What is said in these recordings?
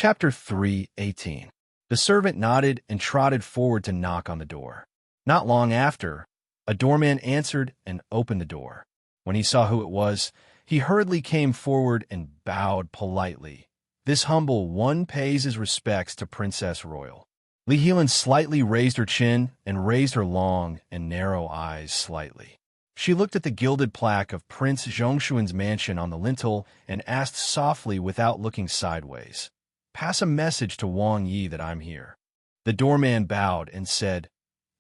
Chapter 3:18. The servant nodded and trotted forward to knock on the door. Not long after, a doorman answered and opened the door. When he saw who it was, he hurriedly came forward and bowed politely. This humble one pays his respects to Princess Royal. Li Helan slightly raised her chin and raised her long and narrow eyes slightly. She looked at the gilded plaque of Prince Zhongshuan's mansion on the lintel and asked softly without looking sideways, "Pass a message to Wang Yi that I'm here." The doorman bowed and said,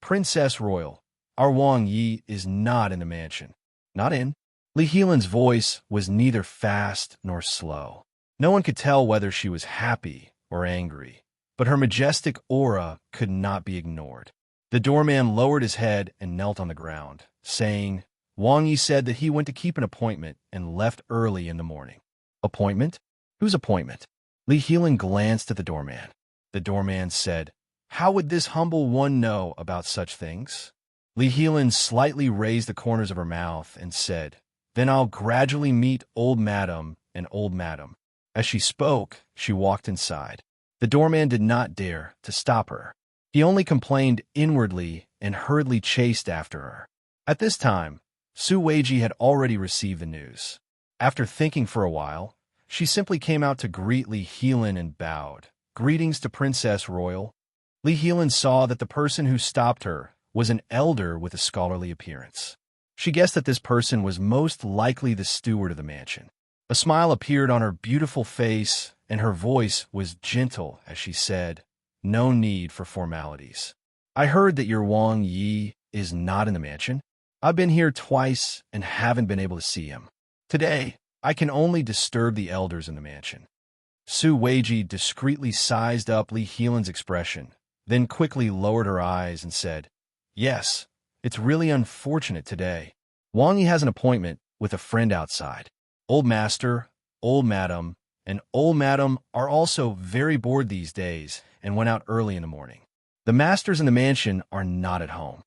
"Princess Royal, our Wang Yi is not in the mansion." "Not in?" Li Helan's voice was neither fast nor slow. No one could tell whether she was happy or angry, but her majestic aura could not be ignored. The doorman lowered his head and knelt on the ground, saying, "Wang Yi said that he went to keep an appointment and left early in the morning." "Appointment? Whose appointment?" Li Helan glanced at the doorman. The doorman said, "How would this humble one know about such things?" Li Helan slightly raised the corners of her mouth and said, "Then I'll gradually meet old madam and old madam." As she spoke, she walked inside. The doorman did not dare to stop her. He only complained inwardly and hurriedly chased after her. At this time, Su Weiji had already received the news. After thinking for a while, she simply came out to greet Li Helan and bowed. "Greetings to Princess Royal." Li Helan saw that the person who stopped her was an elder with a scholarly appearance. She guessed that this person was most likely the steward of the mansion. A smile appeared on her beautiful face, and her voice was gentle as she said, "No need for formalities. I heard that your Wang Yi is not in the mansion. I've been here twice and haven't been able to see him. Today, I can only disturb the elders in the mansion." Su Weiji discreetly sized up Li Helan's expression, then quickly lowered her eyes and said, "Yes, it's really unfortunate today. Wang Yi has an appointment with a friend outside. Old Master, Old Madam, and Old Madam are also very bored these days and went out early in the morning. The masters in the mansion are not at home."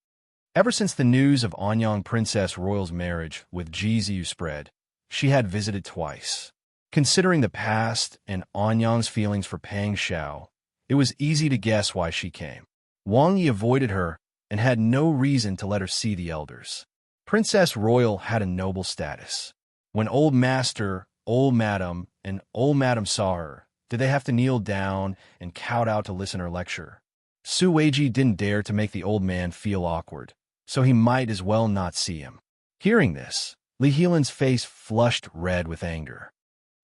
Ever since the news of Anyang Princess Royal's marriage with Ji Ziyu spread, she had visited twice. Considering the past and Anyang's feelings for Pang Xiao, it was easy to guess why she came. Wang Yi avoided her and had no reason to let her see the elders. Princess Royal had a noble status. When Old Master, Old Madam, and Old Madam saw her, did they have to kneel down and kowtow to listen to her lecture? Su Weiji didn't dare to make the old man feel awkward, so he might as well not see him. Hearing this, Li Helan's face flushed red with anger.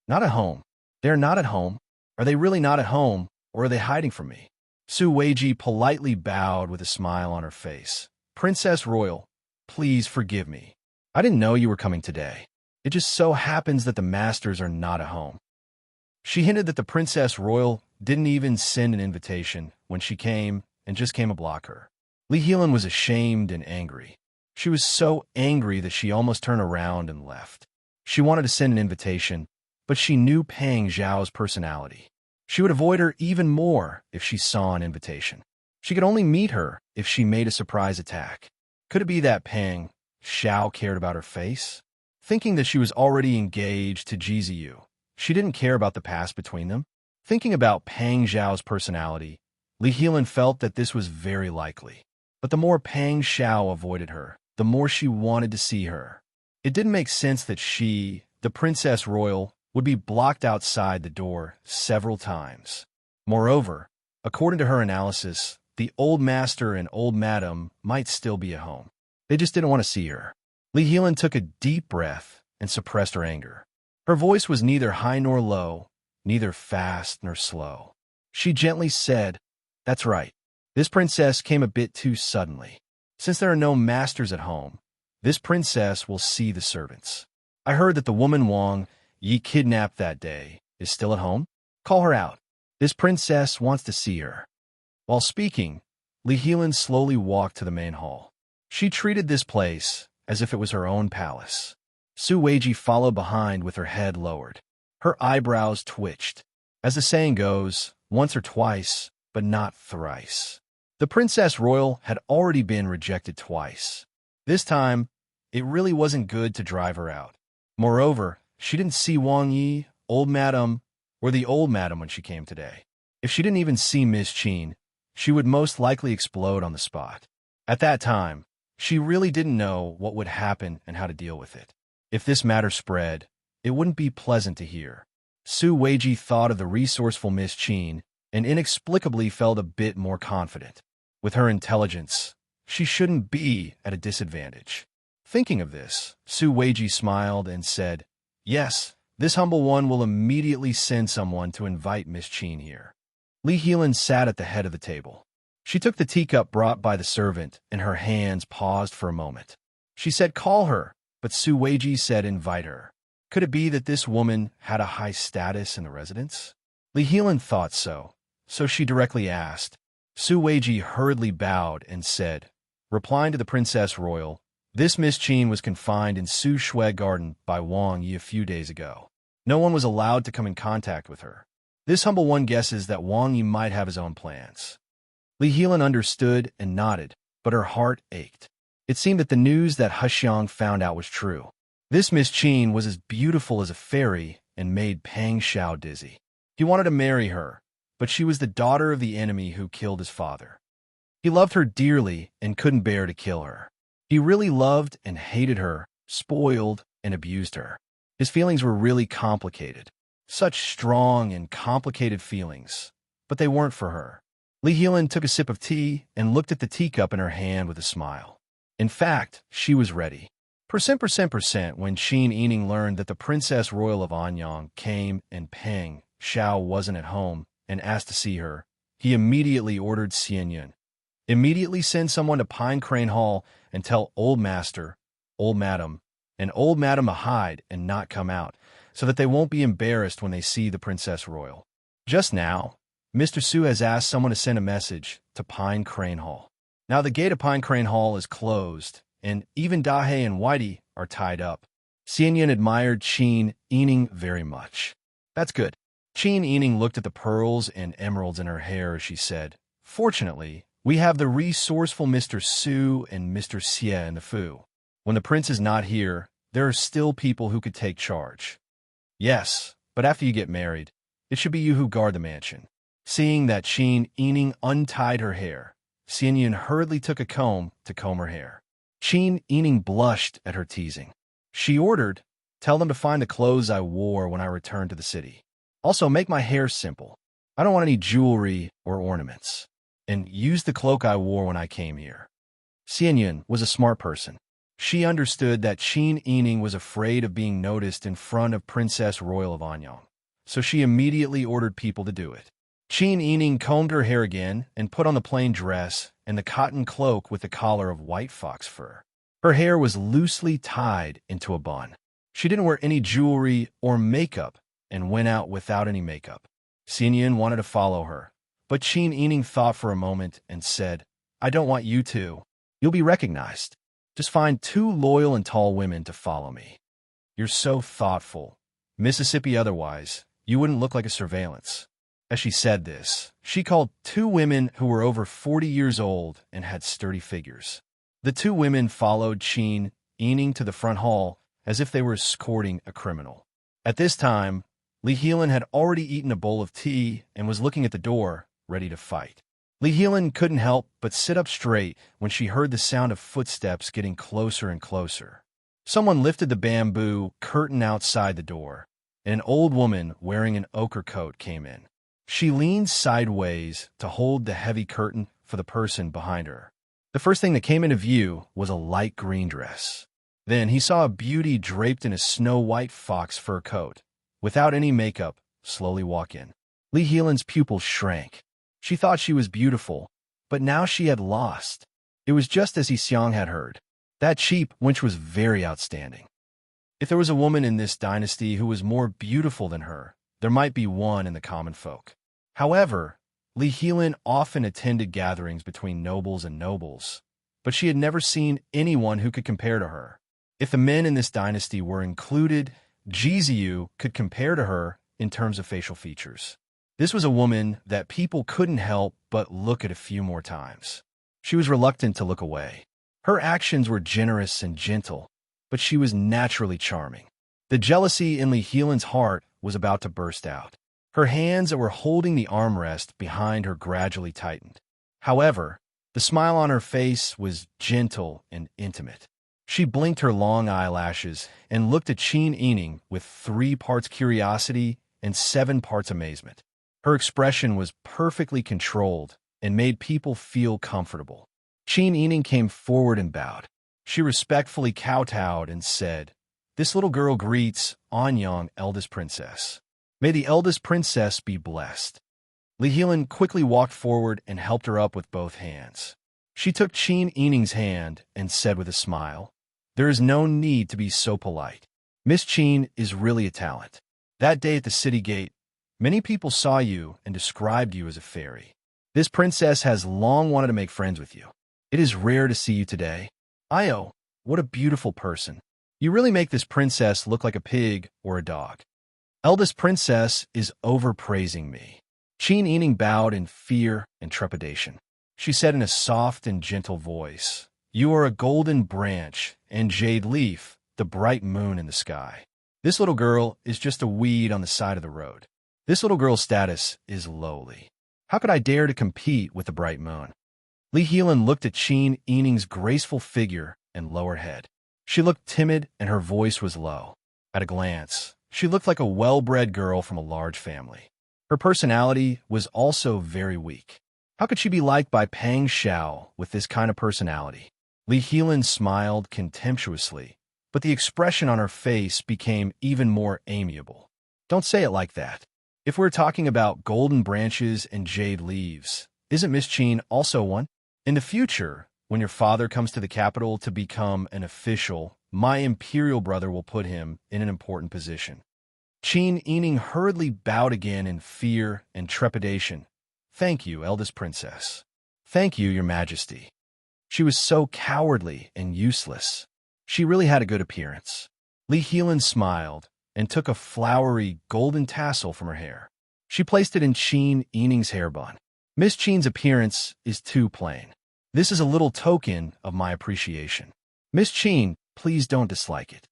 "Not at home. They're not at home. Are they really not at home, or are they hiding from me?" Su Weiji politely bowed with a smile on her face. "Princess Royal, please forgive me. I didn't know you were coming today. It just so happens that the masters are not at home." She hinted that the Princess Royal didn't even send an invitation when she came and just came to block her. Li Helan was ashamed and angry. She was so angry that she almost turned around and left. She wanted to send an invitation, but she knew Pang Zhao's personality. She would avoid her even more if she saw an invitation. She could only meet her if she made a surprise attack. Could it be that Pang Zhao cared about her face? Thinking that she was already engaged to Ji Ziyu, she didn't care about the past between them. Thinking about Pang Zhao's personality, Li Helan felt that this was very likely. But the more Pang Zhao avoided her, the more she wanted to see her. It didn't make sense that she, the Princess Royal, would be blocked outside the door several times. Moreover, according to her analysis, the Old Master and Old Madam might still be at home. They just didn't want to see her. Li Helan took a deep breath and suppressed her anger. Her voice was neither high nor low, neither fast nor slow. She gently said, "That's right. This princess came a bit too suddenly. Since there are no masters at home, this princess will see the servants. I heard that the woman Wang Yi kidnapped that day is still at home. Call her out. This princess wants to see her." While speaking, Li Helan slowly walked to the main hall. She treated this place as if it was her own palace. Su Weiji followed behind with her head lowered. Her eyebrows twitched. As the saying goes, once or twice, but not thrice. The Princess Royal had already been rejected twice. This time, it really wasn't good to drive her out. Moreover, she didn't see Wang Yi, Old Madam, or the old madam when she came today. If she didn't even see Miss Qin, she would most likely explode on the spot. At that time, she really didn't know what would happen and how to deal with it. If this matter spread, it wouldn't be pleasant to hear. Su Weiji thought of the resourceful Miss Qin and inexplicably felt a bit more confident. With her intelligence, she shouldn't be at a disadvantage. Thinking of this, Su Weiji smiled and said, "Yes, this humble one will immediately send someone to invite Miss Qin here." Li Helan sat at the head of the table. She took the teacup brought by the servant, and her hands paused for a moment. She said, "Call her," but Su Weiji said, "Invite her." Could it be that this woman had a high status in the residence? Li Helan thought so she directly asked. Su Weiji hurriedly bowed and said, replying to the Princess Royal, "This Miss Qin was confined in Su Shui Garden by Wang Yi a few days ago. No one was allowed to come in contact with her. This humble one guesses that Wang Yi might have his own plans." Li Helan understood and nodded, but her heart ached. It seemed that the news that Hexiang found out was true. This Miss Qin was as beautiful as a fairy and made Pang Xiao dizzy. He wanted to marry her, but she was the daughter of the enemy who killed his father. He loved her dearly and couldn't bear to kill her. He really loved and hated her, spoiled and abused her. His feelings were really complicated. Such strong and complicated feelings, but they weren't for her. Li Helan took a sip of tea and looked at the teacup in her hand with a smile. In fact, she was ready. Percent when Qin Yining learned that the Princess Royal of Anyang came and Peng Xiao wasn't at home and asked to see her, he immediately ordered Xian Yun, "Immediately send someone to Pine Crane Hall and tell Old Master, Old Madam, and Old Madam to hide and not come out, so that they won't be embarrassed when they see the Princess Royal. Just now, Mr. Su has asked someone to send a message to Pine Crane Hall. Now the gate of Pine Crane Hall is closed, and even Dahe and Whitey are tied up." Xian Yun admired Qin Yining very much. "That's good." Qin Yining looked at the pearls and emeralds in her hair as she said, "Fortunately, we have the resourceful Mr. Su and Mr. Xie in the Fu. When the prince is not here, there are still people who could take charge." "Yes, but after you get married, it should be you who guard the mansion." Seeing that Qin Yining untied her hair, Xian Yun hurriedly took a comb to comb her hair. Qin Yining blushed at her teasing. She ordered, "Tell them to find the clothes I wore when I returned to the city. Also, make my hair simple. I don't want any jewelry or ornaments. And use the cloak I wore when I came here." Xian Yun was a smart person. She understood that Qin Yining was afraid of being noticed in front of Princess Royal of Anyang, so she immediately ordered people to do it. Qin Yining combed her hair again and put on the plain dress and the cotton cloak with the collar of white fox fur. Her hair was loosely tied into a bun. She didn't wear any jewelry or makeup and went out without any makeup. Xian Yun wanted to follow her, but Qin Yining thought for a moment and said, "I don't want you to. You'll be recognized. Just find 2 loyal and tall women to follow me." "You're so thoughtful. Mississippi otherwise, you wouldn't look like a surveillance." As she said this, she called 2 women who were over 40 years old and had sturdy figures. The 2 women followed Qin Yining to the front hall as if they were escorting a criminal. At this time, Li Helan had already eaten a bowl of tea and was looking at the door, ready to fight. Li Helan couldn't help but sit up straight when she heard the sound of footsteps getting closer and closer. Someone lifted the bamboo curtain outside the door, and an old woman wearing an ochre coat came in. She leaned sideways to hold the heavy curtain for the person behind her. The first thing that came into view was a light green dress. Then he saw a beauty draped in a snow-white fox fur coat, without any makeup, slowly walk in. Li Helan's pupils shrank. She thought she was beautiful, but now she had lost. It was just as Xiang had heard. That cheap wench was very outstanding. If there was a woman in this dynasty who was more beautiful than her, there might be one in the common folk. However, Li Helan often attended gatherings between nobles and nobles, but she had never seen anyone who could compare to her. If the men in this dynasty were included, Jiziyu could compare to her in terms of facial features. This was a woman that people couldn't help but look at a few more times. She was reluctant to look away. Her actions were generous and gentle, but she was naturally charming. The jealousy in Li Helan's heart was about to burst out. Her hands that were holding the armrest behind her gradually tightened. However, the smile on her face was gentle and intimate. She blinked her long eyelashes and looked at Qin Yining with 3 parts curiosity and 7 parts amazement. Her expression was perfectly controlled and made people feel comfortable. Qin Yining came forward and bowed. She respectfully kowtowed and said, "This little girl greets Anyang, eldest princess. May the eldest princess be blessed." Li Helan quickly walked forward and helped her up with both hands. She took Qin Yining's hand and said with a smile, "There is no need to be so polite. Miss Qin is really a talent. That day at the city gate, many people saw you and described you as a fairy. This princess has long wanted to make friends with you. It is rare to see you today. Io, what a beautiful person. You really make this princess look like a pig or a dog. Eldest princess is overpraising me." Qin Yining bowed in fear and trepidation. She said in a soft and gentle voice, "You are a golden branch and jade leaf, the bright moon in the sky. This little girl is just a weed on the side of the road. This little girl's status is lowly. How could I dare to compete with the bright moon?" Li Helan looked at Qin Yining's graceful figure and lower head. She looked timid and her voice was low. At a glance, she looked like a well-bred girl from a large family. Her personality was also very weak. How could she be liked by Pang Xiao with this kind of personality? Li Helan smiled contemptuously, but the expression on her face became even more amiable. "Don't say it like that. If we're talking about golden branches and jade leaves, isn't Miss Qin also one? In the future, when your father comes to the capital to become an official, my imperial brother will put him in an important position." Qin Yining hurriedly bowed again in fear and trepidation. "Thank you, eldest princess. Thank you, your majesty." She was so cowardly and useless. She really had a good appearance. Li Helan smiled and took a flowery golden tassel from her hair. She placed it in Qin Yining's hair bun. "Miss Qin's appearance is too plain. This is a little token of my appreciation. Miss Qin, please don't dislike it."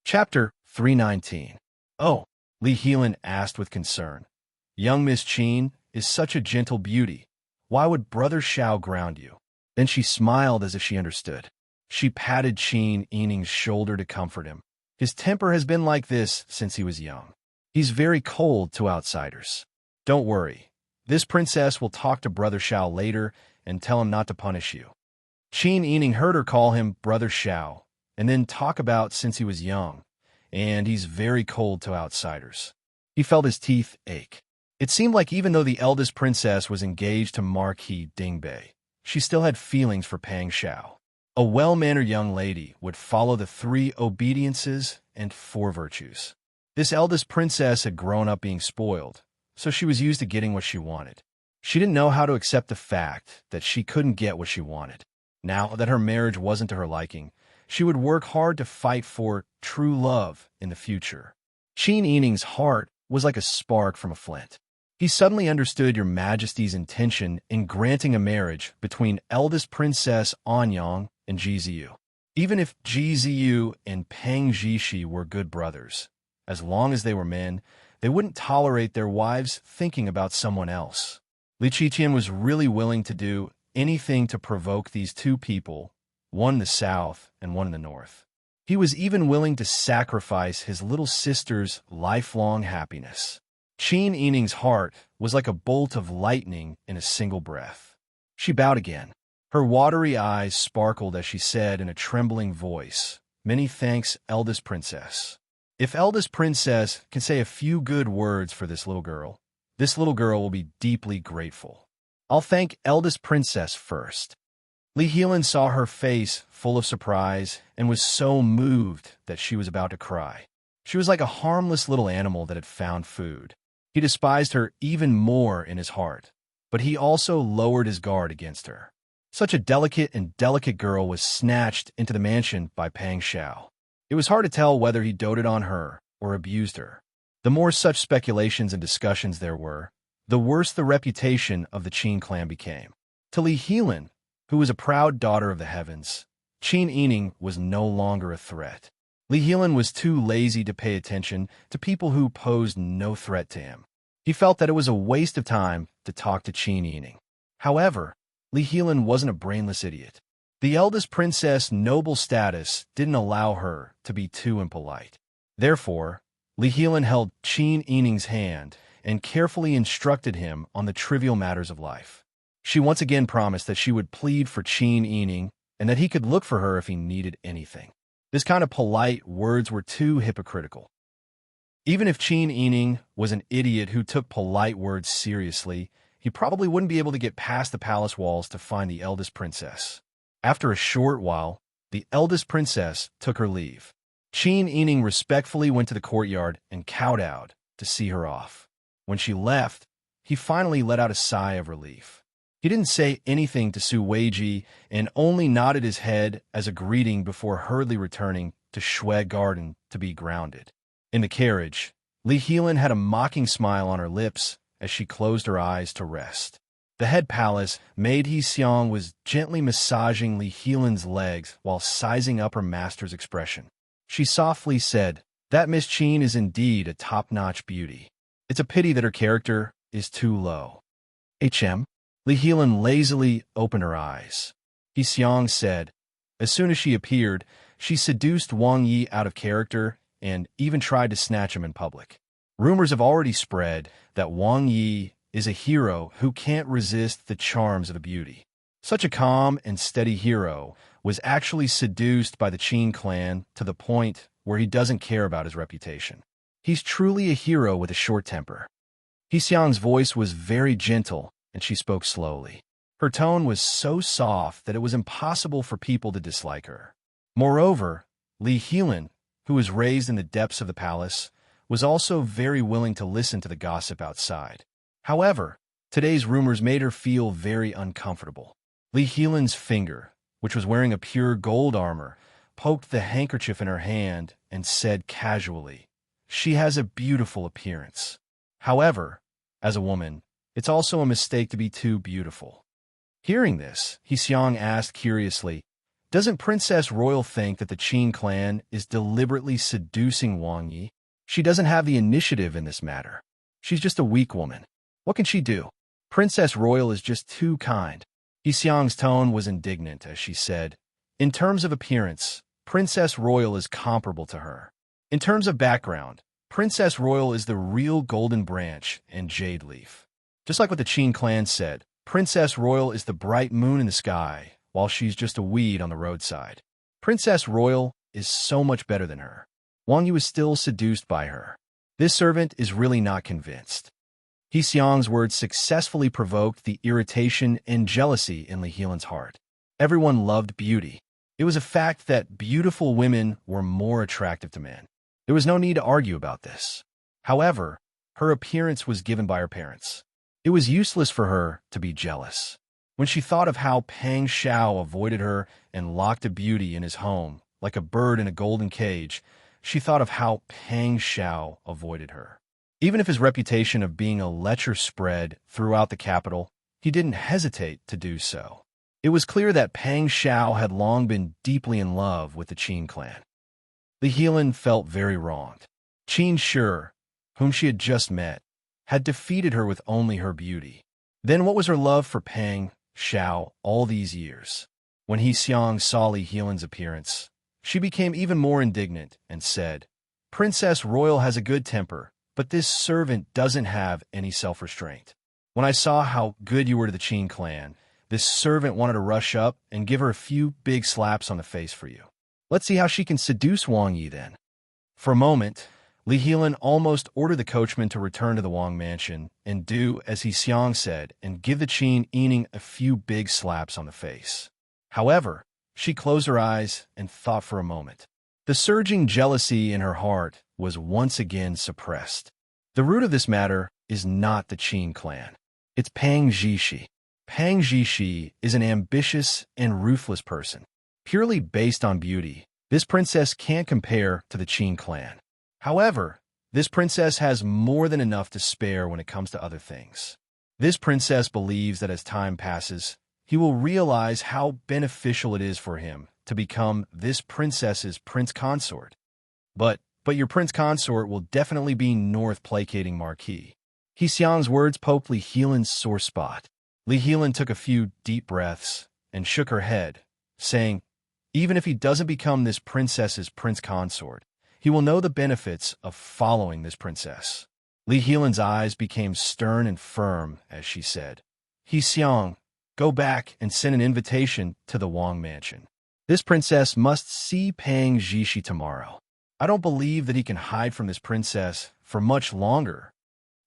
Chapter 319. "Oh," Li Helan asked with concern. "Young Miss Qin is such a gentle beauty. Why would Brother Xiao ground you?" Then she smiled as if she understood. She patted Qin Yining's shoulder to comfort him. "His temper has been like this since he was young. He's very cold to outsiders. Don't worry. This princess will talk to Brother Xiao later and tell him not to punish you." Qin Yining heard her call him Brother Xiao, and then talk about since he was young, and he's very cold to outsiders. He felt his teeth ache. It seemed like even though the eldest princess was engaged to Marquis Dingbei, she still had feelings for Pang Xiao. A well-mannered young lady would follow the 3 obediences and 4 virtues. This eldest princess had grown up being spoiled, so she was used to getting what she wanted. She didn't know how to accept the fact that she couldn't get what she wanted. Now that her marriage wasn't to her liking, she would work hard to fight for true love in the future. Qin Yining's heart was like a spark from a flint. He suddenly understood Your Majesty's intention in granting a marriage between eldest princess Anyang and Ji Ziyu. Even if Ji Ziyu and Peng Zhishi were good brothers, as long as they were men, they wouldn't tolerate their wives thinking about someone else. Li Qiqian was really willing to do anything to provoke these 2 people, one in the south and one in the north. He was even willing to sacrifice his little sister's lifelong happiness. Qin Yining's heart was like a bolt of lightning in a single breath. She bowed again. Her watery eyes sparkled as she said in a trembling voice, "Many thanks, eldest princess. If eldest princess can say a few good words for this little girl will be deeply grateful. I'll thank eldest princess first." Li Helan saw her face full of surprise and was so moved that she was about to cry. She was like a harmless little animal that had found food. He despised her even more in his heart, but he also lowered his guard against her. Such a delicate girl was snatched into the mansion by Pang Xiao. It was hard to tell whether he doted on her or abused her. The more such speculations and discussions there were, the worse the reputation of the Qin clan became. To Li Helan, who was a proud daughter of the heavens, Qin Yining was no longer a threat. Li Helan was too lazy to pay attention to people who posed no threat to him. He felt that it was a waste of time to talk to Qin Yining. However, Li Helan wasn't a brainless idiot. The eldest princess' noble status didn't allow her to be too impolite. Therefore, Li Helan held Qin Yining's hand and carefully instructed him on the trivial matters of life. She once again promised that she would plead for Qin Yining and that he could look for her if he needed anything. This kind of polite words were too hypocritical. Even if Qin Yining was an idiot who took polite words seriously, he probably wouldn't be able to get past the palace walls to find the eldest princess. After a short while, the eldest princess took her leave. Qin Yining respectfully went to the courtyard and kowtowed to see her off. When she left, he finally let out a sigh of relief. He didn't say anything to Su Weiji and only nodded his head as a greeting before hurriedly returning to Shui Garden to be grounded. In the carriage, Li Helan had a mocking smile on her lips as she closed her eyes to rest. The head palace maid He Xiang was gently massaging Li Helan's legs while sizing up her master's expression. She softly said, "That Miss Qin is indeed a top-notch beauty. It's a pity that her character is too low." "HM?" Li Helan lazily opened her eyes. He Xiang said, "As soon as she appeared, she seduced Wang Yi out of character and even tried to snatch him in public. Rumors have already spread that Wang Yi is a hero who can't resist the charms of a beauty. Such a calm and steady hero was actually seduced by the Qin clan to the point where he doesn't care about his reputation. He's truly a hero with a short temper." He Xiang's voice was very gentle, and she spoke slowly. Her tone was so soft that it was impossible for people to dislike her. Moreover, Li Helan, who was raised in the depths of the palace, was also very willing to listen to the gossip outside. However, today's rumors made her feel very uncomfortable. Li Helan's finger, which was wearing a pure gold armor, poked the handkerchief in her hand and said casually, "She has a beautiful appearance. However, as a woman, it's also a mistake to be too beautiful." Hearing this, He Xiang asked curiously, "Doesn't Princess Royal think that the Qin clan is deliberately seducing Wang Yi? She doesn't have the initiative in this matter. She's just a weak woman. What can she do? Princess Royal is just too kind." He Xiang's tone was indignant as she said, "In terms of appearance, Princess Royal is comparable to her. In terms of background, Princess Royal is the real golden branch and jade leaf. Just like what the Qin clan said, Princess Royal is the bright moon in the sky, while she's just a weed on the roadside. Princess Royal is so much better than her. Wang Yi was still seduced by her. This servant is really not convinced." He Xiang's words successfully provoked the irritation and jealousy in Li Helan's heart. Everyone loved beauty. It was a fact that beautiful women were more attractive to men. There was no need to argue about this. However, her appearance was given by her parents. It was useless for her to be jealous. When she thought of how Pang Xiao avoided her and locked a beauty in his home, like a bird in a golden cage, she thought of how Pang Xiao avoided her. Even if his reputation of being a lecher spread throughout the capital, he didn't hesitate to do so. It was clear that Pang Xiao had long been deeply in love with the Qin clan. Li Helan felt very wronged. Qin Shi, whom she had just met, had defeated her with only her beauty. Then what was her love for Pang Xiao all these years? When He Xiang saw Li Helan's appearance, she became even more indignant and said, "Princess Royal has a good temper, but this servant doesn't have any self-restraint. When I saw how good you were to the Qin clan, this servant wanted to rush up and give her a few big slaps on the face for you. Let's see how she can seduce Wang Yi then." For a moment, Li Helan almost ordered the coachman to return to the Wang mansion and do as He Xiang said and give the Qin Yining a few big slaps on the face. However, she closed her eyes and thought for a moment. The surging jealousy in her heart was once again suppressed. The root of this matter is not the Qin clan. It's Pang Zhishi. Pang Zhishi is an ambitious and ruthless person. Purely based on beauty, this princess can't compare to the Qin clan. However, this princess has more than enough to spare when it comes to other things. This princess believes that as time passes, he will realize how beneficial it is for him to become this princess's prince consort. But your prince consort will definitely be north placating Marquis. He Xiang's words poked Li Heelan's sore spot. Li Heelan took a few deep breaths and shook her head, saying, even if he doesn't become this princess's prince consort, he will know the benefits of following this princess. Li Heelan's eyes became stern and firm as she said, He Xiang, go back and send an invitation to the Wang mansion. This princess must see Pang Zhishi tomorrow. I don't believe that he can hide from this princess for much longer.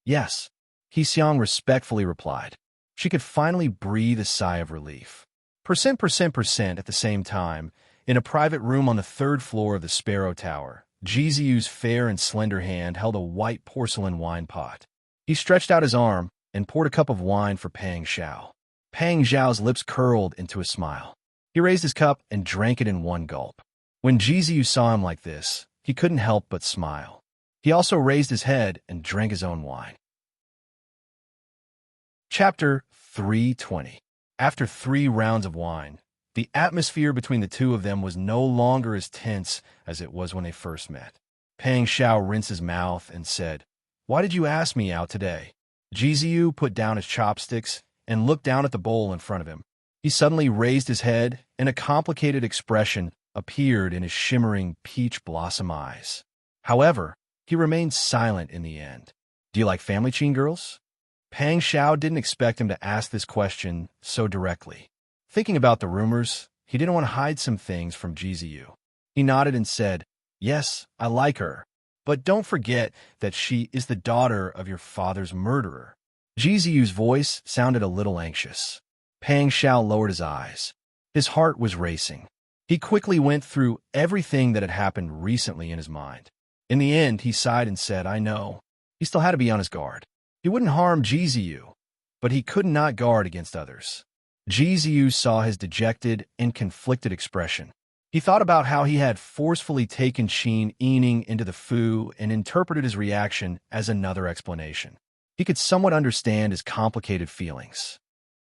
Yes, He Xiang respectfully replied. She could finally breathe a sigh of relief. Percent at the same time, in a private room on the third floor of the Sparrow Tower, Jiziu's fair and slender hand held a white porcelain wine pot. He stretched out his arm and poured a cup of wine for Pang Xiao. Pang Xiao's lips curled into a smile. He raised his cup and drank it in one gulp. When Jiziu saw him like this, he couldn't help but smile. He also raised his head and drank his own wine. Chapter 320. After 3 rounds of wine, the atmosphere between the two of them was no longer as tense as it was when they first met. Pang Xiao rinsed his mouth and said, Why did you ask me out today? Jiziu put down his chopsticks and looked down at the bowl in front of him. He suddenly raised his head, and a complicated expression appeared in his shimmering peach blossom eyes. However, he remained silent in the end. Do you like family Qin girls? Pang Xiao didn't expect him to ask this question so directly. Thinking about the rumors, he didn't want to hide some things from Jiziu. He nodded and said, Yes, I like her. But don't forget that she is the daughter of your father's murderer. Jiziu's voice sounded a little anxious. Pang Xiao lowered his eyes. His heart was racing. He quickly went through everything that had happened recently in his mind. In the end, he sighed and said, I know. He still had to be on his guard. He wouldn't harm Jiziu, but he could not guard against others. Jiziu saw his dejected and conflicted expression. He thought about how he had forcefully taken Qin Yining into the Fu and interpreted his reaction as another explanation. He could somewhat understand his complicated feelings.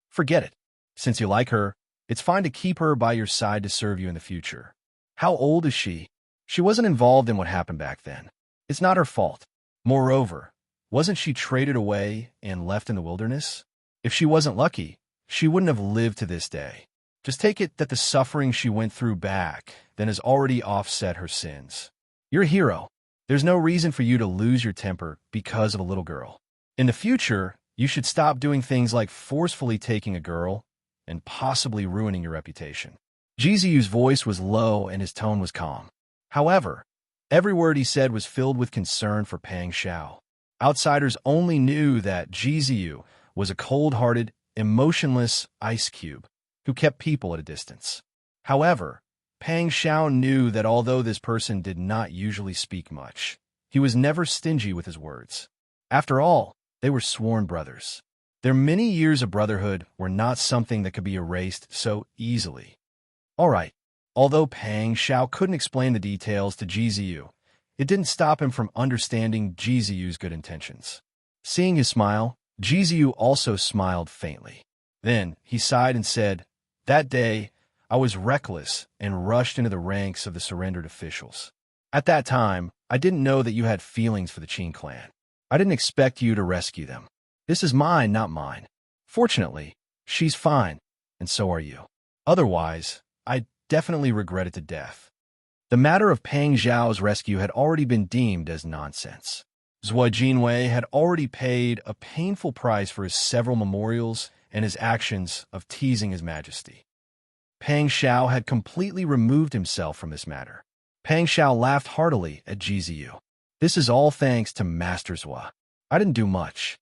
Forget it. Since you like her, it's fine to keep her by your side to serve you in the future. How old is she? She wasn't involved in what happened back then. It's not her fault. Moreover, wasn't she traded away and left in the wilderness? If she wasn't lucky, she wouldn't have lived to this day. Just take it that the suffering she went through back then has already offset her sins. You're a hero. There's no reason for you to lose your temper because of a little girl. In the future, you should stop doing things like forcefully taking a girl and possibly ruining your reputation. Jiziu's voice was low and his tone was calm. However, every word he said was filled with concern for Pang Xiao. Outsiders only knew that Jiziu was a cold-hearted, emotionless ice cube who kept people at a distance. However, Pang Xiao knew that although this person did not usually speak much, he was never stingy with his words. After all, they were sworn brothers. Their many years of brotherhood were not something that could be erased so easily. All right, although Pang Xiao couldn't explain the details to Jiziu, it didn't stop him from understanding Jiziu's good intentions. Seeing his smile, Jiziu also smiled faintly. Then he sighed and said, That day, I was reckless and rushed into the ranks of the surrendered officials. At that time, I didn't know that you had feelings for the Qin clan. I didn't expect you to rescue them. This is mine, not mine. Fortunately, she's fine, and so are you. Otherwise, I'd definitely regret it to death. The matter of Pang Xiao's rescue had already been deemed as nonsense. Zhou Jinwei had already paid a painful price for his several memorials and his actions of teasing His Majesty. Pang Xiao had completely removed himself from this matter. Pang Xiao laughed heartily at Jiziu. This is all thanks to Master Zhou. I didn't do much.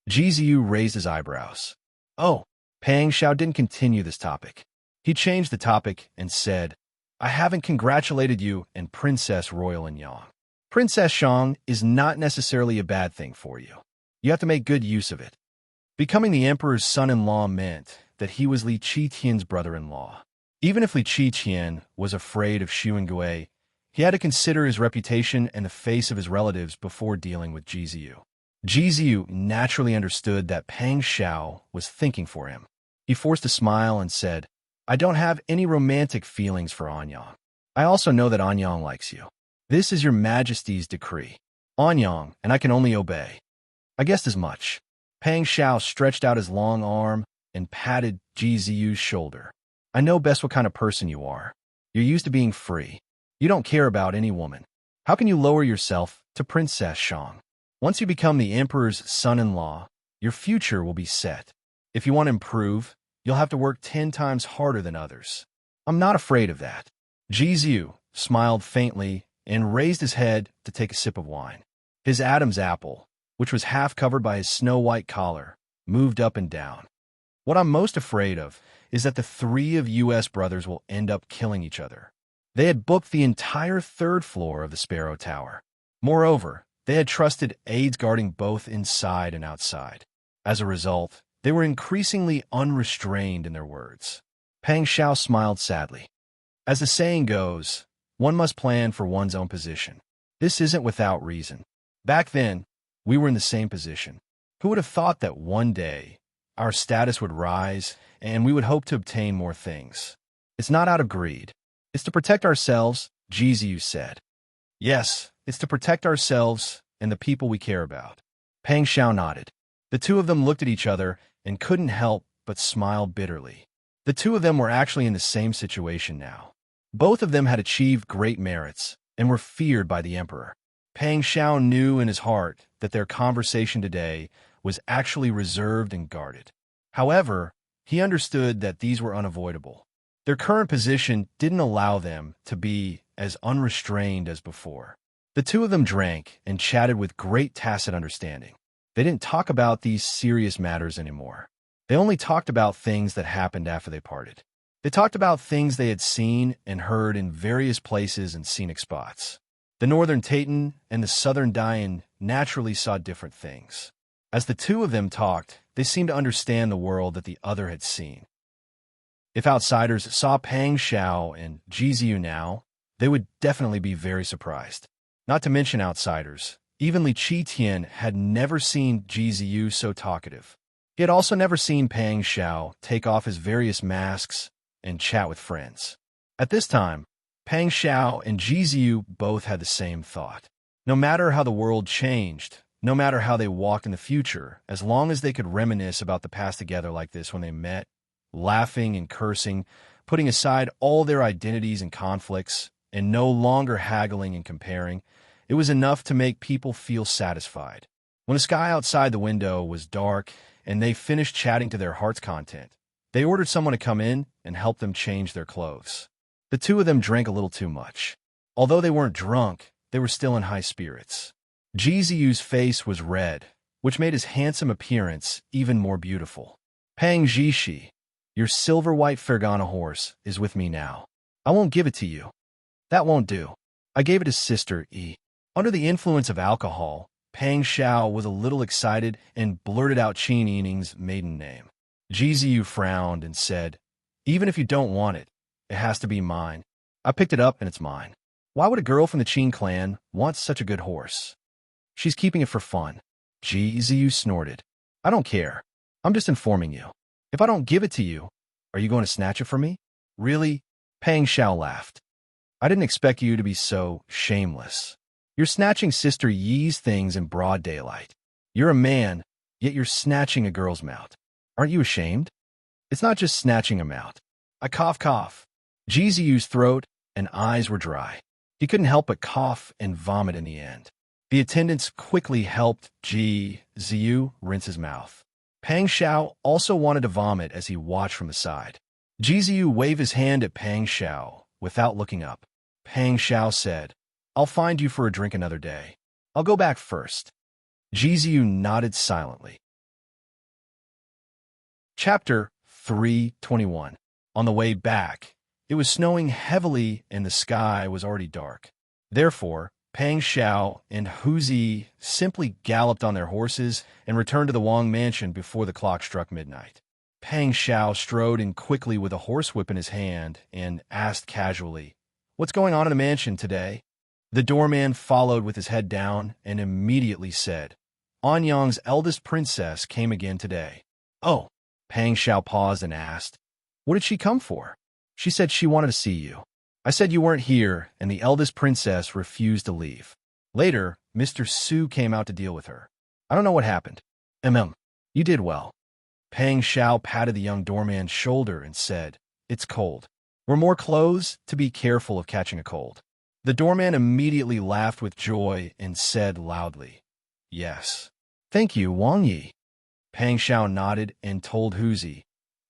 Jiziu raised his eyebrows. Oh, Pang Xiao didn't continue this topic. He changed the topic and said, I haven't congratulated you and Princess Royal and Yang. Princess Shang is not necessarily a bad thing for you. You have to make good use of it. Becoming the emperor's son-in-law meant that he was Li Qitian's brother-in-law. Even if Li Qitian was afraid of Xu Yingui, he had to consider his reputation and the face of his relatives before dealing with Jiziu. Jiziu naturally understood that Pang Xiao was thinking for him. He forced a smile and said, I don't have any romantic feelings for Anyang. I also know that Anyang likes you. This is your majesty's decree. Anyang, and I can only obey. I guessed as much. Pang Xiao stretched out his long arm and patted Ji Ziyu's shoulder. I know best what kind of person you are. You're used to being free. You don't care about any woman. How can you lower yourself to Princess Shang? Once you become the emperor's son-in-law, your future will be set. If you want to improve, you'll have to work 10 times harder than others. I'm not afraid of that. Ji Ziyu smiled faintly and raised his head to take a sip of wine. His Adam's apple, which was half covered by his snow-white collar, moved up and down. What I'm most afraid of is that the 3 of U.S. brothers will end up killing each other. They had booked the entire 3rd floor of the Sparrow Tower. Moreover, they had trusted aides guarding both inside and outside. As a result, they were increasingly unrestrained in their words. Pang Xiao smiled sadly. As the saying goes, one must plan for one's own position. This isn't without reason. Back then, we were in the same position. Who would have thought that one day our status would rise and we would hope to obtain more things? It's not out of greed. It's to protect ourselves, Ji Ziyu said. Yes, it's to protect ourselves and the people we care about. Pang Xiao nodded. The 2 of them looked at each other and couldn't help but smile bitterly. The 2 of them were actually in the same situation now. Both of them had achieved great merits and were feared by the emperor. Pang Xiao knew in his heart that their conversation today was actually reserved and guarded. However, he understood that these were unavoidable. Their current position didn't allow them to be as unrestrained as before. The 2 of them drank and chatted with great tacit understanding. They didn't talk about these serious matters anymore. They only talked about things that happened after they parted. They talked about things they had seen and heard in various places and scenic spots. The Northern Taytan and the Southern Dian naturally saw different things. As the 2 of them talked, they seemed to understand the world that the other had seen. If outsiders saw Pang Xiao and Ji Ziyu now, they would definitely be very surprised. Not to mention outsiders. Even Li Qitian had never seen Ji Ziyu so talkative. He had also never seen Pang Xiao take off his various masks and chat with friends. At this time, Pang Xiao and Ji Ziyu both had the same thought. No matter how the world changed, no matter how they walked in the future, as long as they could reminisce about the past together like this when they met, laughing and cursing, putting aside all their identities and conflicts, and no longer haggling and comparing, it was enough to make people feel satisfied. When the sky outside the window was dark and they finished chatting to their heart's content, they ordered someone to come in and help them change their clothes. The 2 of them drank a little too much. Although they weren't drunk, they were still in high spirits. Ji Ziyu's face was red, which made his handsome appearance even more beautiful. Pang Zhishi, your silver-white Fergana horse is with me now. I won't give it to you. That won't do. I gave it to Sister E. Under the influence of alcohol, Pang Xiao was a little excited and blurted out Qin Yining's maiden name. Ji Ziyu frowned and said, even if you don't want it, it has to be mine. I picked it up and it's mine. Why would a girl from the Qin clan want such a good horse? She's keeping it for fun. Ji Ziyu snorted. I don't care. I'm just informing you. If I don't give it to you, are you going to snatch it from me? Really? Pang Xiao laughed. I didn't expect you to be so shameless. You're snatching Sister Yi's things in broad daylight. You're a man, yet you're snatching a girl's mount. Aren't you ashamed? It's not just snatching a mount. I cough. Ji Ziyu's throat and eyes were dry. He couldn't help but cough and vomit in the end. The attendants quickly helped Ji Ziyu rinse his mouth. Pang Xiao also wanted to vomit as he watched from the side. Ji Ziyu waved his hand at Pang Xiao without looking up. Pang Xiao said, I'll find you for a drink another day. I'll go back first. Ji Ziyu nodded silently. Chapter 321. On the way back, it was snowing heavily and the sky was already dark. Therefore, Pang Xiao and Hu Zi simply galloped on their horses and returned to the Wang mansion before the clock struck midnight. Pang Xiao strode in quickly with a horsewhip in his hand and asked casually, What's going on in the mansion today? The doorman followed with his head down and immediately said, Anyang's eldest princess came again today. Oh, Pang Xiao paused and asked, What did she come for? She said she wanted to see you. I said you weren't here, and the eldest princess refused to leave. Later, Mr. Su came out to deal with her. I don't know what happened. You did well. Pang Xiao patted the young doorman's shoulder and said, It's cold. Wear more clothes to be careful of catching a cold. The doorman immediately laughed with joy and said loudly, Yes. Thank you, Wang Yi. Pang Xiao nodded and told Huzi,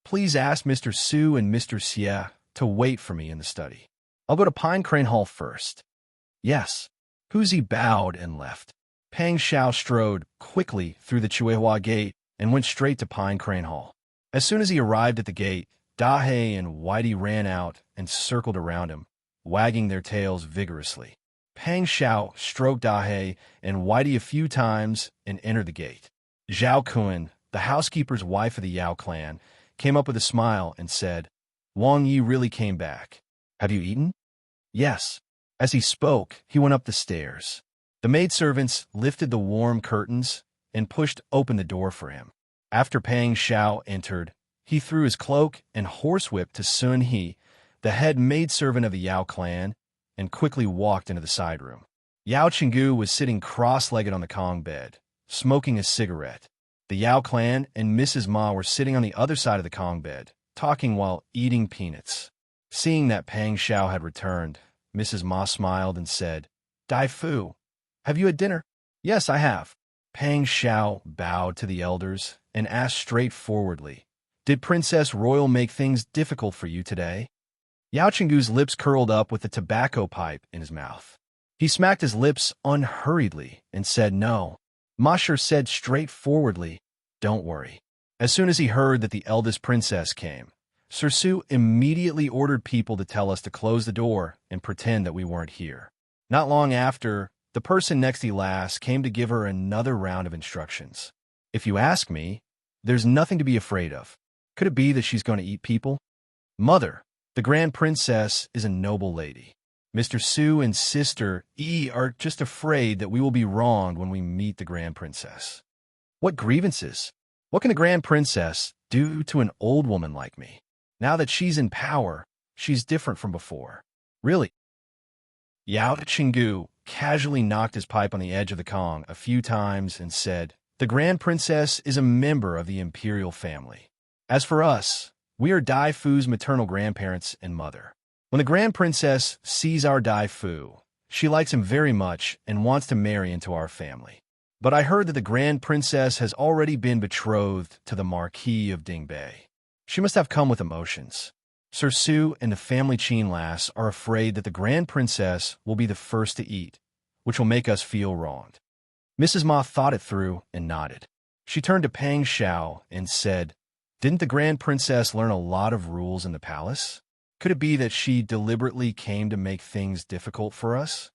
Please ask Mr. Su and Mr. Xie to wait for me in the study. I'll go to Pine Crane Hall first. Yes. Huzi bowed and left. Pang Xiao strode quickly through the Chihuahua gate and went straight to Pine Crane Hall. As soon as he arrived at the gate, Dahe and Whitey ran out and circled around him, wagging their tails vigorously. Pang Xiao stroked Dahe and Whitey a few times and entered the gate. Zhao Kun, the housekeeper's wife of the Yao clan, came up with a smile and said, Wang Yi really came back. Have you eaten? Yes. As he spoke, he went up the stairs. The maidservants lifted the warm curtains and pushed open the door for him. After Pang Xiao entered, he threw his cloak and horsewhip to Sun He, the head maidservant of the Yao clan, and quickly walked into the side room. Yao Chengu was sitting cross-legged on the Kong bed, smoking a cigarette. The Yao clan and Mrs. Ma were sitting on the other side of the Kong bed, talking while eating peanuts. Seeing that Pang Xiao had returned, Mrs. Ma smiled and said, Dai Fu, have you had dinner? Yes, I have. Pang Xiao bowed to the elders and asked straightforwardly, Did Princess Royal make things difficult for you today? Yao Chengu's lips curled up with a tobacco pipe in his mouth. He smacked his lips unhurriedly and said no. Masher said straightforwardly, Don't worry. As soon as he heard that the eldest princess came, Sir Su immediately ordered people to tell us to close the door and pretend that we weren't here. Not long after, the person next to Lass came to give her another round of instructions. If you ask me, there's nothing to be afraid of. Could it be that she's going to eat people? Mother, the Grand Princess is a noble lady. Mr. Su and Sister Yi are just afraid that we will be wronged when we meet the Grand Princess. What grievances? What can a Grand Princess do to an old woman like me? Now that she's in power, she's different from before. Really? Yao Chengu casually knocked his pipe on the edge of the Kong a few times and said, The Grand Princess is a member of the imperial family. As for us, we are Dai Fu's maternal grandparents and mother. When the Grand Princess sees our Dai Fu, she likes him very much and wants to marry into our family. But I heard that the Grand Princess has already been betrothed to the Marquis of Dingbei. She must have come with emotions. Sir Su and the family Qin Lass are afraid that the Grand Princess will be the first to eat, which will make us feel wronged. Mrs. Ma thought it through and nodded. She turned to Pang Xiao and said, Didn't the Grand Princess learn a lot of rules in the palace? Could it be that she deliberately came to make things difficult for us?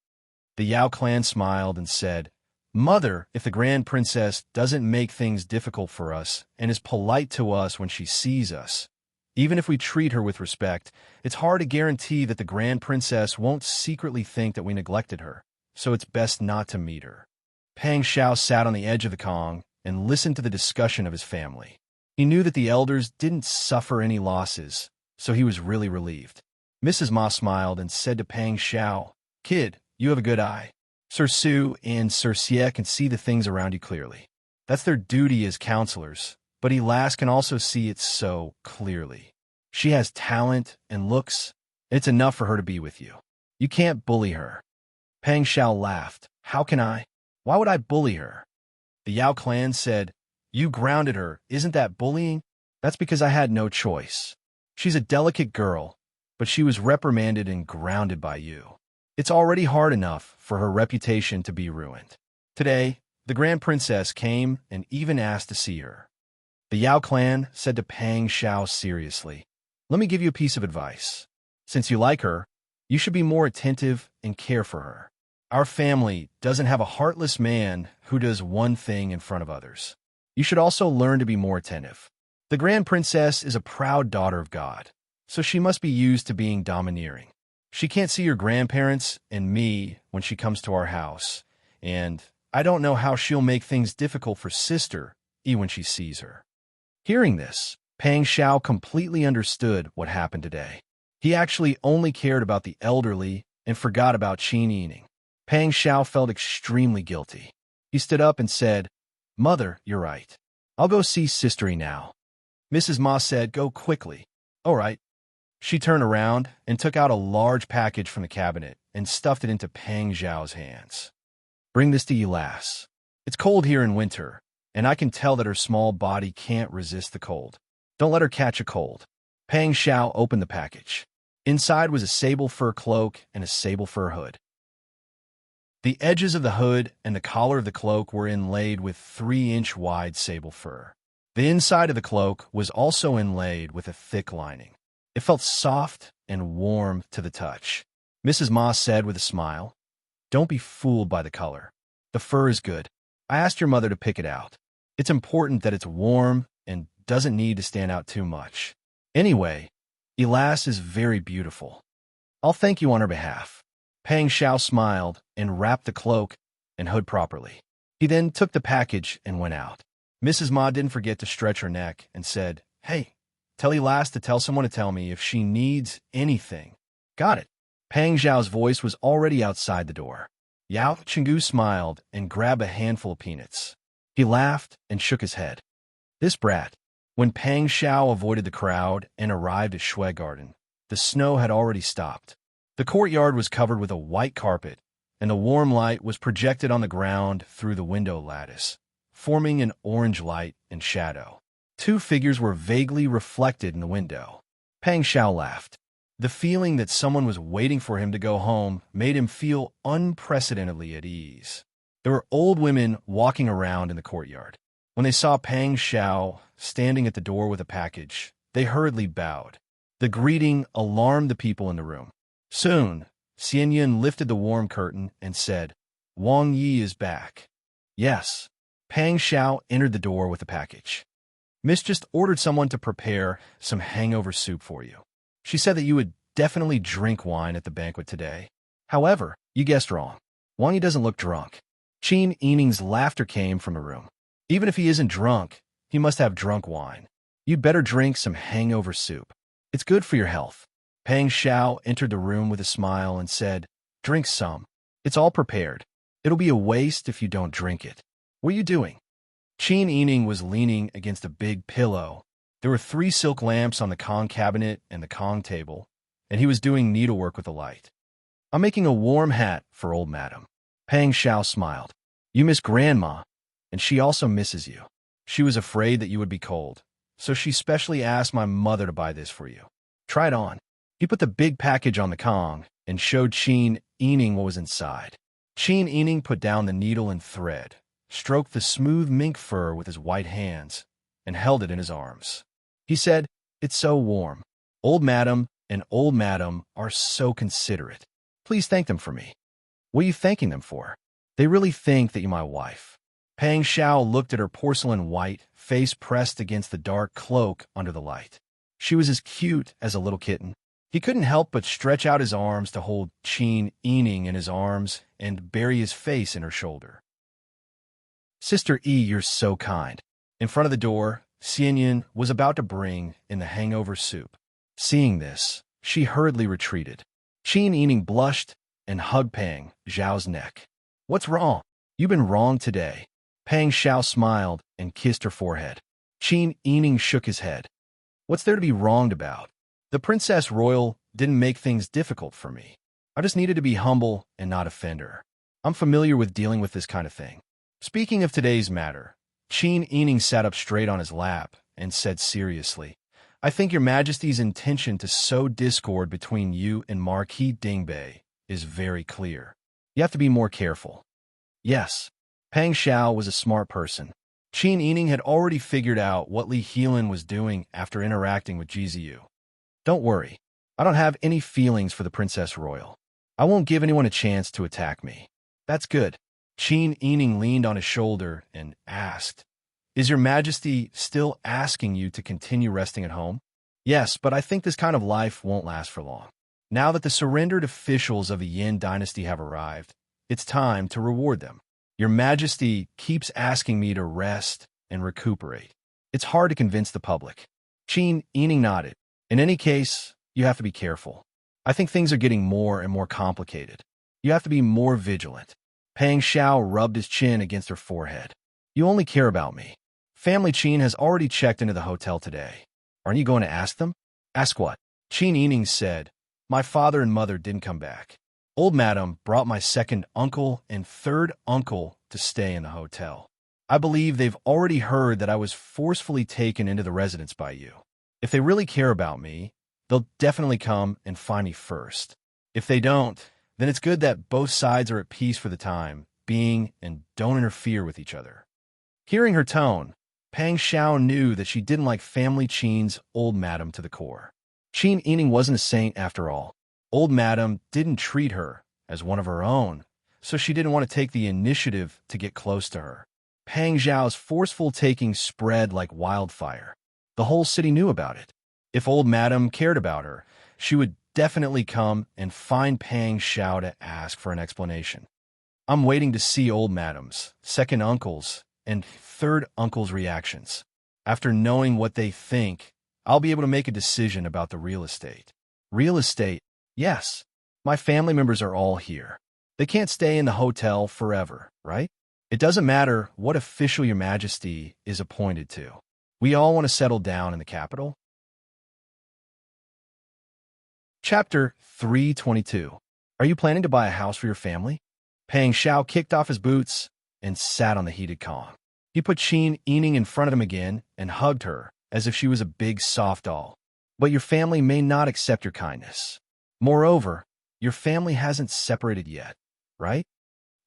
The Yao clan smiled and said, Mother, if the Grand Princess doesn't make things difficult for us and is polite to us when she sees us, even if we treat her with respect, it's hard to guarantee that the Grand Princess won't secretly think that we neglected her, so it's best not to meet her. Pang Xiao sat on the edge of the Kong and listened to the discussion of his family. He knew that the elders didn't suffer any losses, so he was really relieved. Mrs. Ma smiled and said to Pang Xiao, Kid, you have a good eye. Sir Su and Sir Xie can see the things around you clearly. That's their duty as counselors, but Lass can also see it so clearly. She has talent and looks. It's enough for her to be with you. You can't bully her. Pang Xiao laughed. How can I? Why would I bully her? The Yao clan said, You grounded her. Isn't that bullying? That's because I had no choice. She's a delicate girl, but she was reprimanded and grounded by you. It's already hard enough for her reputation to be ruined. Today, the Grand Princess came and even asked to see her. The Yao clan said to Pang Xiao seriously, Let me give you a piece of advice. Since you like her, you should be more attentive and care for her. Our family doesn't have a heartless man who does one thing in front of others. You should also learn to be more attentive. The Grand Princess is a proud daughter of God, so she must be used to being domineering. She can't see your grandparents and me when she comes to our house, and I don't know how she'll make things difficult for Sister E when she sees her. Hearing this, Pang Xiao completely understood what happened today. He actually only cared about the elderly and forgot about Qin Yining. Pang Xiao felt extremely guilty. He stood up and said, "Mother, you're right. I'll go see Sistery now." Mrs. Ma said, "Go quickly." "All right." She turned around and took out a large package from the cabinet and stuffed it into Pang Xiao's hands. "Bring this to Elas. It's cold here in winter, and I can tell that her small body can't resist the cold. Don't let her catch a cold." Pang Xiao opened the package. Inside was a sable fur cloak and a sable fur hood. The edges of the hood and the collar of the cloak were inlaid with 3-inch wide sable fur. The inside of the cloak was also inlaid with a thick lining. It felt soft and warm to the touch. Mrs. Ma said with a smile, "Don't be fooled by the color. The fur is good. I asked your mother to pick it out. It's important that it's warm and doesn't need to stand out too much. Anyway, Elas is very beautiful. I'll thank you on her behalf." Pang Xiao smiled and wrapped the cloak and hood properly. He then took the package and went out. Mrs. Ma didn't forget to stretch her neck and said, "Hey, tell Elas to tell someone to tell me if she needs anything." "Got it." Pang Xiao's voice was already outside the door. Yao Chenggu smiled and grabbed a handful of peanuts. He laughed and shook his head. This brat. When Pang Xiao avoided the crowd and arrived at Shui Garden, the snow had already stopped. The courtyard was covered with a white carpet, and the warm light was projected on the ground through the window lattice, forming an orange light and shadow. 2 figures were vaguely reflected in the window. Pang Xiao laughed. The feeling that someone was waiting for him to go home made him feel unprecedentedly at ease. There were old women walking around in the courtyard. When they saw Pang Xiao standing at the door with a package, they hurriedly bowed. The greeting alarmed the people in the room. Soon, Xian Yun lifted the warm curtain and said, "Wang Yi is back." Yes. Pang Xiao entered the door with the package. "Miss just ordered someone to prepare some hangover soup for you. She said that you would definitely drink wine at the banquet today. However, you guessed wrong. Wang Yi doesn't look drunk." Qin Yining's laughter came from the room. "Even if he isn't drunk, he must have drunk wine. You'd better drink some hangover soup. It's good for your health." Pang Xiao entered the room with a smile and said, "Drink some. It's all prepared. It'll be a waste if you don't drink it. What are you doing?" Qin Yining was leaning against a big pillow. There were 3 silk lamps on the Kong cabinet and the Kong table, and he was doing needlework with the light. "I'm making a warm hat for old madam." Pang Xiao smiled. "You miss Grandma, and she also misses you. She was afraid that you would be cold, so she specially asked my mother to buy this for you. Try it on." He put the big package on the Kong and showed Qin Yining what was inside. Qin Yining put down the needle and thread, stroked the smooth mink fur with his white hands, and held it in his arms. He said, "It's so warm. Old madam and old madam are so considerate. Please thank them for me." "What are you thanking them for?" "They really think that you're my wife." Pang Xiao looked at her porcelain white, face pressed against the dark cloak under the light. She was as cute as a little kitten. He couldn't help but stretch out his arms to hold Qin Yining in his arms and bury his face in her shoulder. "Sister E, you're so kind." In front of the door, Xian Yun was about to bring in the hangover soup. Seeing this, she hurriedly retreated. Qin Yining blushed and hugged Pang Xiao's neck. "What's wrong? You've been wrong today." Pang Xiao smiled and kissed her forehead. Qin Yining shook his head. "What's there to be wronged about? The Princess Royal didn't make things difficult for me. I just needed to be humble and not offend her. I'm familiar with dealing with this kind of thing." Speaking of today's matter, Qin Yining sat up straight on his lap and said seriously, "I think your Majesty's intention to sow discord between you and Marquis Dingbei is very clear. You have to be more careful." Yes, Pang Xiao was a smart person. Qin Yining had already figured out what Li Helan was doing after interacting with Jiziyu. "Don't worry. I don't have any feelings for the Princess Royal. I won't give anyone a chance to attack me." "That's good." Qin Yining leaned on his shoulder and asked, "Is your Majesty still asking you to continue resting at home?" "Yes, but I think this kind of life won't last for long. Now that the surrendered officials of the Yin dynasty have arrived, it's time to reward them. Your Majesty keeps asking me to rest and recuperate. It's hard to convince the public." Qin Yining nodded. "In any case, you have to be careful. I think things are getting more and more complicated. You have to be more vigilant. Pang Xiao rubbed his chin against her forehead. You only care about me. Family Qin has already checked into the hotel today. Aren't you going to ask them? Ask what? Qin Yining said, my father and mother didn't come back. Old Madam brought my second uncle and third uncle to stay in the hotel. I believe they've already heard that I was forcefully taken into the residence by you. If they really care about me, they'll definitely come and find me first. If they don't, then it's good that both sides are at peace for the time being and don't interfere with each other. Hearing her tone, Pang Xiao knew that she didn't like Family Qin's Old Madam to the core. Qin Yining wasn't a saint after all. Old Madam didn't treat her as one of her own, so she didn't want to take the initiative to get close to her. Pang Xiao's forceful taking spread like wildfire. The whole city knew about it. If Old Madam cared about her, she would definitely come and find Pang Xiao to ask for an explanation. I'm waiting to see Old Madam's, second uncle's, and third uncle's reactions. After knowing what they think, I'll be able to make a decision about the real estate. Real estate? Yes. My family members are all here. They can't stay in the hotel forever, right? It doesn't matter what official your majesty is appointed to. We all want to settle down in the capital. Chapter 322. Are you planning to buy a house for your family? Pang Xiao kicked off his boots and sat on the heated Kong. He put Qin Yining in front of him again and hugged her as if she was a big soft doll. But your family may not accept your kindness. Moreover, your family hasn't separated yet, right?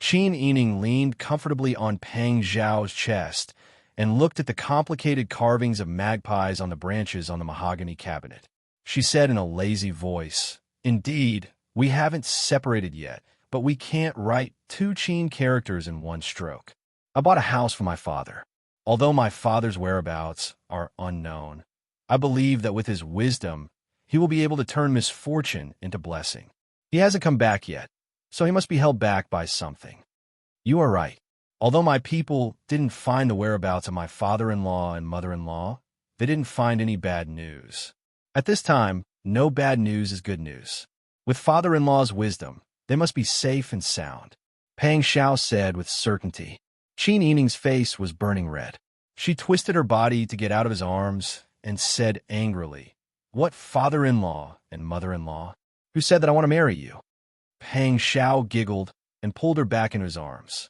Qin Yining leaned comfortably on Pang Xiao's chest and looked at the complicated carvings of magpies on the branches on the mahogany cabinet. She said in a lazy voice, indeed, we haven't separated yet, but we can't write two Qin characters in one stroke. I bought a house for my father. Although my father's whereabouts are unknown, I believe that with his wisdom, he will be able to turn misfortune into blessing. He hasn't come back yet, so he must be held back by something. You are right. Although my people didn't find the whereabouts of my father-in-law and mother-in-law, they didn't find any bad news. At this time, no bad news is good news. With father-in-law's wisdom, they must be safe and sound. Pang Xiao said with certainty. Qin Yining's face was burning red. She twisted her body to get out of his arms and said angrily, what father-in-law and mother-in-law? Who said that I want to marry you? Pang Xiao giggled and pulled her back into his arms.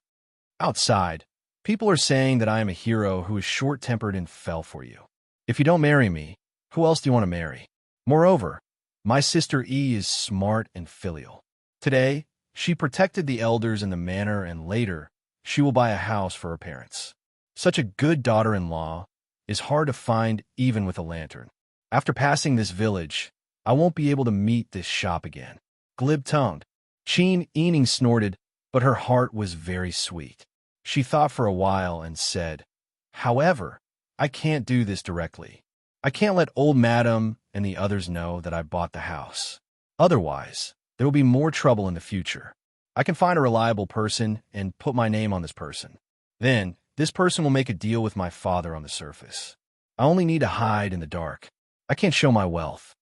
Outside, people are saying that I am a hero who is short-tempered and fell for you. If you don't marry me, who else do you want to marry? Moreover, my sister E is smart and filial. Today, she protected the elders in the manor, and later, she will buy a house for her parents. Such a good daughter-in-law is hard to find even with a lantern. After passing this village, I won't be able to meet this shop again. Glib-tongued, Qin Yining snorted, but her heart was very sweet. She thought for a while and said, however, I can't do this directly. I can't let Old Madam and the others know that I bought the house. Otherwise, there will be more trouble in the future. I can find a reliable person and put my name on this person. Then, this person will make a deal with my father on the surface. I only need to hide in the dark. I can't show my wealth.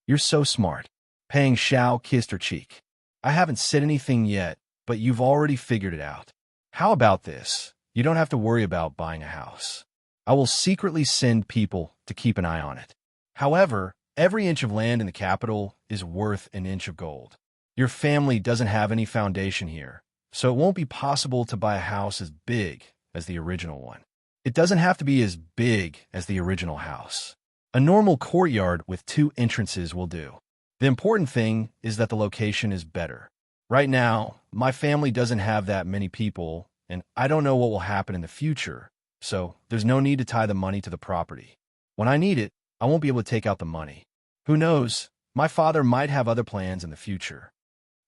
You're so smart. Pang Xiao kissed her cheek. I haven't said anything yet, but you've already figured it out. How about this? You don't have to worry about buying a house. I will secretly send people to keep an eye on it. However, every inch of land in the capital is worth an inch of gold. Your family doesn't have any foundation here, so it won't be possible to buy a house as big as the original one. It doesn't have to be as big as the original house. A normal courtyard with 2 entrances will do. The important thing is that the location is better. Right now, my family doesn't have that many people, and I don't know what will happen in the future, so there's no need to tie the money to the property. When I need it, I won't be able to take out the money. Who knows? My father might have other plans in the future.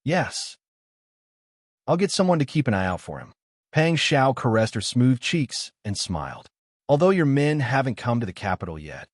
Yes. I'll get someone to keep an eye out for him. Pang Xiao caressed her smooth cheeks and smiled. Although your men haven't come to the capital yet,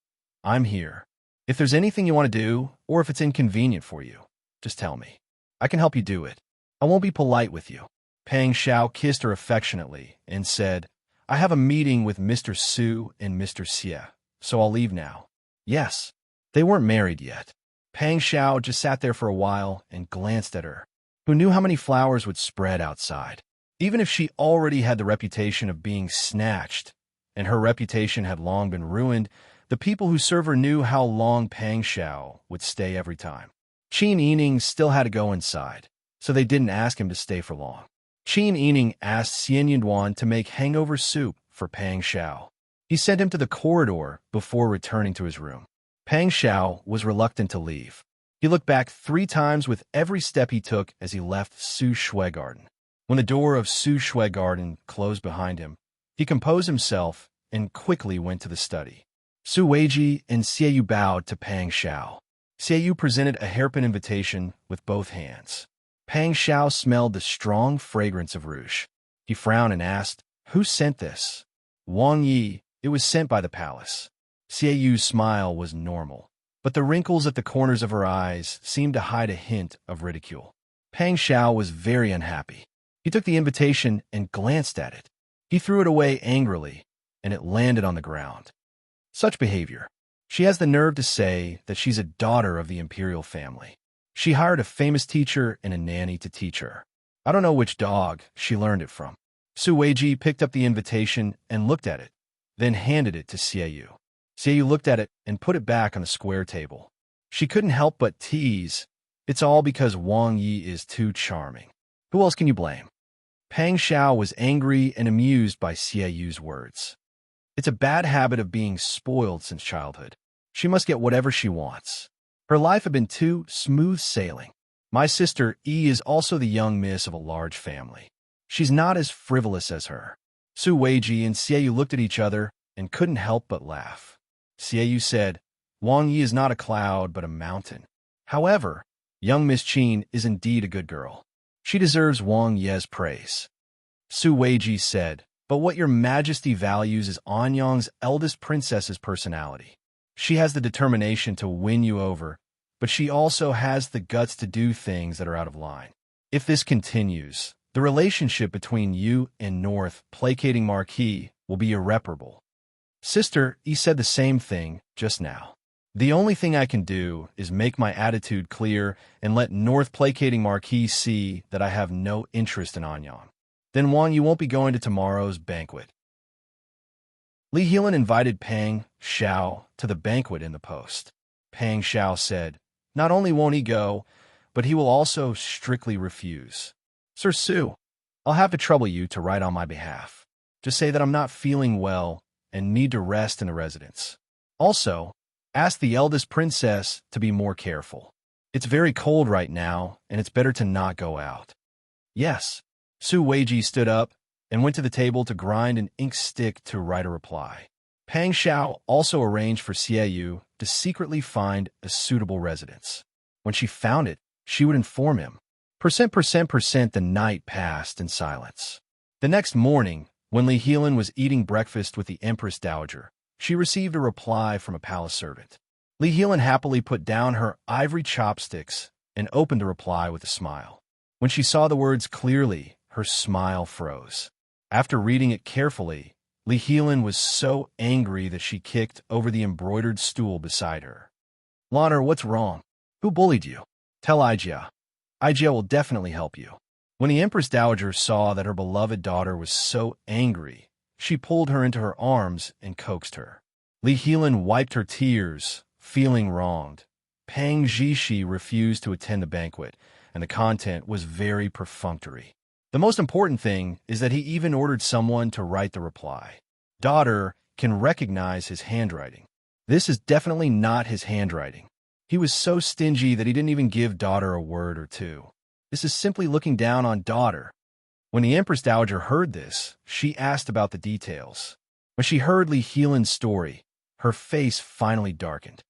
I'm here. If there's anything you want to do, or if it's inconvenient for you, just tell me. I can help you do it. I won't be polite with you. Pang Xiao kissed her affectionately and said, I have a meeting with Mr. Su and Mr. Xie, so I'll leave now. Yes. They weren't married yet. Pang Xiao just sat there for a while and glanced at her. Who knew how many flowers would spread outside? Even if she already had the reputation of being snatched, and her reputation had long been ruined, the people who serve her knew how long Pang Xiao would stay every time. Qin Yining still had to go inside, so they didn't ask him to stay for long. Qin Yining asked Xian Yunduan to make hangover soup for Pang Xiao. He sent him to the corridor before returning to his room. Pang Xiao was reluctant to leave. He looked back 3 times with every step he took as he left Su Shui Garden. When the door of Su Shui Garden closed behind him, he composed himself and quickly went to the study. Su Weiji and Xie Yu bowed to Pang Xiao. Xie Yu presented a hairpin invitation with both hands. Pang Xiao smelled the strong fragrance of rouge. He frowned and asked, "Who sent this?" "Wang Yi. It was sent by the palace." Xie Yu's smile was normal, but the wrinkles at the corners of her eyes seemed to hide a hint of ridicule. Pang Xiao was very unhappy. He took the invitation and glanced at it. He threw it away angrily, and it landed on the ground. Such behavior. She has the nerve to say that she's a daughter of the imperial family. She hired a famous teacher and a nanny to teach her. I don't know which dog she learned it from. Su Weiji picked up the invitation and looked at it, then handed it to Xie Yu. Xie Yu looked at it and put it back on the square table. She couldn't help but tease. It's all because Wang Yi is too charming. Who else can you blame? Pang Xiao was angry and amused by Xie Yu's words. It's a bad habit of being spoiled since childhood. She must get whatever she wants. Her life had been too smooth sailing. My sister Yi is also the young miss of a large family. She's not as frivolous as her. Su Weiji and Xie Yu looked at each other and couldn't help but laugh. Xie Yu said, "Wang Yi is not a cloud but a mountain. However, young Miss Qin is indeed a good girl. She deserves Wang Ye's praise." Su Weiji said, "But what your majesty values is Anyang's eldest princess's personality. She has the determination to win you over, but she also has the guts to do things that are out of line. If this continues, the relationship between you and North placating Marquis will be irreparable." Sister Yi said the same thing just now. "The only thing I can do is make my attitude clear and let North placating Marquis see that I have no interest in Anyang. Then Wang, you won't be going to tomorrow's banquet." Li Helan invited Pang Xiao to the banquet in the post. Pang Xiao said, not only won't he go, but he will also strictly refuse. "Sir Su, I'll have to trouble you to write on my behalf. Just say that I'm not feeling well and need to rest in the residence. Also, ask the eldest princess to be more careful. It's very cold right now, and it's better to not go out." "Yes." Su Weiji stood up and went to the table to grind an ink stick to write a reply. Pang Xiao also arranged for Xie Yu to secretly find a suitable residence. When she found it, she would inform him. The night passed in silence. The next morning, when Li Helan was eating breakfast with the Empress Dowager, she received a reply from a palace servant. Li Helan happily put down her ivory chopsticks and opened the reply with a smile. When she saw the words clearly, her smile froze. After reading it carefully, Li Helan was so angry that she kicked over the embroidered stool beside her. "Lanner, what's wrong? Who bullied you? Tell Ijia. Ijia will definitely help you." When the Empress Dowager saw that her beloved daughter was so angry, she pulled her into her arms and coaxed her. Li Helan wiped her tears, feeling wronged. Pang Zhishi refused to attend the banquet, and the content was very perfunctory. The most important thing is that he even ordered someone to write the reply. Daughter can recognize his handwriting. This is definitely not his handwriting. He was so stingy that he didn't even give daughter a word or two. This is simply looking down on daughter. When the Empress Dowager heard this, she asked about the details. When she heard Li Helan's story, her face finally darkened.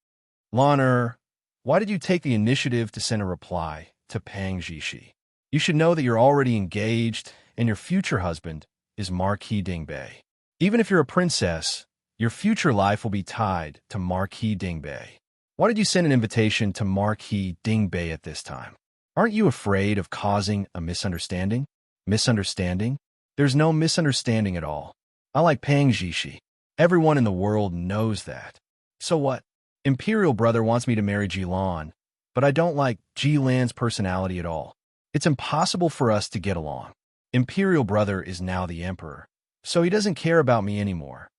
"Lanner, why did you take the initiative to send a reply to Pang Zhishi? You should know that you're already engaged, and your future husband is Marquis Dingbei. Even if you're a princess, your future life will be tied to Marquis Dingbei. Why did you send an invitation to Marquis Dingbei at this time? Aren't you afraid of causing a misunderstanding?" "Misunderstanding? There's no misunderstanding at all. I like Pang Zhishi. Everyone in the world knows that. So what? Imperial brother wants me to marry Jilan, but I don't like Ji-Lan's personality at all. It's impossible for us to get along. Imperial brother is now the emperor, so he doesn't care about me anymore."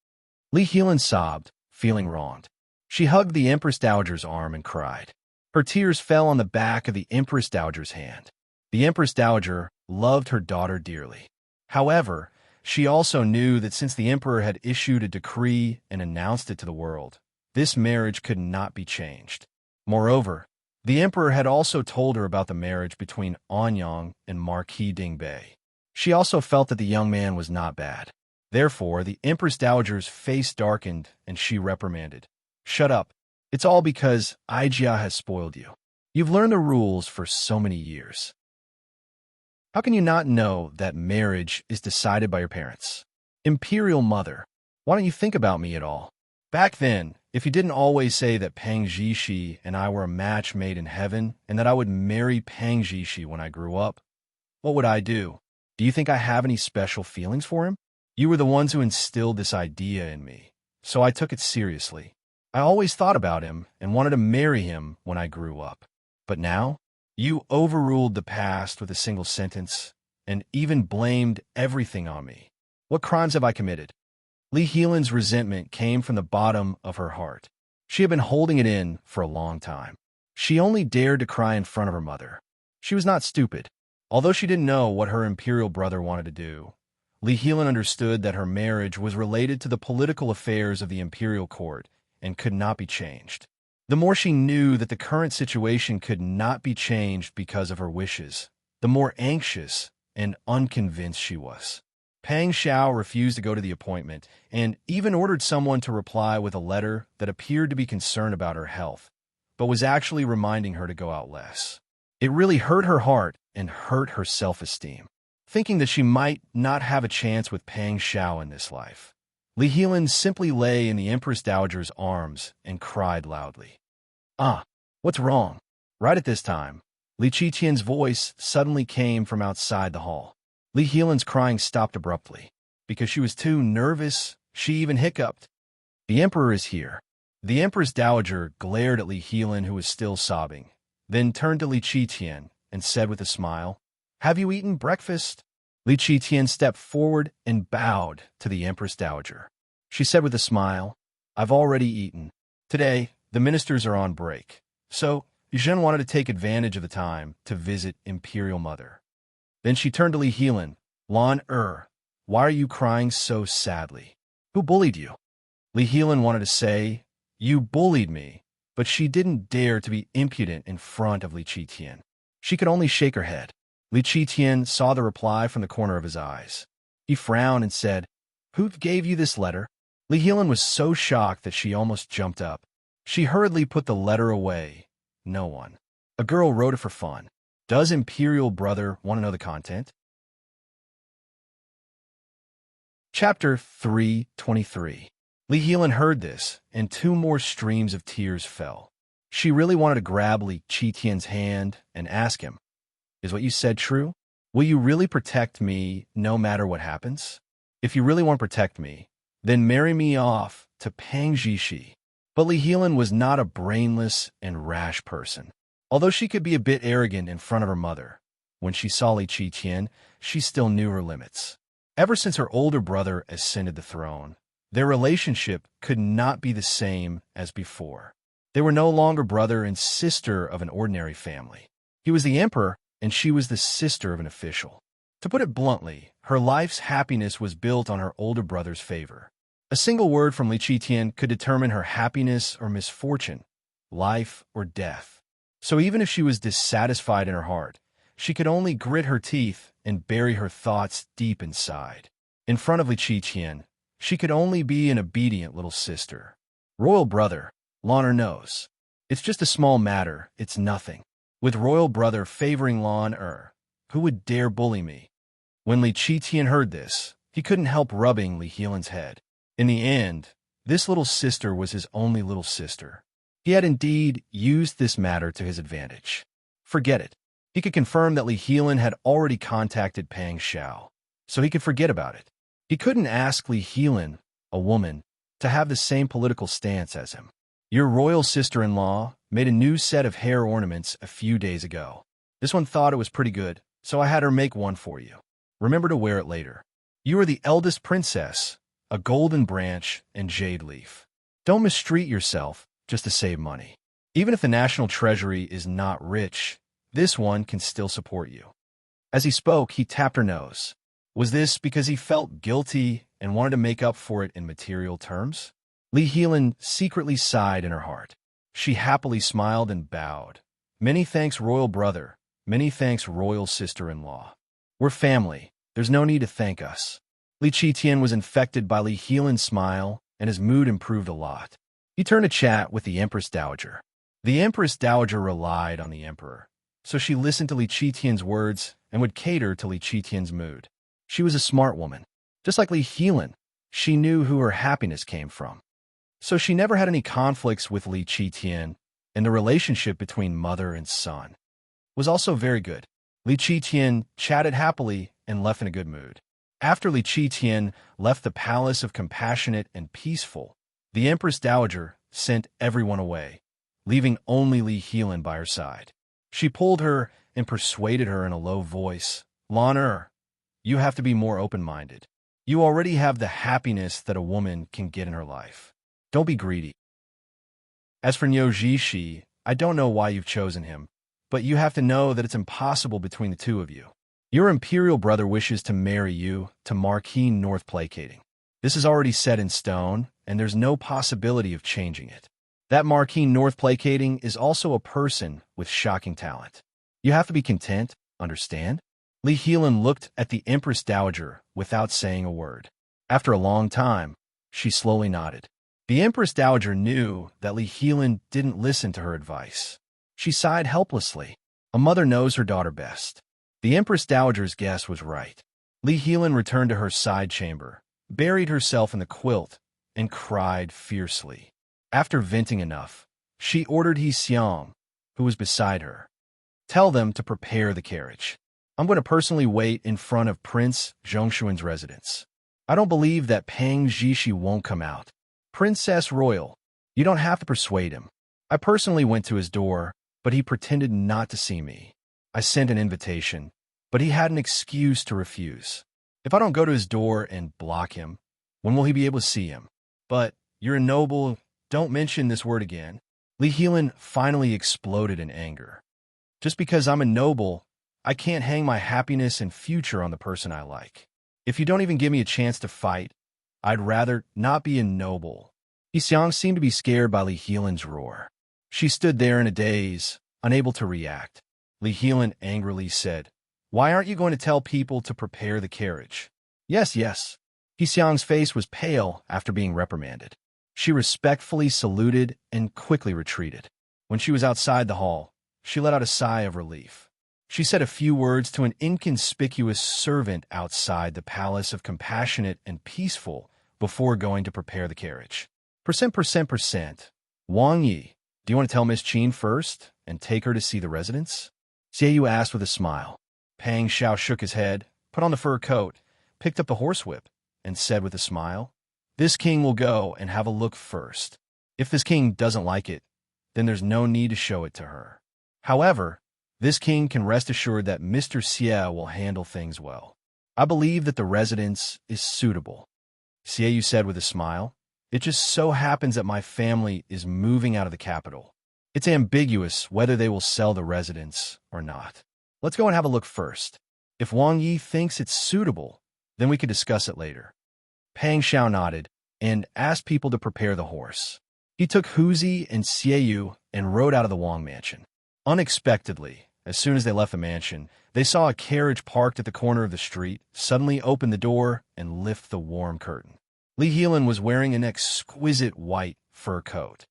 Li Helan sobbed, feeling wronged. She hugged the Empress Dowager's arm and cried. Her tears fell on the back of the Empress Dowager's hand. The Empress Dowager loved her daughter dearly. However, she also knew that since the emperor had issued a decree and announced it to the world, this marriage could not be changed. Moreover, the emperor had also told her about the marriage between Anyang and Marquis Dingbei. She also felt that the young man was not bad. Therefore, the Empress Dowager's face darkened and she reprimanded. "Shut up. It's all because Aijia has spoiled you. You've learned the rules for so many years. How can you not know that marriage is decided by your parents? Imperial mother, why don't you think about me at all? Back then, if you didn't always say that Pang Zhishi and I were a match made in heaven and that I would marry Pang Zhishi when I grew up, what would I do? Do you think I have any special feelings for him? You were the ones who instilled this idea in me, so I took it seriously. I always thought about him and wanted to marry him when I grew up. But now, you overruled the past with a single sentence and even blamed everything on me. What crimes have I committed?" Li Helan's resentment came from the bottom of her heart. She had been holding it in for a long time. She only dared to cry in front of her mother. She was not stupid. Although she didn't know what her imperial brother wanted to do, Li Helan understood that her marriage was related to the political affairs of the imperial court and could not be changed. The more she knew that the current situation could not be changed because of her wishes, the more anxious and unconvinced she was. Pang Xiao refused to go to the appointment and even ordered someone to reply with a letter that appeared to be concerned about her health, but was actually reminding her to go out less. It really hurt her heart and hurt her self-esteem. Thinking that she might not have a chance with Pang Xiao in this life, Li Helan simply lay in the Empress Dowager's arms and cried loudly. "Ah, what's wrong?" Right at this time, Li Qiqian's voice suddenly came from outside the hall. Li Helan's crying stopped abruptly. Because she was too nervous, she even hiccuped. "The Emperor is here." The Empress Dowager glared at Li Helan, who was still sobbing, then turned to Li Qiqian and said with a smile, "Have you eaten breakfast?" Li Qiqian stepped forward and bowed to the Empress Dowager. She said with a smile, "I've already eaten. Today, the ministers are on break, so Zhen wanted to take advantage of the time to visit Imperial Mother." Then she turned to Li Helan. "Lan why are you crying so sadly? Who bullied you?" Li Helan wanted to say, "You bullied me," but she didn't dare to be impudent in front of Li Qiqian. She could only shake her head. Li Qiqian saw the reply from the corner of his eyes. He frowned and said, "Who gave you this letter?" Li Helan was so shocked that she almost jumped up. She hurriedly put the letter away. "No one. A girl wrote it for fun. Does Imperial Brother want to know the content?" Chapter 323. Li Helan heard this, and 2 more streams of tears fell. She really wanted to grab Li Qiqian's hand and ask him, "Is what you said true? Will you really protect me no matter what happens? If you really want to protect me, then marry me off to Pang Zhishi." But Li Helan was not a brainless and rash person. Although she could be a bit arrogant in front of her mother, when she saw Li Qiqian, she still knew her limits. Ever since her older brother ascended the throne, their relationship could not be the same as before. They were no longer brother and sister of an ordinary family. He was the emperor, and she was the sister of an official. To put it bluntly, her life's happiness was built on her older brother's favor. A single word from Li Qiqian could determine her happiness or misfortune, life or death. So even if she was dissatisfied in her heart, she could only grit her teeth and bury her thoughts deep inside. In front of Li Qiqian, she could only be an obedient little sister. "Royal brother," Lan knows. "It's just a small matter, it's nothing. With royal brother favoring Lan who would dare bully me?" When Li Qiqian heard this, he couldn't help rubbing Li Helan's head. In the end, this little sister was his only little sister. He had indeed used this matter to his advantage. Forget it. He could confirm that Li Helan had already contacted Pang Xiao, so he could forget about it. He couldn't ask Li Helan, a woman, to have the same political stance as him. Your royal sister-in-law made a new set of hair ornaments a few days ago. This one thought it was pretty good, so I had her make one for you. Remember to wear it later. You are the eldest princess, a golden branch and jade leaf. Don't mistreat yourself just to save money. Even if the national treasury is not rich, this one can still support you. As he spoke, he tapped her nose. Was this because he felt guilty and wanted to make up for it in material terms? Lee Heelan secretly sighed in her heart. She happily smiled and bowed. Many thanks, royal brother. Many thanks, royal sister-in-law. We're family. There's no need to thank us. Li Qitian was infected by Lee Heelan's smile, and his mood improved a lot. He turned to chat with the Empress Dowager. The Empress Dowager relied on the Emperor, so she listened to Li Qitian's words and would cater to Li Qitian's mood. She was a smart woman. Just like Lee Heelan, she knew who her happiness came from. So she never had any conflicts with Li Qitian, and the relationship between mother and son was also very good. Li Qitian chatted happily and left in a good mood. After Li Qitian left the palace of compassionate and peaceful, the Empress Dowager sent everyone away, leaving only Lee Heelan by her side. She pulled her and persuaded her in a low voice, Lan you have to be more open-minded. You already have the happiness that a woman can get in her life. Don't be greedy. As for Niu Jishi, I don't know why you've chosen him, but you have to know that it's impossible between the two of you. Your imperial brother wishes to marry you to Marquis North Placating. This is already set in stone, and there's no possibility of changing it. That Marquis North Placating is also a person with shocking talent. You have to be content, understand? Lee Heelan looked at the Empress Dowager without saying a word. After a long time, she slowly nodded. The Empress Dowager knew that Lee Heelan didn't listen to her advice. She sighed helplessly. A mother knows her daughter best. The Empress Dowager's guess was right. Lee Heelan returned to her side chamber, buried herself in the quilt, and cried fiercely. After venting enough, she ordered He Xiang, who was beside her. Tell them to prepare the carriage. I'm going to personally wait in front of Prince Zhongshuan's residence. I don't believe that Pang Zhishi won't come out. Princess Royal, you don't have to persuade him. I personally went to his door, but he pretended not to see me. I sent an invitation, but he had an excuse to refuse. If I don't go to his door and block him, when will he be able to see him? But you're a noble, don't mention this word again. Lee Heelan finally exploded in anger. Just because I'm a noble, I can't hang my happiness and future on the person I like. If you don't even give me a chance to fight, I'd rather not be a noble. He Xiang seemed to be scared by Lee Heelan's roar. She stood there in a daze, unable to react. Lee Heelan angrily said, Why aren't you going to tell people to prepare the carriage? Yes, yes. He Xiang's face was pale after being reprimanded. She respectfully saluted and quickly retreated. When she was outside the hall, she let out a sigh of relief. She said a few words to an inconspicuous servant outside the palace of compassionate and peaceful before going to prepare the carriage. Percent. Wang Yi, do you want to tell Miss Qin first and take her to see the residence? Xie asked with a smile. Pang Xiao shook his head, put on the fur coat, picked up the horsewhip, and said with a smile, This king will go and have a look first. If this king doesn't like it, then there's no need to show it to her. However, this king can rest assured that Mr. Xie will handle things well. I believe that the residence is suitable. Xie said with a smile, It just so happens that my family is moving out of the capital. It's ambiguous whether they will sell the residence or not. Let's go and have a look first. If Wang Yi thinks it's suitable, then we could discuss it later. Pang Xiao nodded and asked people to prepare the horse. He took Huzi and Xie and rode out of the Wang mansion. Unexpectedly, as soon as they left the mansion, they saw a carriage parked at the corner of the street, suddenly open the door, and lift the warm curtain. Lee Heelan was wearing an exquisite white fur coat.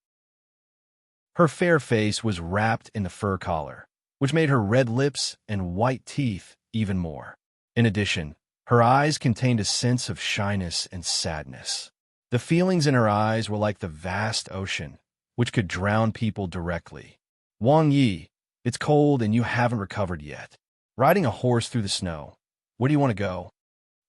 Her fair face was wrapped in the fur collar, which made her red lips and white teeth even more. In addition, her eyes contained a sense of shyness and sadness. The feelings in her eyes were like the vast ocean, which could drown people directly. Wang Yi, it's cold and you haven't recovered yet. Riding a horse through the snow. Where do you want to go?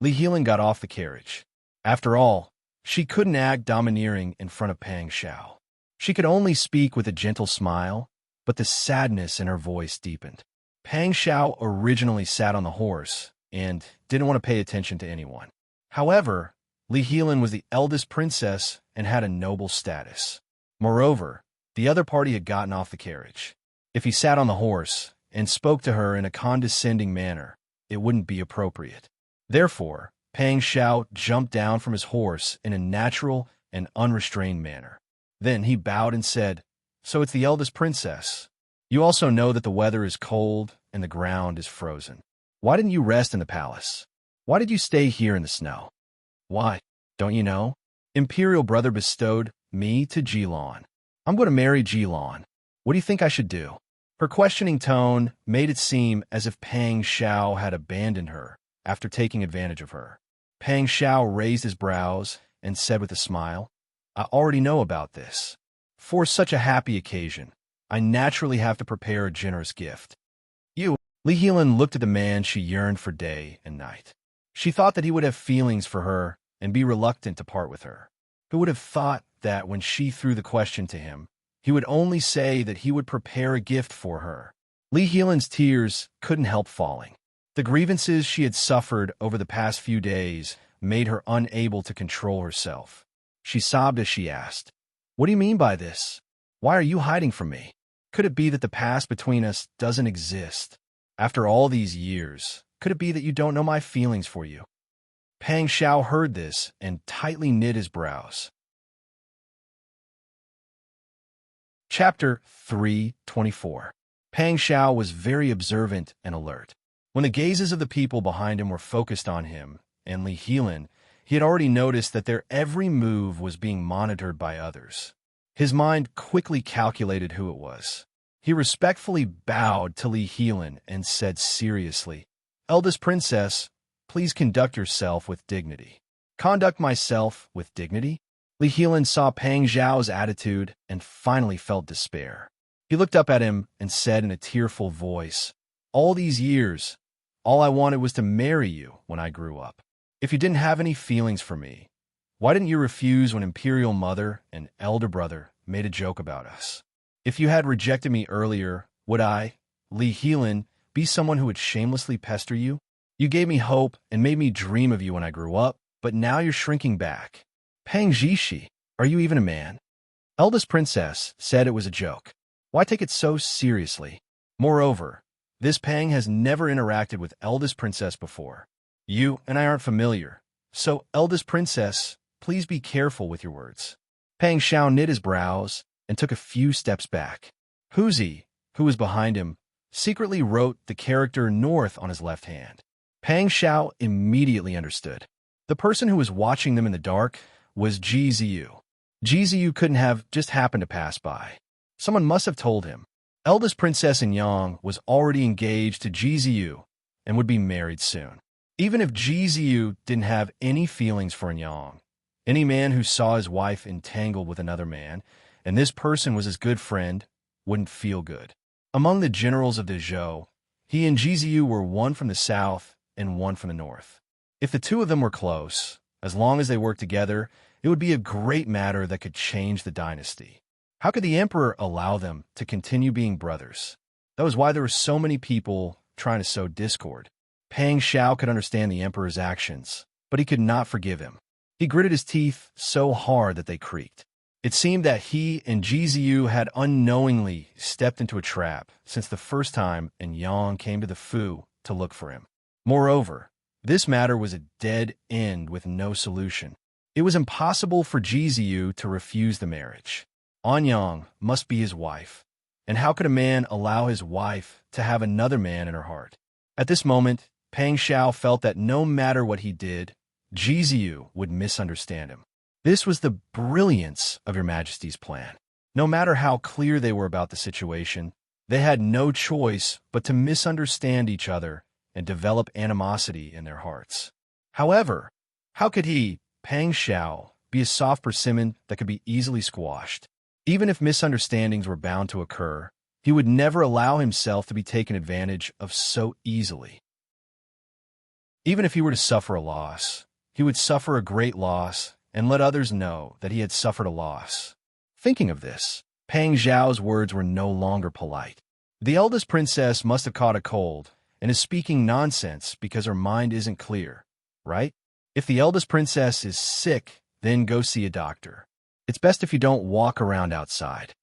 Lee Heelan got off the carriage. After all, she couldn't act domineering in front of Pang Xiao. She could only speak with a gentle smile, but the sadness in her voice deepened. Pang Xiao originally sat on the horse and didn't want to pay attention to anyone. However, Li Helan was the eldest princess and had a noble status. Moreover, the other party had gotten off the carriage. If he sat on the horse and spoke to her in a condescending manner, it wouldn't be appropriate. Therefore, Pang Xiao jumped down from his horse in a natural and unrestrained manner. Then he bowed and said, "So it's the eldest princess. You also know that the weather is cold and the ground is frozen. Why didn't you rest in the palace? Why did you stay here in the snow?" "Why, don't you know? Imperial brother bestowed me to Jilon. I'm going to marry Jilon. What do you think I should do?" Her questioning tone made it seem as if Pang Xiao had abandoned her after taking advantage of her. Pang Xiao raised his brows and said with a smile, "I already know about this. For such a happy occasion, I naturally have to prepare a generous gift." Li Helan looked at the man she yearned for day and night. She thought that he would have feelings for her and be reluctant to part with her. Who would have thought that when she threw the question to him, he would only say that he would prepare a gift for her? Li Helan's tears couldn't help falling. The grievances she had suffered over the past few days made her unable to control herself. She sobbed as she asked, "What do you mean by this? Why are you hiding from me? Could it be that the past between us doesn't exist? After all these years, could it be that you don't know my feelings for you?" Pang Xiao heard this and tightly knit his brows. Chapter 324. Pang Xiao was very observant and alert. When the gazes of the people behind him were focused on him and Li Helan, he had already noticed that their every move was being monitored by others. His mind quickly calculated who it was. He respectfully bowed to Li Helan and said seriously, "Eldest princess, please conduct yourself with dignity." "Conduct myself with dignity?" Li Helan saw Pang Xiao's attitude and finally felt despair. He looked up at him and said in a tearful voice, "All these years, all I wanted was to marry you when I grew up. If you didn't have any feelings for me, why didn't you refuse when Imperial Mother and Elder Brother made a joke about us? If you had rejected me earlier, would I, Li Helan, be someone who would shamelessly pester you? You gave me hope and made me dream of you when I grew up, but now you're shrinking back. Pang Zhishi, are you even a man?" Eldest Princess said it was a joke. Why take it so seriously? Moreover, this Pang has never interacted with Eldest Princess before. You and I aren't familiar, so Eldest Princess, please be careful with your words. Pang Xiao knit his brows and took a few steps back. Huzi, who was behind him, secretly wrote the character North on his left hand. Pang Xiao immediately understood. The person who was watching them in the dark was Ji Ziyu. Ji Ziyu couldn't have just happened to pass by. Someone must have told him. Eldest Princess Yang was already engaged to Ji Ziyu and would be married soon. Even if Ji Ziyu didn't have any feelings for Yang, any man who saw his wife entangled with another man, and this person was his good friend, wouldn't feel good. Among the generals of the Zhou, he and Ji Ziyu were one from the south and one from the north. If the two of them were close, as long as they worked together, it would be a great matter that could change the dynasty. How could the emperor allow them to continue being brothers? That was why there were so many people trying to sow discord. Pang Xiao could understand the emperor's actions, but he could not forgive him. He gritted his teeth so hard that they creaked. It seemed that he and Ji Ziyu had unknowingly stepped into a trap since the first time Yang came to the Fu to look for him. Moreover, this matter was a dead end with no solution. It was impossible for Ji Ziyu to refuse the marriage. Anyang must be his wife, and how could a man allow his wife to have another man in her heart? At this moment, Pang Xiao felt that no matter what he did, Ji Ziyu would misunderstand him. This was the brilliance of Your Majesty's plan. No matter how clear they were about the situation, they had no choice but to misunderstand each other and develop animosity in their hearts. However, how could he, Pang Xiao, be a soft persimmon that could be easily squashed? Even if misunderstandings were bound to occur, he would never allow himself to be taken advantage of so easily. Even if he were to suffer a loss, he would suffer a great loss and let others know that he had suffered a loss. Thinking of this, Pang Zhao's words were no longer polite. The eldest princess must have caught a cold and is speaking nonsense because her mind isn't clear, right? If the eldest princess is sick, then go see a doctor. It's best if you don't walk around outside.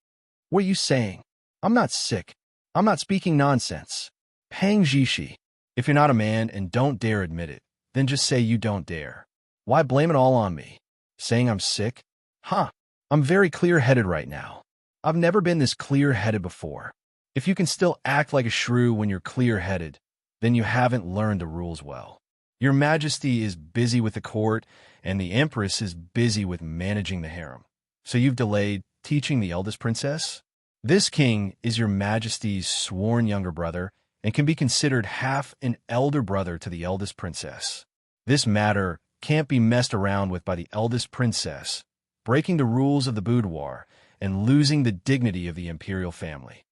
What are you saying? I'm not sick. I'm not speaking nonsense. Pang Zhishi. If you're not a man and don't dare admit it, then just say you don't dare. Why blame it all on me? Saying I'm sick? Huh. I'm very clear-headed right now. I've never been this clear-headed before. If you can still act like a shrew when you're clear-headed, then you haven't learned the rules well. Your Majesty is busy with the court, and the Empress is busy with managing the harem. So you've delayed teaching the eldest princess? This king is your Majesty's sworn younger brother and can be considered half an elder brother to the eldest princess. This matter can't be messed around with by the eldest princess, breaking the rules of the boudoir and losing the dignity of the imperial family.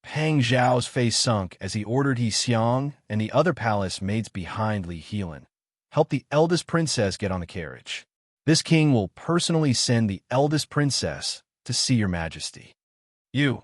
Pang Zhao's face sunk as he ordered He Xiang and the other palace maids behind Li Helan. Help the eldest princess get on the carriage. This king will personally send the eldest princess to see your Majesty. You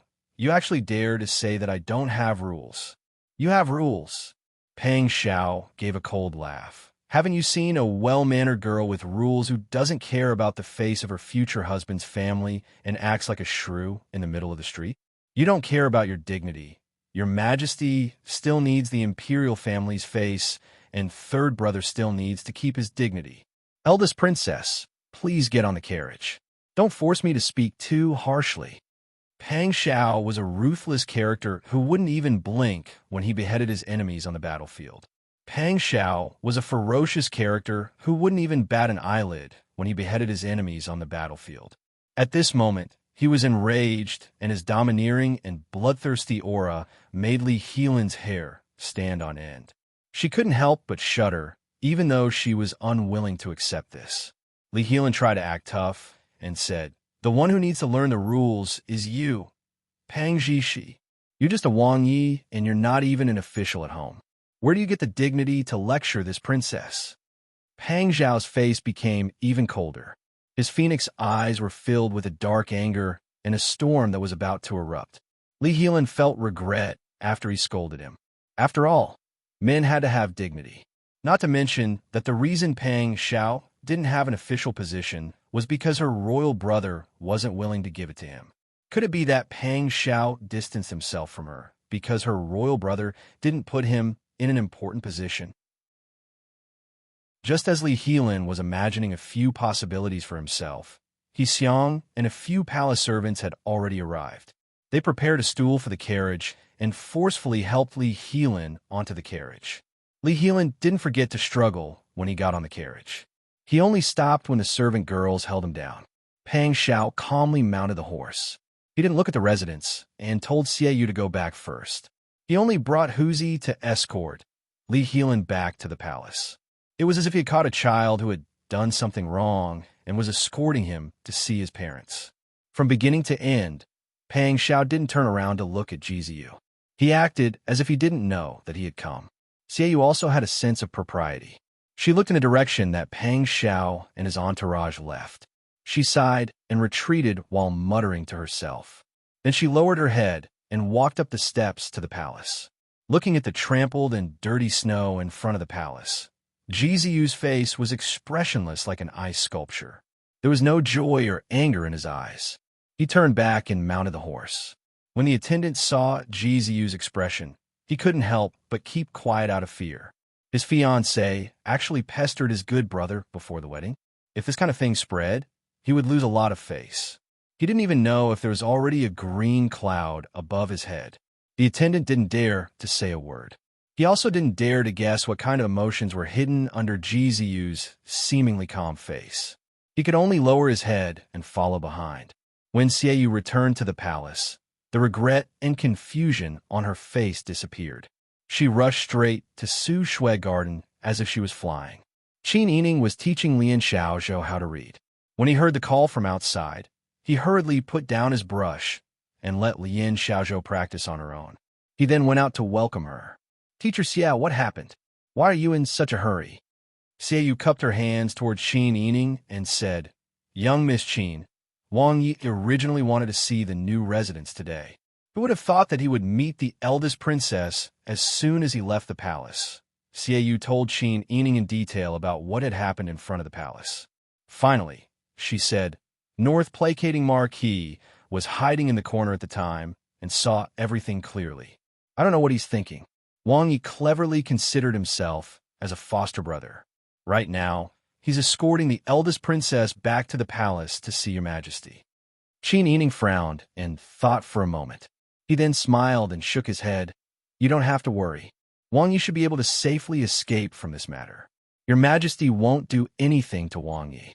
actually dare to say that I don't have rules. You have rules. Pang Zhao gave a cold laugh. Haven't you seen a well-mannered girl with rules who doesn't care about the face of her future husband's family and acts like a shrew in the middle of the street? You don't care about your dignity. Your Majesty still needs the imperial family's face, and third brother still needs to keep his dignity. Eldest princess, please get on the carriage. Don't force me to speak too harshly. Pang Zhao was a ruthless character who wouldn't even blink when he beheaded his enemies on the battlefield. Pang Zhao was a ferocious character who wouldn't even bat an eyelid when he beheaded his enemies on the battlefield. At this moment, he was enraged, and his domineering and bloodthirsty aura made Li Helan's hair stand on end. She couldn't help but shudder, even though she was unwilling to accept this. Li Helan tried to act tough and said, "The one who needs to learn the rules is you, Pang Zhishi. You're just a Wang Yi, and you're not even an official at home. Where do you get the dignity to lecture this princess?" Pang Zhao's face became even colder. His phoenix eyes were filled with a dark anger and a storm that was about to erupt. Li Helan felt regret after he scolded him. After all, men had to have dignity. Not to mention that the reason Pang Zhao didn't have an official position was because her royal brother wasn't willing to give it to him. Could it be that Pang Zhao distanced himself from her because her royal brother didn't put him in an important position? Just as Li Helan was imagining a few possibilities for himself, He Xiang and a few palace servants had already arrived. They prepared a stool for the carriage and forcefully helped Li Helan onto the carriage. Li Helan didn't forget to struggle when he got on the carriage. He only stopped when the servant girls held him down. Pang Zhao calmly mounted the horse. He didn't look at the residents and told Xiaoyu to go back first. He only brought Huzi to escort Li Helan back to the palace. It was as if he had caught a child who had done something wrong and was escorting him to see his parents. From beginning to end, Pang Zhao didn't turn around to look at Jiziyu. He acted as if he didn't know that he had come. Xiaoyu also had a sense of propriety. She looked in a direction that Pang Zhao and his entourage left. She sighed and retreated while muttering to herself. Then she lowered her head and walked up the steps to the palace. Looking at the trampled and dirty snow in front of the palace, Jiziyu's face was expressionless like an ice sculpture. There was no joy or anger in his eyes. He turned back and mounted the horse. When the attendant saw Jiziyu's expression, he couldn't help but keep quiet out of fear. His fiancée actually pestered his good brother before the wedding. If this kind of thing spread, he would lose a lot of face. He didn't even know if there was already a green cloud above his head. The attendant didn't dare to say a word. He also didn't dare to guess what kind of emotions were hidden under Jiziyu's seemingly calm face. He could only lower his head and follow behind. When Xiaoyu returned to the palace, the regret and confusion on her face disappeared. She rushed straight to Su Shui Garden as if she was flying. Qin Yining was teaching Lian Xiaozhou how to read. When he heard the call from outside, he hurriedly put down his brush and let Lian Xiaozhou practice on her own. He then went out to welcome her. "Teacher Xiao, what happened? Why are you in such a hurry?" Xiaoyu cupped her hands toward Qin Yining and said, "Young Miss Qin, Wang Yi originally wanted to see the new residents today. Who would have thought that he would meet the eldest princess as soon as he left the palace? Xiaoyu told Qin Yining in detail about what had happened in front of the palace. Finally, she said, North placating Marquis was hiding in the corner at the time and saw everything clearly. I don't know what he's thinking. Wang Yi cleverly considered himself as a foster brother. Right now, he's escorting the eldest princess back to the palace to see your majesty. Qin Yining frowned and thought for a moment. He then smiled and shook his head. You don't have to worry. Wang Yi should be able to safely escape from this matter. Your majesty won't do anything to Wang Yi.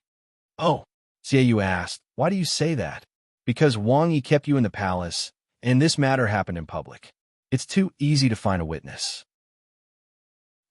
Oh, Xiaoyu asked, why do you say that? Because Wang Yi kept you in the palace, and this matter happened in public. It's too easy to find a witness.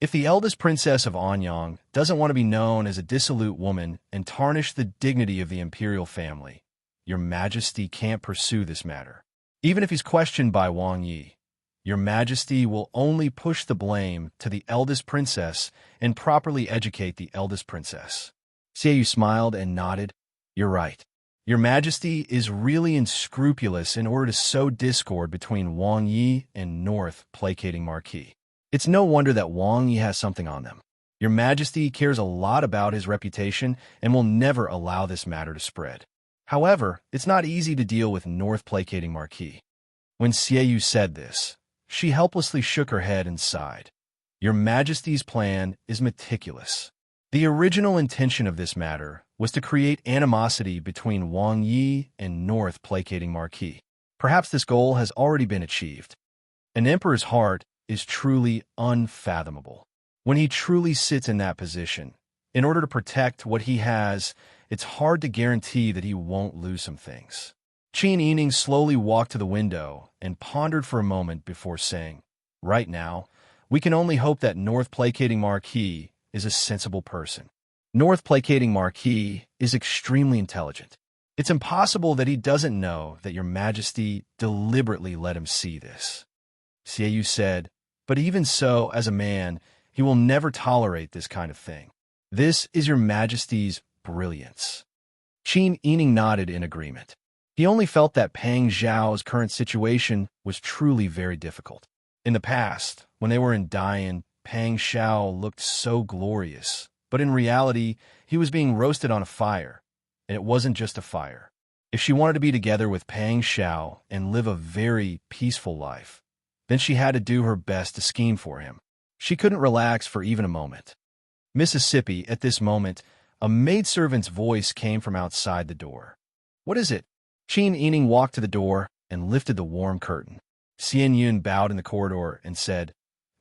If the eldest princess of Anyang doesn't want to be known as a dissolute woman and tarnish the dignity of the imperial family, your majesty can't pursue this matter. Even if he's questioned by Wang Yi, your majesty will only push the blame to the eldest princess and properly educate the eldest princess. Xiaoyu smiled and nodded. You're right. Your majesty is really unscrupulous in order to sow discord between Wang Yi and North placating Marquis. It's no wonder that Wang Yi has something on them. Your majesty cares a lot about his reputation and will never allow this matter to spread. However, it's not easy to deal with North placating Marquis. When Xiaoyu said this, she helplessly shook her head and sighed. Your majesty's plan is meticulous. The original intention of this matter was to create animosity between Wang Yi and North placating Marquis. Perhaps this goal has already been achieved. An emperor's heart is truly unfathomable. When he truly sits in that position, in order to protect what he has, it's hard to guarantee that he won't lose some things. Qin Yining slowly walked to the window and pondered for a moment before saying, right now, we can only hope that North placating Marquis is a sensible person. North placating Marquis is extremely intelligent. It's impossible that he doesn't know that your majesty deliberately let him see this. Xiaoyu said, but even so, as a man, he will never tolerate this kind of thing. This is your majesty's brilliance. Qin Yining nodded in agreement. He only felt that Pang Zhao's current situation was truly very difficult. In the past, when they were in Dian, Pang Zhao looked so glorious, but in reality, he was being roasted on a fire, and it wasn't just a fire. If she wanted to be together with Pang Zhao and live a very peaceful life, then she had to do her best to scheme for him. She couldn't relax for even a moment. Mississippi, at this moment, a maidservant's voice came from outside the door. What is it? Qin Yining walked to the door and lifted the warm curtain. Xian Yun bowed in the corridor and said,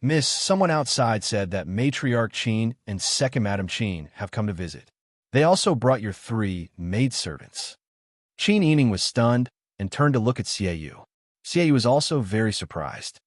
Miss, someone outside said that Matriarch Qin and Second Madam Qin have come to visit. They also brought your 3 maidservants. Qin Yining was stunned and turned to look at Xiaoyu. Xiaoyu was also very surprised.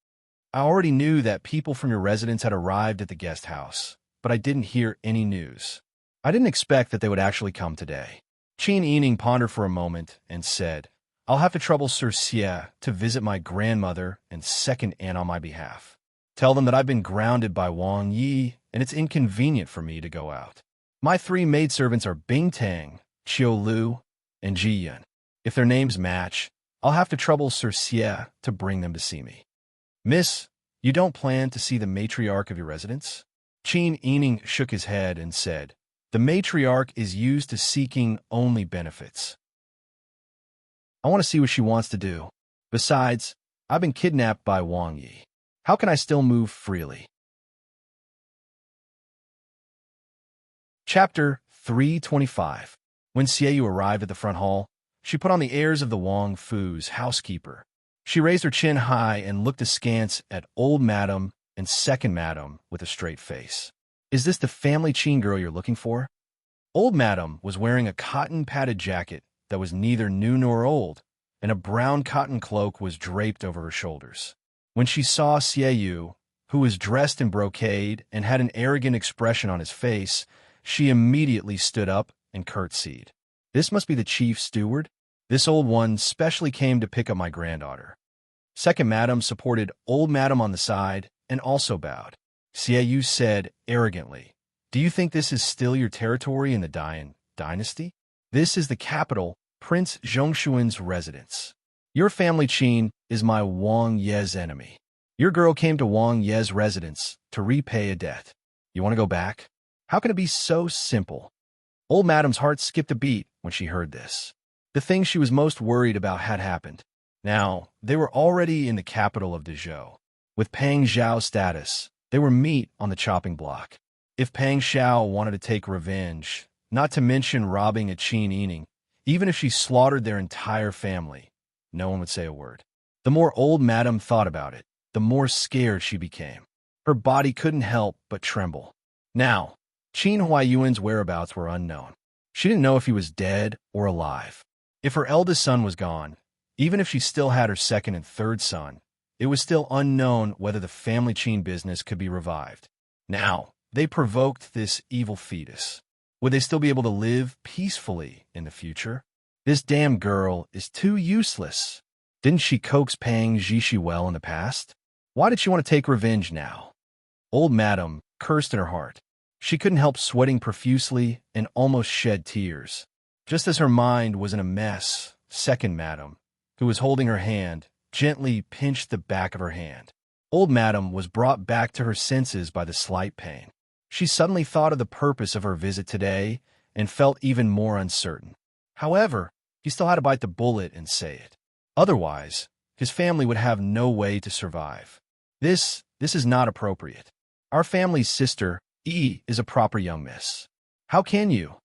I already knew that people from your residence had arrived at the guest house, but I didn't hear any news. I didn't expect that they would actually come today. Qin Yining pondered for a moment and said, I'll have to trouble Sir Xie to visit my grandmother and second aunt on my behalf. Tell them that I've been grounded by Wang Yi and it's inconvenient for me to go out. My 3 maidservants are Bing Tang, Qiu Lu, and Ji Yun. If their names match, I'll have to trouble Sir Xie to bring them to see me. Miss, you don't plan to see the matriarch of your residence? Qin Yining shook his head and said, the matriarch is used to seeking only benefits. I want to see what she wants to do. Besides, I've been kidnapped by Wang Yi. How can I still move freely? Chapter 325. When Xiaoyu arrived at the front hall, she put on the airs of the Wang Fu's housekeeper. She raised her chin high and looked askance at old madam and second madam with a straight face. Is this the family Qin girl you're looking for? Old madam was wearing a cotton-padded jacket that was neither new nor old, and a brown cotton cloak was draped over her shoulders. When she saw Xiaoyu, who was dressed in brocade and had an arrogant expression on his face, she immediately stood up and curtsied. This must be the chief steward. This old one specially came to pick up my granddaughter. Second madam supported old madam on the side and also bowed. Xiaoyu said arrogantly, do you think this is still your territory in the Dian dynasty? This is the capital, Prince Zhongshuan's residence. Your family Qin is my Wang Ye's enemy. Your girl came to Wang Ye's residence to repay a debt. You want to go back? How can it be so simple? Old Madam's heart skipped a beat when she heard this. The thing she was most worried about had happened. Now, they were already in the capital of Dezhou. With Pang Zhao's status, they were meat on the chopping block. If Pang Zhao wanted to take revenge, not to mention robbing a Qin Yining, even if she slaughtered their entire family, no one would say a word. The more Old Madam thought about it, the more scared she became. Her body couldn't help but tremble. Now, Qin Huayuan's whereabouts were unknown. She didn't know if he was dead or alive. If her eldest son was gone, even if she still had her second and third son, it was still unknown whether the family Qin business could be revived. Now, they provoked this evil fetus. Would they still be able to live peacefully in the future? This damn girl is too useless. Didn't she coax Pang Zhishi well in the past? Why did she want to take revenge now? Old Madam cursed in her heart. She couldn't help sweating profusely and almost shed tears. Just as her mind was in a mess, Second Madam, who was holding her hand, gently pinched the back of her hand. Old Madam was brought back to her senses by the slight pain. She suddenly thought of the purpose of her visit today and felt even more uncertain. However, he still had to bite the bullet and say it. Otherwise, his family would have no way to survive. This is not appropriate. Our family's sister, Yi, is a proper young miss. How can you?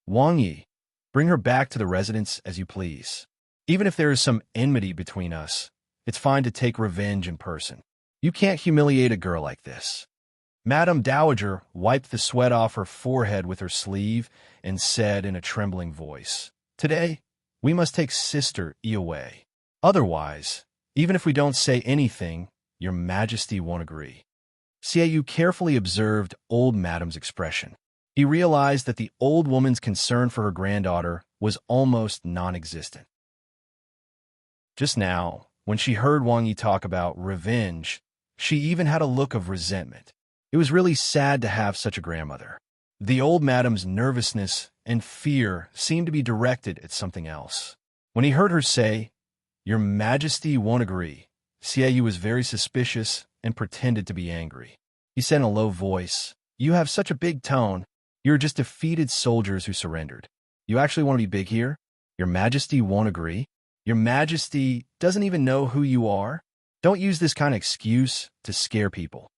Wang Yi, bring her back to the residence as you please. Even if there is some enmity between us, it's fine to take revenge in person. You can't humiliate a girl like this. Madame Dowager wiped the sweat off her forehead with her sleeve and said in a trembling voice, "Today, we must take Sister Yi away. Otherwise, even if we don't say anything, your Majesty won't agree." Xiaoyu carefully observed Old Madam's expression. He realized that the old woman's concern for her granddaughter was almost non-existent. Just now, when she heard Wang Yi talk about revenge, she even had a look of resentment. It was really sad to have such a grandmother. The old madam's nervousness and fear seemed to be directed at something else. When he heard her say, "Your Majesty won't agree," Xiaoyu was very suspicious and pretended to be angry. He said in a low voice, "You have such a big tone. You're just defeated soldiers who surrendered. You actually want to be big here? Your Majesty won't agree? Your Majesty doesn't even know who you are? Don't use this kind of excuse to scare people."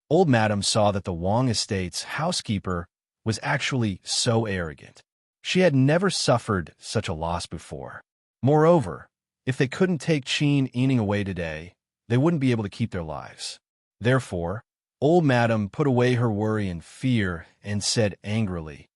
Old Madam saw that the Wang estate's housekeeper was actually so arrogant. She had never suffered such a loss before. Moreover, if they couldn't take Qin Yining away today, they wouldn't be able to keep their lives. Therefore, Old Madam put away her worry and fear and said angrily,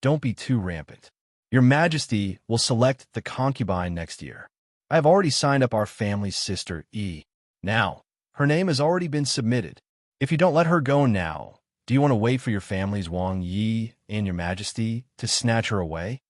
"Don't be too rampant. Your Majesty will select the concubine next year. I have already signed up our family's sister, Yi. Now, her name has already been submitted. If you don't let her go now, do you want to wait for your family's Wang Yi and your Majesty to snatch her away?"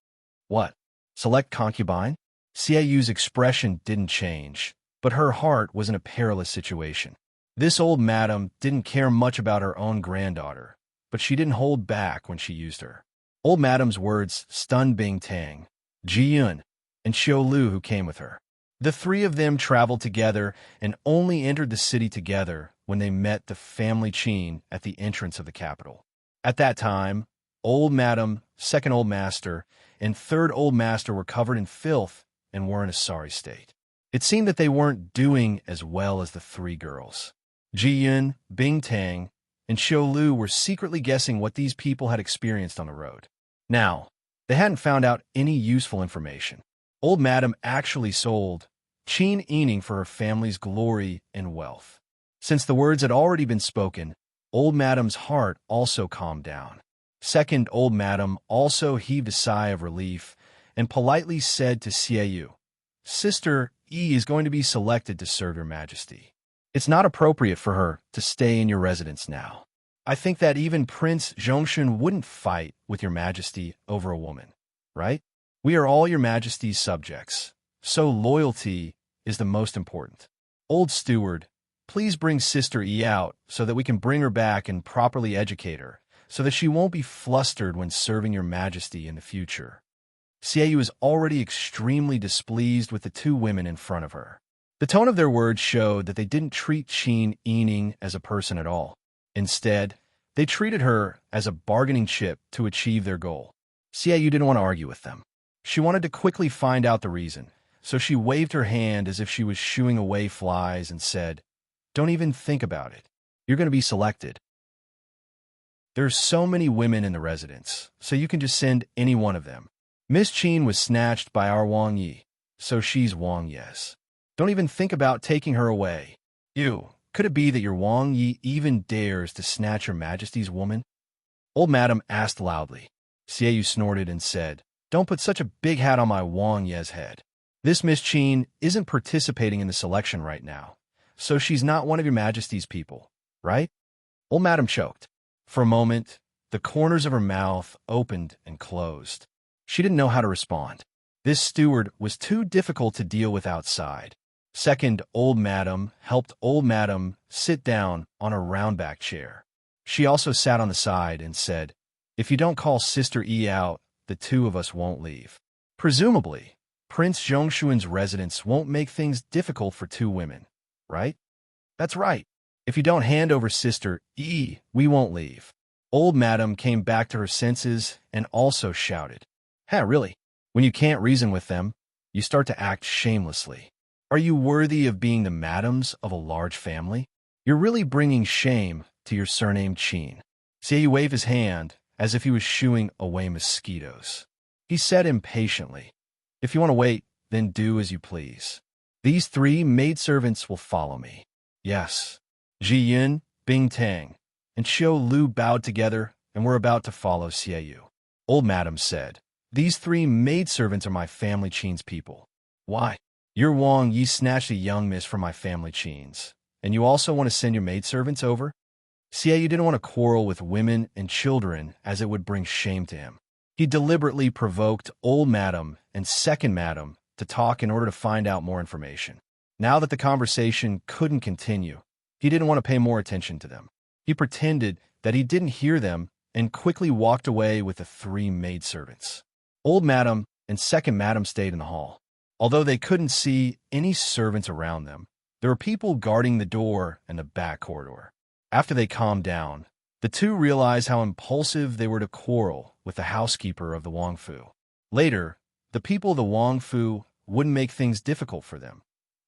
"What? Select concubine?" Xiaoyu's expression didn't change, but her heart was in a perilous situation. This old madam didn't care much about her own granddaughter, but she didn't hold back when she used her. Old Madam's words stunned Bing Tang, Ji Yun, and Xiao Lu, who came with her. The three of them traveled together and only entered the city together when they met the family Qin at the entrance of the capital. At that time, Old Madam, Second Old Master, and Third Old Master were covered in filth and were in a sorry state. It seemed that they weren't doing as well as the three girls. Ji Yun, Bing Tang, and Xiao Lu were secretly guessing what these people had experienced on the road. Now, they hadn't found out any useful information. Old Madam actually sold Qin Yining for her family's glory and wealth. Since the words had already been spoken, Old Madam's heart also calmed down. Second Old Madam also heaved a sigh of relief and politely said to Xiaoyu, "Sister Yi is going to be selected to serve your Majesty. It's not appropriate for her to stay in your residence now. I think that even Prince Zhongshan wouldn't fight with your Majesty over a woman, right? We are all your Majesty's subjects, so loyalty is the most important. Old Steward, please bring Sister Yi out so that we can bring her back and properly educate her, so that she won't be flustered when serving your Majesty in the future." Xiaoyu was already extremely displeased with the two women in front of her. The tone of their words showed that they didn't treat Qin Yining as a person at all. Instead, they treated her as a bargaining chip to achieve their goal. Xiaoyu didn't want to argue with them. She wanted to quickly find out the reason, so she waved her hand as if she was shooing away flies and said, "Don't even think about it. You're going to be selected. There's so many women in the residence, so you can just send any one of them. Miss Qin was snatched by our Wang Yi, so she's Wang Yes. Don't even think about taking her away. Ew, could it be that your Wang Yi even dares to snatch your majesty's woman?" Old Madam asked loudly. Xiaoyu snorted and said, "Don't put such a big hat on my Wang Ye's head. This Miss Qin isn't participating in the selection right now, so she's not one of your majesty's people, right?" Old Madam choked. For a moment, the corners of her mouth opened and closed. She didn't know how to respond. This steward was too difficult to deal with outside. Second, Old Madam helped Old Madam sit down on a round-back chair. She also sat on the side and said, "If you don't call Sister E out, the two of us won't leave." Presumably, Prince Zhongshuan's residence won't make things difficult for two women, right? That's right. If you don't hand over Sister E, we won't leave. Old Madam came back to her senses and also shouted, Really? When you can't reason with them, you start to act shamelessly. Are you worthy of being the madams of a large family? You're really bringing shame to your surname Qin." Xiaoyu waved his hand as if he was shooing away mosquitoes. He said impatiently, "If you want to wait, then do as you please. These 3 maidservants will follow me." "Yes." Ji Yun, Bing Tang, and Xiao Lu bowed together and were about to follow Xiaoyu. Old Madam said, "These 3 maidservants are my family Qin's people." "Why? Your Wang Yi snatched a young miss from my family Qin's, and you also want to send your maidservants over?" Xiaoyu didn't want to quarrel with women and children as it would bring shame to him. He deliberately provoked Old Madam and Second Madam to talk in order to find out more information. Now that the conversation couldn't continue, he didn't want to pay more attention to them. He pretended that he didn't hear them and quickly walked away with the 3 maidservants. Old Madam and Second Madam stayed in the hall. Although they couldn't see any servants around them, there were people guarding the door and the back corridor. After they calmed down, the two realized how impulsive they were to quarrel with the housekeeper of the Wangfu. Later, the people of the Wangfu wouldn't make things difficult for them,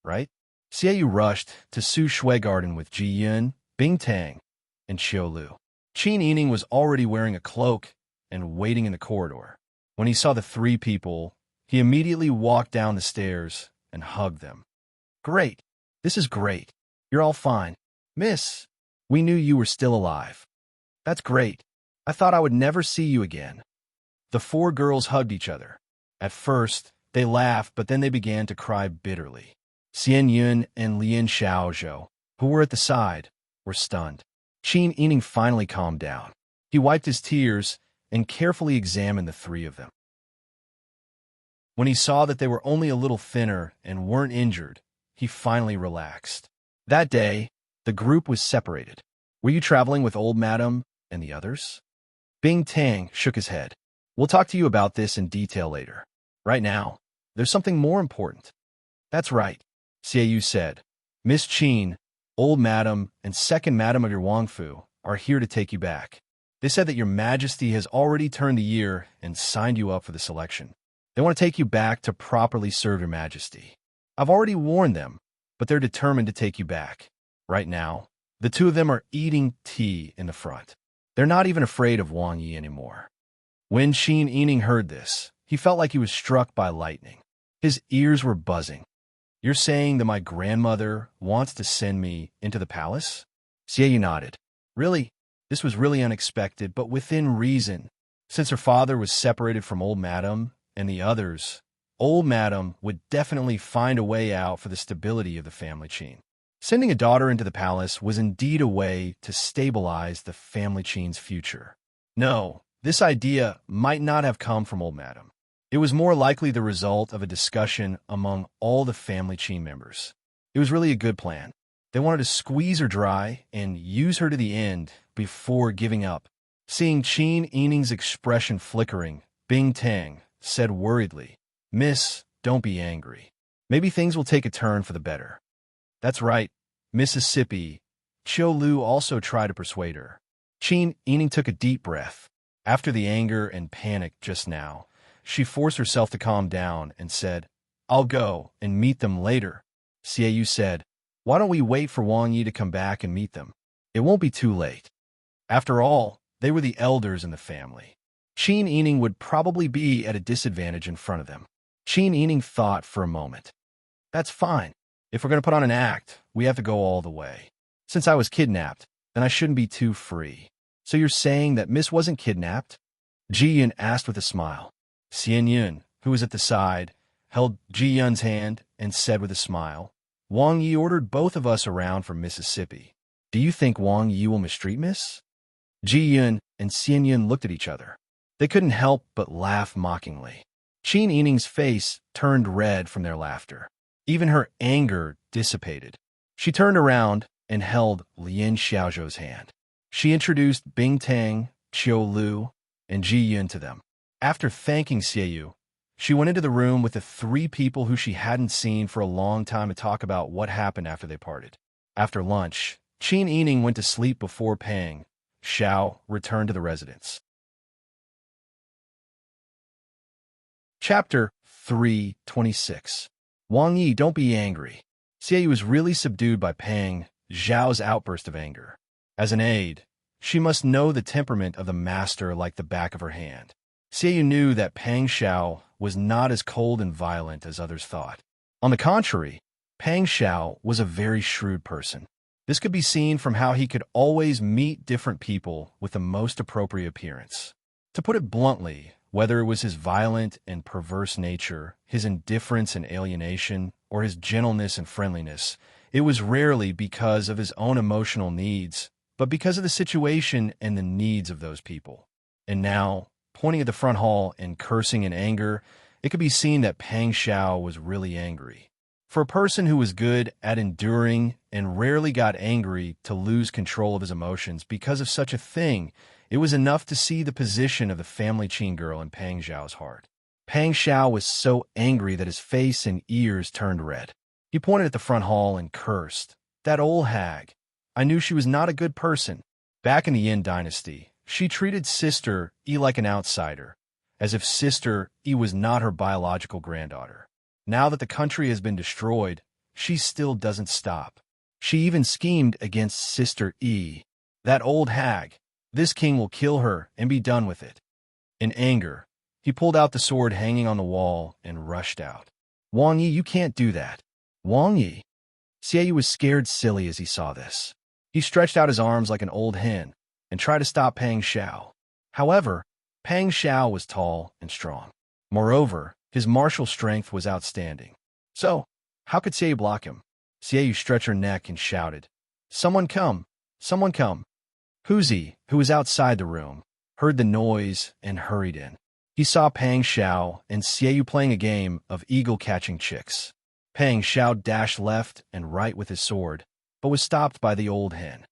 right? Xiaoyu rushed to Su Shui Garden with Ji Yun, Bing Tang, and Xiao Lu. Qin Yining was already wearing a cloak and waiting in the corridor. When he saw the 3 people, he immediately walked down the stairs and hugged them. "Great. This is great. You're all fine. Miss, we knew you were still alive. That's great. I thought I would never see you again." The 4 girls hugged each other. At first, they laughed, but then they began to cry bitterly. Xian Yun and Lian Xiaozhou, who were at the side, were stunned. Qin Yining finally calmed down. He wiped his tears and carefully examined the 3 of them. When he saw that they were only a little thinner and weren't injured, he finally relaxed. That day, the group was separated. "Were you traveling with Old Madam and the others?" Bing Tang shook his head. "We'll talk to you about this in detail later. Right now, there's something more important." "That's right," Xiaoyu said. "Miss Qin, Old Madam, and Second Madam of your Wangfu are here to take you back. They said that your Majesty has already turned the year and signed you up for the selection. They want to take you back to properly serve your Majesty. I've already warned them, but they're determined to take you back. Right now, the 2 of them are eating tea in the front. They're not even afraid of Wang Yi anymore." When Qin Yining heard this, he felt like he was struck by lightning. His ears were buzzing. "You're saying that my grandmother wants to send me into the palace?" Xiaoyu nodded. "Really? This was really unexpected, but within reason. Since her father was separated from Old Madam and the others, Old Madam would definitely find a way out for the stability of the family Qin. Sending a daughter into the palace was indeed a way to stabilize the family Qin's future. No, this idea might not have come from Old Madam. It was more likely the result of a discussion among all the family Qin members. It was really a good plan. They wanted to squeeze her dry and use her to the end before giving up. Seeing Qin Yining's expression flickering, Bing Tang said worriedly, "Miss, don't be angry. Maybe things will take a turn for the better." "That's right, Mississippi." Chiu Lu also tried to persuade her. Qin Yining took a deep breath. After the anger and panic just now, she forced herself to calm down and said, "I'll go and meet them later." Xiaoyu said, "Why don't we wait for Wang Yi to come back and meet them? It won't be too late." After all, they were the elders in the family. Qin Yining would probably be at a disadvantage in front of them. Qin Yining thought for a moment. "That's fine. If we're going to put on an act, we have to go all the way. Since I was kidnapped, then I shouldn't be too free." "So you're saying that Miss wasn't kidnapped?" Ji Yun asked with a smile. Xian Yun, who was at the side, held Ji Yun's hand and said with a smile, "Wang Yi ordered both of us around from Mississippi. Do you think Wang Yi will mistreat Miss?" Ji Yun and Xian Yun looked at each other. They couldn't help but laugh mockingly. Qin Yining's face turned red from their laughter. Even her anger dissipated. She turned around and held Lin Xiaozhou's hand. She introduced Bing Tang, Chiu Lu, and Ji Yun to them. After thanking Xiaoyu, she went into the room with the three people who she hadn't seen for a long time to talk about what happened after they parted. After lunch, Qin Yining went to sleep before Pang Xiao returned to the residence. Chapter 326. Wang Yi, don't be angry. Xiaoyu was really subdued by Pang Xiao's outburst of anger. As an aide, she must know the temperament of the master like the back of her hand. Xiaoyu knew that Pang Xiao was not as cold and violent as others thought. On the contrary, Pang Xiao was a very shrewd person. This could be seen from how he could always meet different people with the most appropriate appearance. To put it bluntly, whether it was his violent and perverse nature, his indifference and alienation, or his gentleness and friendliness, it was rarely because of his own emotional needs, but because of the situation and the needs of those people. And now, pointing at the front hall and cursing in anger, it could be seen that Pang Xiao was really angry. For a person who was good at enduring and rarely got angry to lose control of his emotions because of such a thing, it was enough to see the position of the family Qin girl in Pang Xiao's heart. Pang Xiao was so angry that his face and ears turned red. He pointed at the front hall and cursed. "That old hag. I knew she was not a good person." Back in the Yin dynasty, she treated Sister Yi like an outsider, as if Sister Yi was not her biological granddaughter. Now that the country has been destroyed, she still doesn't stop. She even schemed against Sister Yi. "That old hag. This king will kill her and be done with it." In anger, he pulled out the sword hanging on the wall and rushed out. "Wang Yi, you can't do that." "Wang Yi?" Xiaoyu was scared silly as he saw this. He stretched out his arms like an old hen and tried to stop Pang Xiao. However, Pang Xiao was tall and strong. Moreover, his martial strength was outstanding. So, how could Xiaoyu block him? Xiaoyu stretched her neck and shouted, "Someone come! Someone come!" Huzi, who was outside the room, heard the noise and hurried in. He saw Pang Xiao and Xiaoyu playing a game of eagle-catching chicks. Pang Xiao dashed left and right with his sword, but was stopped by the old hen.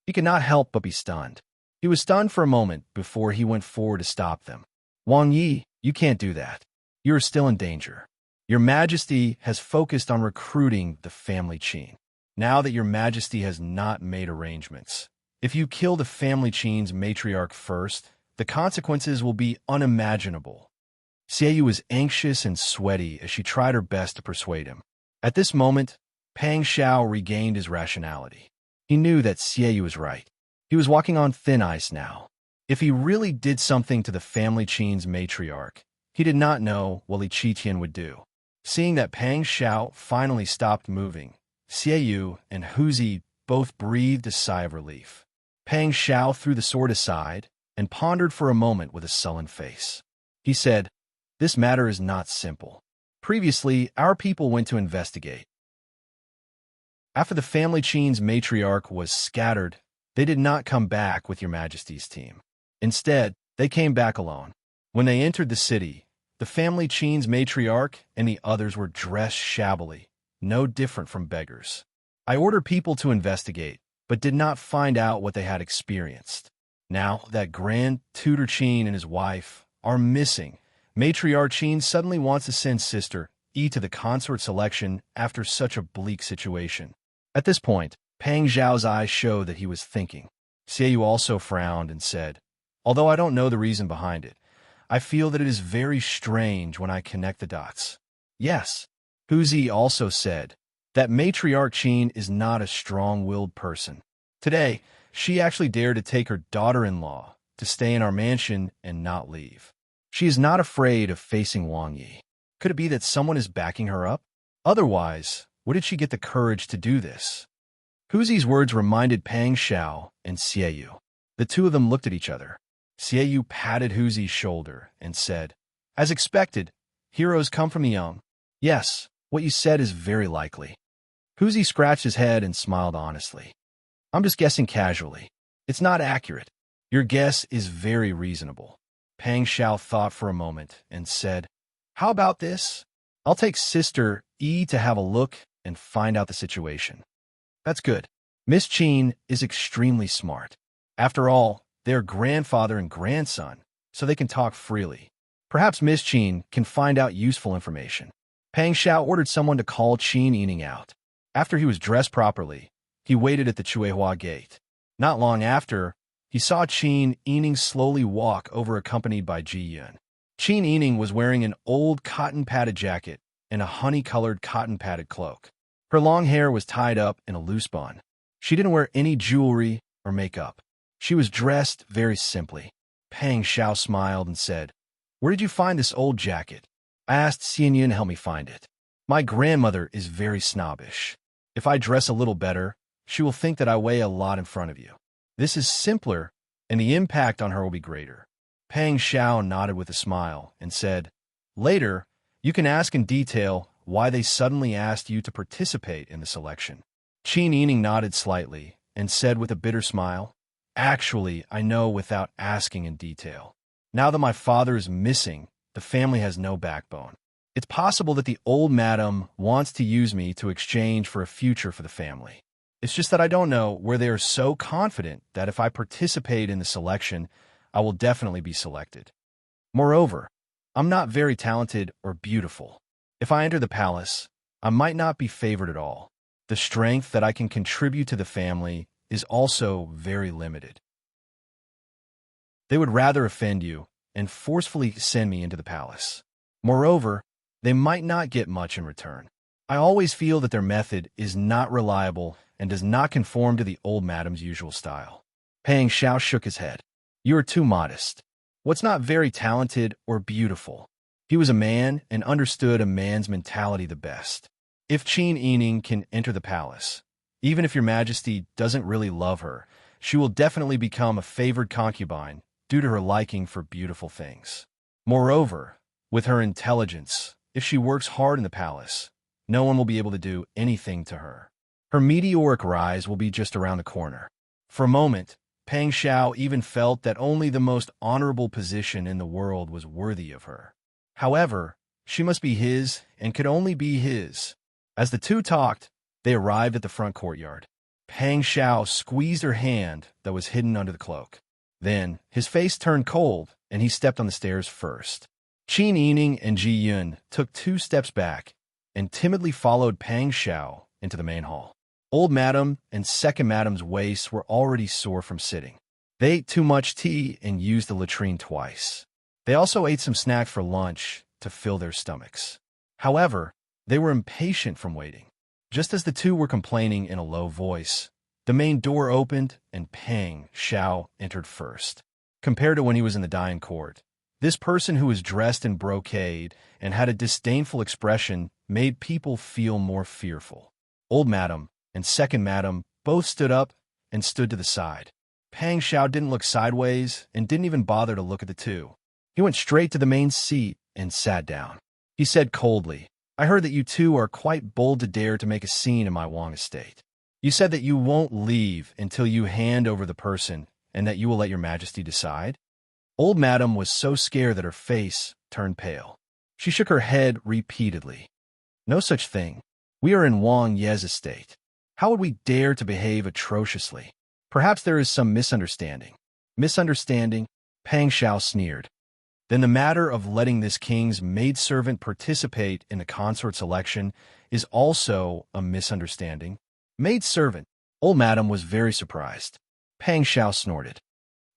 He could not help but be stunned. He was stunned for a moment before he went forward to stop them. "Wang Yi, you can't do that. You are still in danger. Your Majesty has focused on recruiting the family Qin. Now that your Majesty has not made arrangements, if you kill the family Qin's matriarch first, the consequences will be unimaginable." Xiaoyu was anxious and sweaty as she tried her best to persuade him. At this moment, Pang Xiao regained his rationality. He knew that Xiaoyu was right. He was walking on thin ice now. If he really did something to the family Qin's matriarch, he did not know what Li Qiqian would do. Seeing that Pang Xiao finally stopped moving, Xiaoyu and Huzi both breathed a sigh of relief. Pang Xiao threw the sword aside and pondered for a moment with a sullen face. He said, "This matter is not simple. Previously, our people went to investigate. After the family Qin's matriarch was scattered, they did not come back with your Majesty's team. Instead, they came back alone. When they entered the city, the family Qin's matriarch and the others were dressed shabbily, no different from beggars. I ordered people to investigate, but did not find out what they had experienced. Now that Grand Tutor Qin and his wife are missing, Matriarch Qin suddenly wants to send sister E to the consort selection after such a bleak situation. At this point, Pang Zhao's eyes showed that he was thinking. Xiaoyu also frowned and said, "Although I don't know the reason behind it, I feel that it is very strange when I connect the dots." Yes, Huzi also said that Matriarch Qin is not a strong-willed person. Today, she actually dared to take her daughter-in-law to stay in our mansion and not leave. She is not afraid of facing Wang Yi. Could it be that someone is backing her up? Otherwise, where did she get the courage to do this? Huzi's words reminded Pang Xiao and Xiaoyu. The two of them looked at each other. Xiaoyu patted Huzi's shoulder and said, "As expected, heroes come from the young. Yes, what you said is very likely." Huzi scratched his head and smiled honestly. "I'm just guessing casually. It's not accurate. Your guess is very reasonable." Pang Xiao thought for a moment and said, "How about this? I'll take Sister E to have a look and find out the situation." "That's good. Miss Qin is extremely smart. After all, they're grandfather and grandson, so they can talk freely. Perhaps Miss Qin can find out useful information." Pang Xiao ordered someone to call Qin Yining out. After he was dressed properly, he waited at the Chuehua gate. Not long after, he saw Qin Yining slowly walk over accompanied by Ji Yun. Qin Yining was wearing an old cotton-padded jacket and a honey-colored cotton-padded cloak. Her long hair was tied up in a loose bun. She didn't wear any jewelry or makeup. She was dressed very simply. Pang Xiao smiled and said, "Where did you find this old jacket?" I asked Xian Yun to help me find it. "My grandmother is very snobbish. If I dress a little better, she will think that I weigh a lot in front of you. This is simpler, and the impact on her will be greater." Pang Xiao nodded with a smile and said, "Later, you can ask in detail why they suddenly asked you to participate in the selection." Qin Yining nodded slightly and said with a bitter smile, "Actually, I know without asking in detail. Now that my father is missing, the family has no backbone. It's possible that the old madam wants to use me to exchange for a future for the family. It's just that I don't know where they are so confident that if I participate in the selection, I will definitely be selected. Moreover, I'm not very talented or beautiful. If I enter the palace, I might not be favored at all. The strength that I can contribute to the family is also very limited. They would rather offend you and forcefully send me into the palace. Moreover, they might not get much in return. I always feel that their method is not reliable and does not conform to the old madam's usual style." Pang Xiao shook his head. "You are too modest. What's not very talented or beautiful?" He was a man and understood a man's mentality the best. "If Qin Yining can enter the palace, even if your majesty doesn't really love her, she will definitely become a favored concubine due to her liking for beautiful things. Moreover, with her intelligence, if she works hard in the palace, no one will be able to do anything to her. Her meteoric rise will be just around the corner." For a moment, Pang Xiao even felt that only the most honorable position in the world was worthy of her. However, she must be his and could only be his. As the two talked, they arrived at the front courtyard. Pang Xiao squeezed her hand that was hidden under the cloak. Then, his face turned cold, and he stepped on the stairs first. Qin Yining and Ji Yun took 2 steps back and timidly followed Pang Xiao into the main hall. Old Madam and Second Madam's waists were already sore from sitting. They ate too much tea and used the latrine twice. They also ate some snacks for lunch to fill their stomachs. However, they were impatient from waiting. Just as the two were complaining in a low voice, the main door opened and Pang Xiao entered first. Compared to when he was in the Dian Court, this person who was dressed in brocade and had a disdainful expression made people feel more fearful. Old Madam and Second Madam both stood up and stood to the side. Pang Xiao didn't look sideways and didn't even bother to look at the two. He went straight to the main seat and sat down. He said coldly, "I heard that you two are quite bold to dare to make a scene in my Wang estate. You said that you won't leave until you hand over the person and that you will let your majesty decide?" Old Madam was so scared that her face turned pale. She shook her head repeatedly. "No such thing. We are in Wang Ye's estate. How would we dare to behave atrociously? Perhaps there is some misunderstanding." "Misunderstanding?" Pang Xiao sneered. then the matter of letting this king's maidservant participate in the consort selection is also a misunderstanding. Maidservant. Old Madam was very surprised. Pang Shao snorted.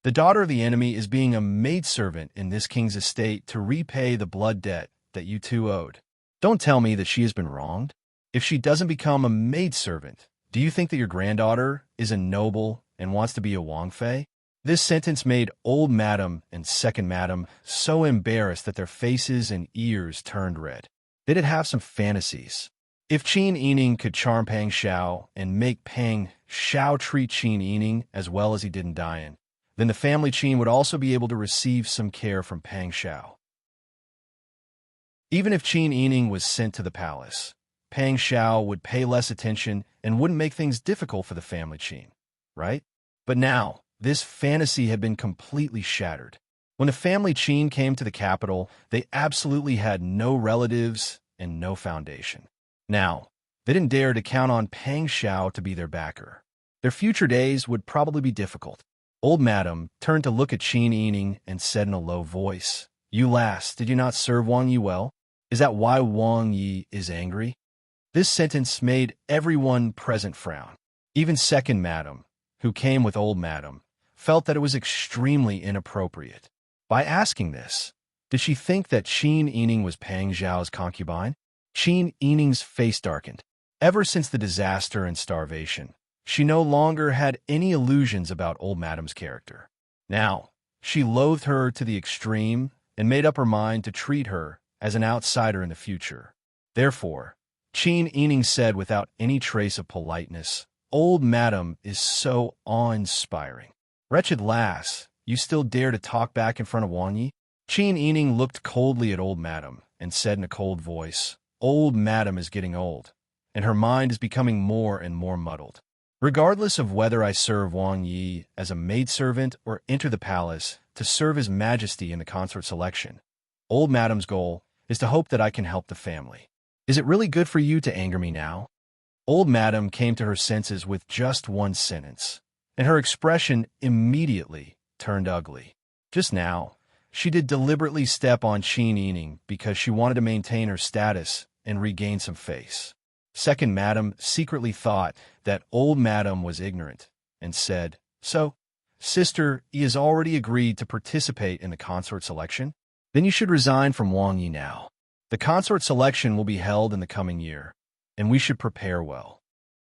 The daughter of the enemy is being a maidservant in this king's estate to repay the blood debt that you two owed. Don't tell me that she has been wronged. If she doesn't become a maidservant, do you think that your granddaughter is a noble and wants to be a Wang Fei? This sentence made Old Madam and Second Madam so embarrassed that their faces and ears turned red. They did have some fantasies. If Qin Yining could charm Pang Shao and make Pang Shao treat Qin Yining as well as he did in Dian, then the family Qin would also be able to receive some care from Pang Shao. Even if Qin Yining was sent to the palace, Pang Shao would pay less attention and wouldn't make things difficult for the family Qin, right? But now, this fantasy had been completely shattered. When the family Qin came to the capital, they absolutely had no relatives and no foundation. Now, they didn't dare to count on Pang Shao to be their backer. Their future days would probably be difficult. Old Madam turned to look at Qin Yining and said in a low voice, "You lass, did you not serve Wang Yi well? Is that why Wang Yi is angry?" This sentence made everyone present frown. Even Second Madam, who came with Old Madam, felt that it was extremely inappropriate. By asking this, did she think that Qin Yining was Pang Zhao's concubine? Qin Yining's face darkened. Ever since the disaster and starvation, she no longer had any illusions about Old Madam's character. Now, she loathed her to the extreme and made up her mind to treat her as an outsider in the future. Therefore, Qin Yining said without any trace of politeness, "Old Madam is so awe-inspiring. Wretched lass, you still dare to talk back in front of Wang Yi?" Qin Yining looked coldly at Old Madam and said in a cold voice, "Old Madam is getting old, and her mind is becoming more and more muddled. Regardless of whether I serve Wang Yi as a maidservant or enter the palace to serve His Majesty in the consort selection, Old Madam's goal is to hope that I can help the family. Is it really good for you to anger me now?" Old Madam came to her senses with just one sentence, and her expression immediately turned ugly. Just now, she did deliberately step on Qin Yining because she wanted to maintain her status and regain some face. Second Madam secretly thought that Old Madam was ignorant and said, "So, sister, he has already agreed to participate in the consort selection? Then you should resign from Wang Yi now. The consort selection will be held in the coming year, and we should prepare well."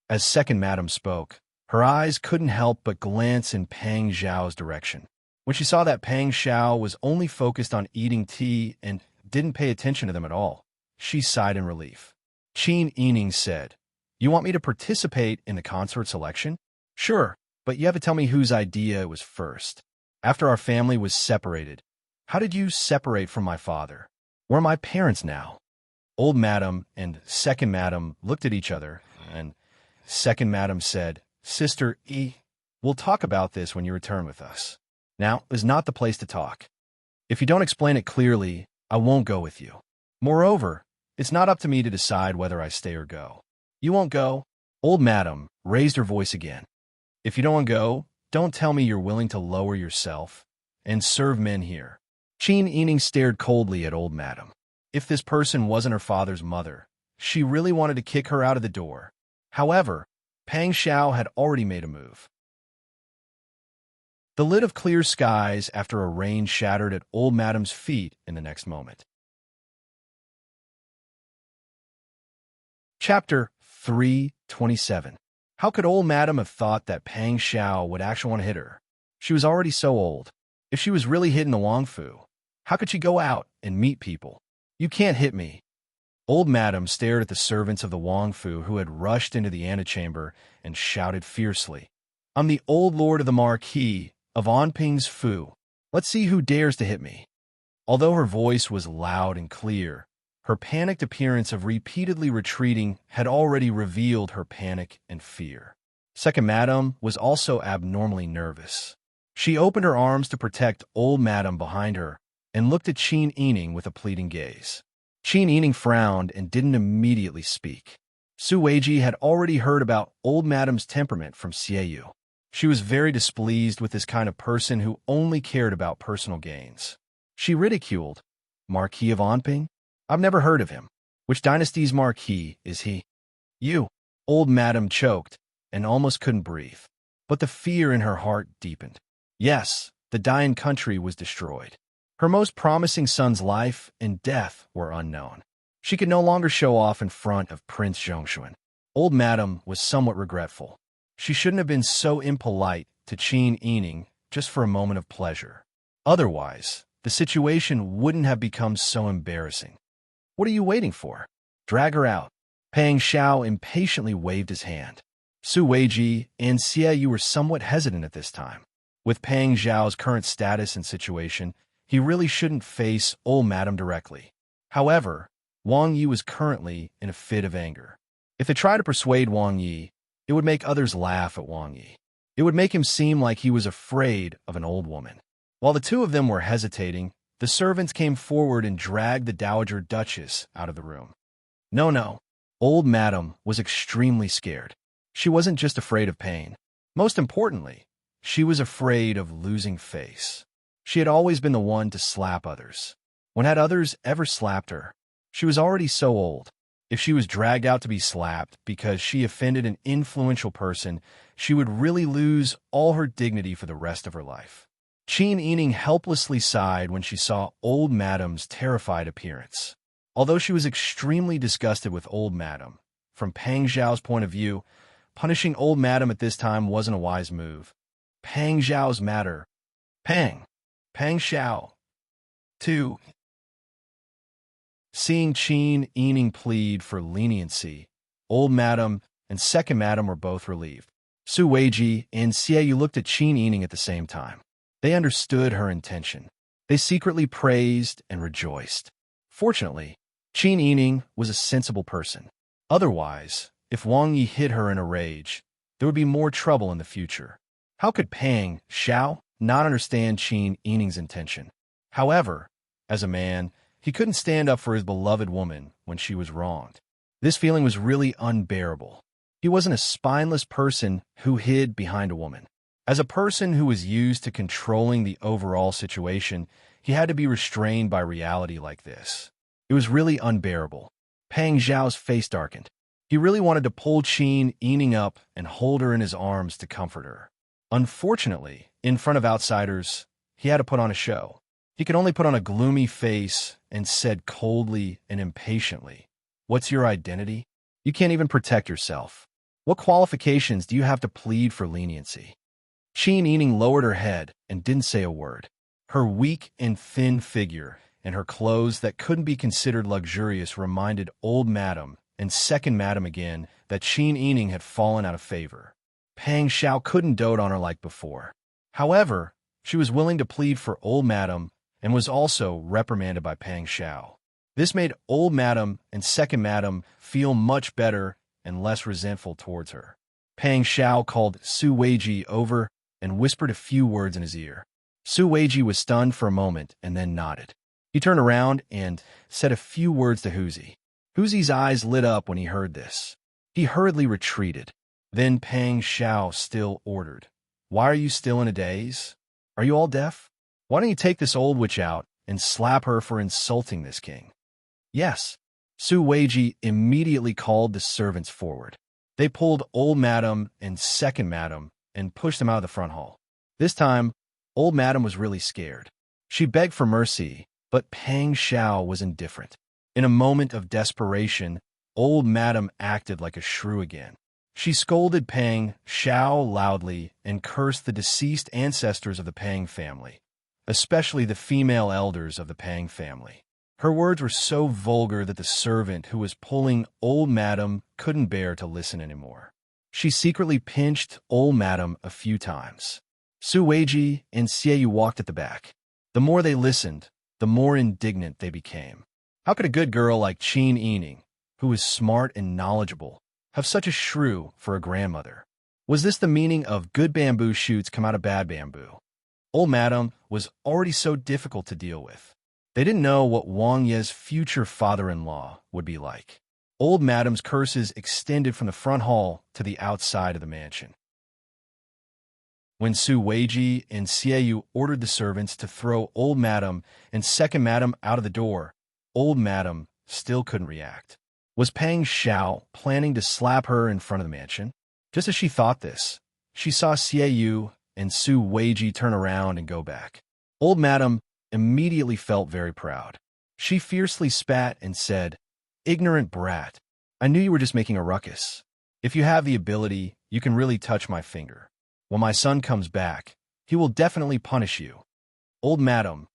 As Second Madam spoke, her eyes couldn't help but glance in Pang Zhao's direction. When she saw that Pang Shao was only focused on eating tea and didn't pay attention to them at all, she sighed in relief. Qin Yining said, "You want me to participate in the consort selection? Sure, but you have to tell me whose idea it was first. After our family was separated, how did you separate from my father? Where are my parents now?" Old Madam and Second Madam looked at each other, and Second Madam said, "Sister E, we'll talk about this when you return with us. Now is not the place to talk. If you don't explain it clearly, I won't go with you. Moreover, it's not up to me to decide whether I stay or go. You won't go?" Old Madam raised her voice again. "If you don't want to go, don't tell me you're willing to lower yourself and serve men here." Qin Yining stared coldly at Old Madam. If this person wasn't her father's mother, she really wanted to kick her out of the door. However, Pang Shao had already made a move. The lid of clear skies after a rain shattered at Old Madam's feet in the next moment. Chapter 327. How could Old Madam have thought that Pang Shao would actually want to hit her? She was already so old. If she was really hitting the Wang Fu, how could she go out and meet people? "You can't hit me." Old Madam stared at the servants of the Wang Fu who had rushed into the antechamber and shouted fiercely, "I'm the old lord of the Marquis of Anping's Fu. Let's see who dares to hit me." Although her voice was loud and clear, her panicked appearance of repeatedly retreating had already revealed her panic and fear. Second Madam was also abnormally nervous. She opened her arms to protect Old Madam behind her and looked at Qin Yining with a pleading gaze. Qin Yining frowned and didn't immediately speak. Su Weiji had already heard about Old Madam's temperament from Xieyu. She was very displeased with this kind of person who only cared about personal gains. She ridiculed. Marquis of Onping? I've never heard of him. Which dynasty's marquis is he? You. Old Madam choked and almost couldn't breathe. But the fear in her heart deepened. Yes, the Dayan country was destroyed. Her most promising son's life and death were unknown. She could no longer show off in front of Prince Zhongshuan. Old Madam was somewhat regretful. She shouldn't have been so impolite to Qin Yining just for a moment of pleasure. Otherwise, the situation wouldn't have become so embarrassing. What are you waiting for? Drag her out. Pang Xiao impatiently waved his hand. Su Weiji and Xie Yu were somewhat hesitant at this time. With Pang Xiao's current status and situation, he really shouldn't face old Madam directly. However, Wang Yi was currently in a fit of anger. If they tried to persuade Wang Yi, it would make others laugh at Wang Yi. It would make him seem like he was afraid of an old woman. While the two of them were hesitating, the servants came forward and dragged the Dowager Duchess out of the room. No. Old Madam was extremely scared. She wasn't just afraid of pain. Most importantly, she was afraid of losing face. She had always been the one to slap others. When had others ever slapped her? She was already so old. If she was dragged out to be slapped because she offended an influential person, she would really lose all her dignity for the rest of her life. Qin Yining helplessly sighed when she saw Old Madam's terrified appearance. Although she was extremely disgusted with Old Madam, from Pang Xiao's point of view, punishing Old Madam at this time wasn't a wise move. Pang Xiao's matter. Pang Xiao. 2. Seeing Qin Yining plead for leniency, Old Madam and Second Madam were both relieved. Su Weiji and Xie Yu looked at Qin Yining at the same time. They understood her intention. They secretly praised and rejoiced. Fortunately, Qin Yining was a sensible person. Otherwise, if Wang Yi hit her in a rage, there would be more trouble in the future. How could Pang Xiao not understand Qin Yining's intention? However, as a man, he couldn't stand up for his beloved woman when she was wronged. This feeling was really unbearable. He wasn't a spineless person who hid behind a woman. As a person who was used to controlling the overall situation, he had to be restrained by reality like this. It was really unbearable. Pang Xiao's face darkened. He really wanted to pull Qin Yining up and hold her in his arms to comfort her. Unfortunately, in front of outsiders, he had to put on a show. He could only put on a gloomy face and said coldly and impatiently, "What's your identity? You can't even protect yourself. What qualifications do you have to plead for leniency?" Qin Yining lowered her head and didn't say a word. Her weak and thin figure and her clothes that couldn't be considered luxurious reminded Old Madam and Second Madam again that Qin Yining had fallen out of favor. Pang Xiao couldn't dote on her like before. However, she was willing to plead for Old Madam and was also reprimanded by Pang Xiao. This made Old Madam and Second Madam feel much better and less resentful towards her. Pang Xiao called Su Weiji over and whispered a few words in his ear. Su Weiji was stunned for a moment and then nodded. He turned around and said a few words to Huzi. Huzi's eyes lit up when he heard this. He hurriedly retreated. Then Pang Xiao still ordered, "Why are you still in a daze? Are you all deaf? Why don't you take this old witch out and slap her for insulting this king?" Yes. Su Weiji immediately called the servants forward. They pulled Old Madam and Second Madam and pushed them out of the front hall. This time, Old Madam was really scared. She begged for mercy, but Pang Xiao was indifferent. In a moment of desperation, Old Madam acted like a shrew again. She scolded Pang Xiao loudly and cursed the deceased ancestors of the Pang family, especially the female elders of the Pang family. Her words were so vulgar that the servant who was pulling Old Madam couldn't bear to listen anymore. She secretly pinched Old Madam a few times. Su Weiji and Xie Yu walked at the back. The more they listened, the more indignant they became. How could a good girl like Qin Yining, who was smart and knowledgeable, have such a shrew for a grandmother? Was this the meaning of good bamboo shoots come out of bad bamboo? Old Madam was already so difficult to deal with. They didn't know what Wang Ye's future father-in-law would be like. Old Madam's curses extended from the front hall to the outside of the mansion. When Su Weiji and Xiaoyu ordered the servants to throw old madam and second madam out of the door, old madam still couldn't react. Was Pang Xiao planning to slap her in front of the mansion? Just as she thought this, she saw Xiaoyu and Su Weiji turn around and go back. Old madam immediately felt very proud. She fiercely spat and said, "Ignorant brat, I knew you were just making a ruckus. If you have the ability, you can really touch my finger. When my son comes back, he will definitely punish you." Old madam,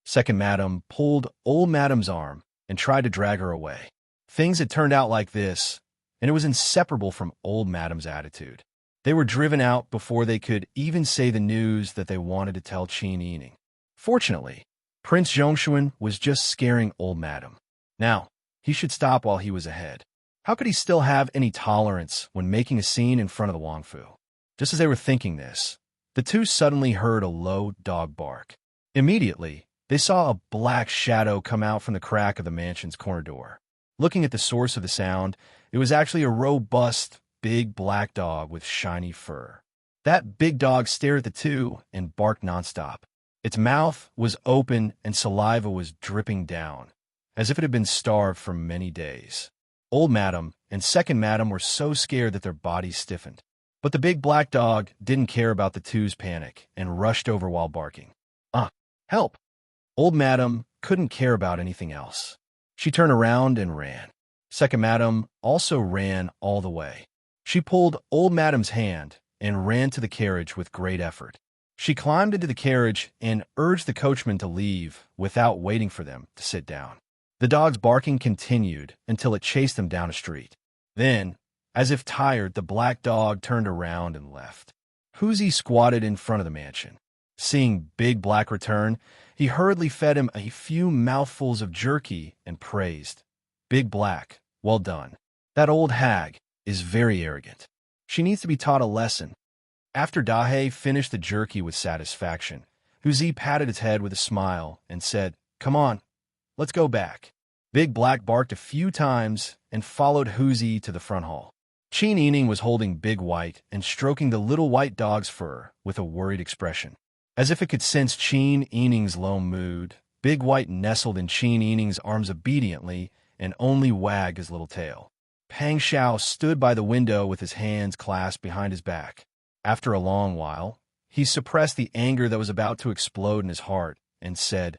second madam pulled old madam's arm and tried to drag her away. Things had turned out like this, and it was inseparable from old madam's attitude. They were driven out before they could even say the news that they wanted to tell Qin Yining. Fortunately, Prince Zhongshuan was just scaring old madam. Now, he should stop while he was ahead. How could he still have any tolerance when making a scene in front of the Wangfu? Just as they were thinking this, the two suddenly heard a low dog bark. Immediately, they saw a black shadow come out from the crack of the mansion's corner door. Looking at the source of the sound, it was actually a robust, big black dog with shiny fur. That big dog stared at the two and barked nonstop. Its mouth was open and saliva was dripping down, as if it had been starved for many days. Old madam and second madam were so scared that their bodies stiffened. But the big black dog didn't care about the two's panic and rushed over while barking. Help! Old madam couldn't care about anything else. She turned around and ran. Second madam also ran all the way. She pulled old madam's hand and ran to the carriage with great effort. She climbed into the carriage and urged the coachman to leave without waiting for them to sit down. The dog's barking continued until it chased them down a street. Then, as if tired, the black dog turned around and left. Huzi squatted in front of the mansion. Seeing Big Black return, he hurriedly fed him a few mouthfuls of jerky and praised, "Big Black, well done. That old hag is very arrogant. She needs to be taught a lesson." After Dahe finished the jerky with satisfaction, Huzi patted his head with a smile and said, "Come on, let's go back." Big Black barked a few times and followed Huzi to the front hall. Qin Yining was holding Big White and stroking the little white dog's fur with a worried expression. As if it could sense Qin Yining's low mood, Big White nestled in Qin Yining's arms obediently and only wagged his little tail. Pang Xiao stood by the window with his hands clasped behind his back. After a long while, he suppressed the anger that was about to explode in his heart and said,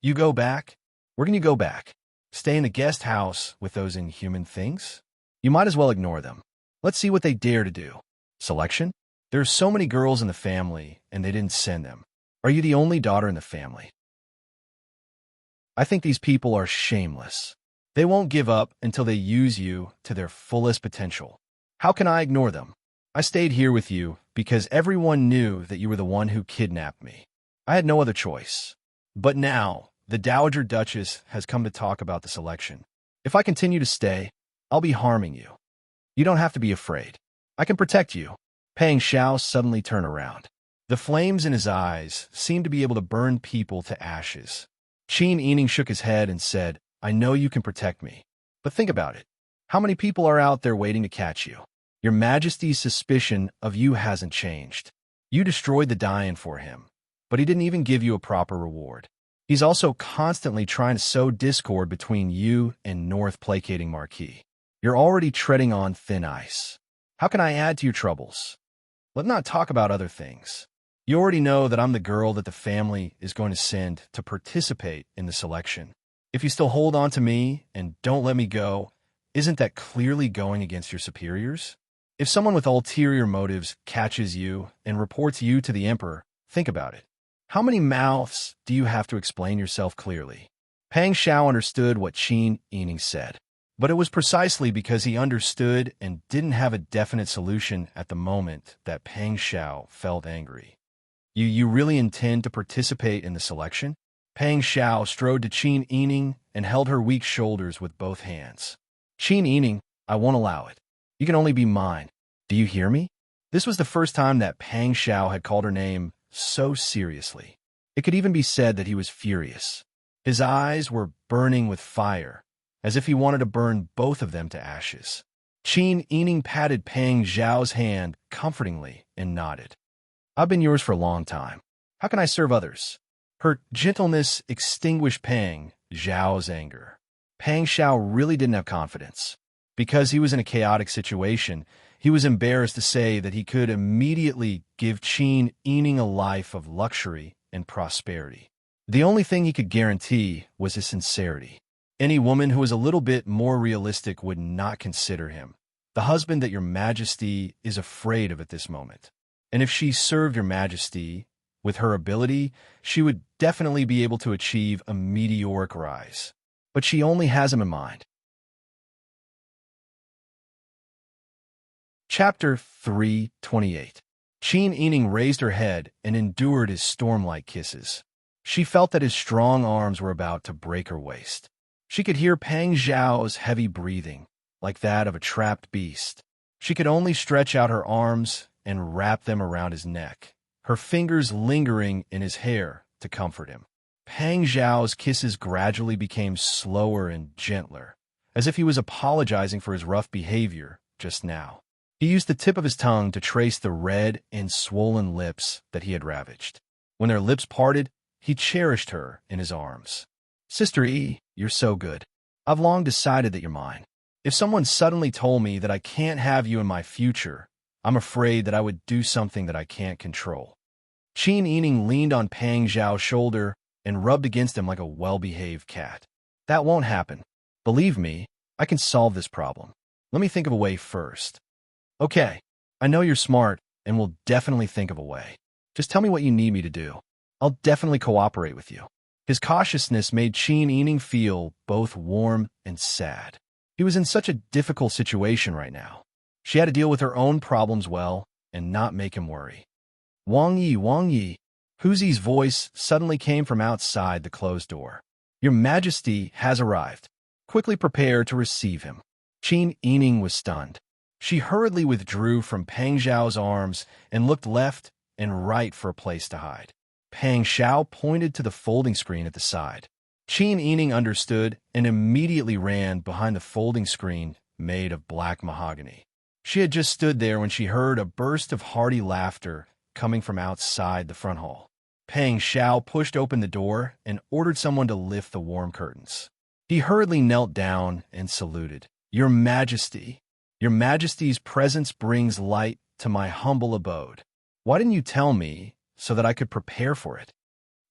"You go back? Where can you go back? Stay in the guest house with those inhuman things? You might as well ignore them. Let's see what they dare to do." Selection? There are so many girls in the family, and they didn't send them. Are you the only daughter in the family? I think these people are shameless. They won't give up until they use you to their fullest potential. How can I ignore them? I stayed here with you because everyone knew that you were the one who kidnapped me. I had no other choice. But now, the Dowager Duchess has come to talk about the selection. If I continue to stay, I'll be harming you. You don't have to be afraid. I can protect you." Pang Xiao suddenly turned around. The flames in his eyes seemed to be able to burn people to ashes. Qin Yining shook his head and said, "I know you can protect me. But think about it. How many people are out there waiting to catch you? Your Majesty's suspicion of you hasn't changed. You destroyed the Dayan for him, but he didn't even give you a proper reward. He's also constantly trying to sow discord between you and North placating Marquis. You're already treading on thin ice. How can I add to your troubles? Let's not talk about other things. You already know that I'm the girl that the family is going to send to participate in the selection. If you still hold on to me and don't let me go, isn't that clearly going against your superiors? If someone with ulterior motives catches you and reports you to the emperor, think about it. How many mouths do you have to explain yourself clearly?" Pang Xiao understood what Qin Yining said. But it was precisely because he understood and didn't have a definite solution at the moment that Pang Xiao felt angry. You really intend to participate in the selection?" Pang Xiao strode to Qin Yining and held her weak shoulders with both hands. "Qin Yining, I won't allow it. You can only be mine. Do you hear me?" This was the first time that Pang Xiao had called her name so seriously. It could even be said that he was furious. His eyes were burning with fire, as if he wanted to burn both of them to ashes. Qin Yining patted Pang Xiao's hand comfortingly and nodded. I've been yours for a long time. How can I serve others? Her gentleness extinguished Pang Zhao's anger. Pang Xiao really didn't have confidence. Because he was in a chaotic situation, he was embarrassed to say that he could immediately give Qin Yining a life of luxury and prosperity. The only thing he could guarantee was his sincerity. Any woman who was a little bit more realistic would not consider him the husband that your majesty is afraid of at this moment. And if she served your majesty with her ability, she would definitely be able to achieve a meteoric rise. But she only has him in mind. Chapter 328. Qin Yining raised her head and endured his storm-like kisses. She felt that his strong arms were about to break her waist. She could hear Pang Zhao's heavy breathing, like that of a trapped beast. She could only stretch out her arms and wrap them around his neck, her fingers lingering in his hair to comfort him. Pang Zhao's kisses gradually became slower and gentler, as if he was apologizing for his rough behavior just now. He used the tip of his tongue to trace the red and swollen lips that he had ravaged. When their lips parted, he cherished her in his arms. Sister E, you're so good. I've long decided that you're mine. If someone suddenly told me that I can't have you in my future, I'm afraid that I would do something that I can't control. Qin Yining leaned on Pang Zhao's shoulder and rubbed against him like a well-behaved cat. That won't happen. Believe me, I can solve this problem. Let me think of a way first. Okay, I know you're smart and will definitely think of a way. Just tell me what you need me to do. I'll definitely cooperate with you. His cautiousness made Qin Yining feel both warm and sad. He was in such a difficult situation right now. She had to deal with her own problems well and not make him worry. Wang Yi. Huzi's voice suddenly came from outside the closed door. Your Majesty has arrived. Quickly prepare to receive him. Qin Yining was stunned. She hurriedly withdrew from Pang Zhao's arms and looked left and right for a place to hide. Pang Zhao pointed to the folding screen at the side. Qin Yining understood and immediately ran behind the folding screen made of black mahogany. She had just stood there when she heard a burst of hearty laughter coming from outside the front hall. Pang Zhao pushed open the door and ordered someone to lift the warm curtains. He hurriedly knelt down and saluted. Your Majesty. Your Majesty's presence brings light to my humble abode. Why didn't you tell me so that I could prepare for it?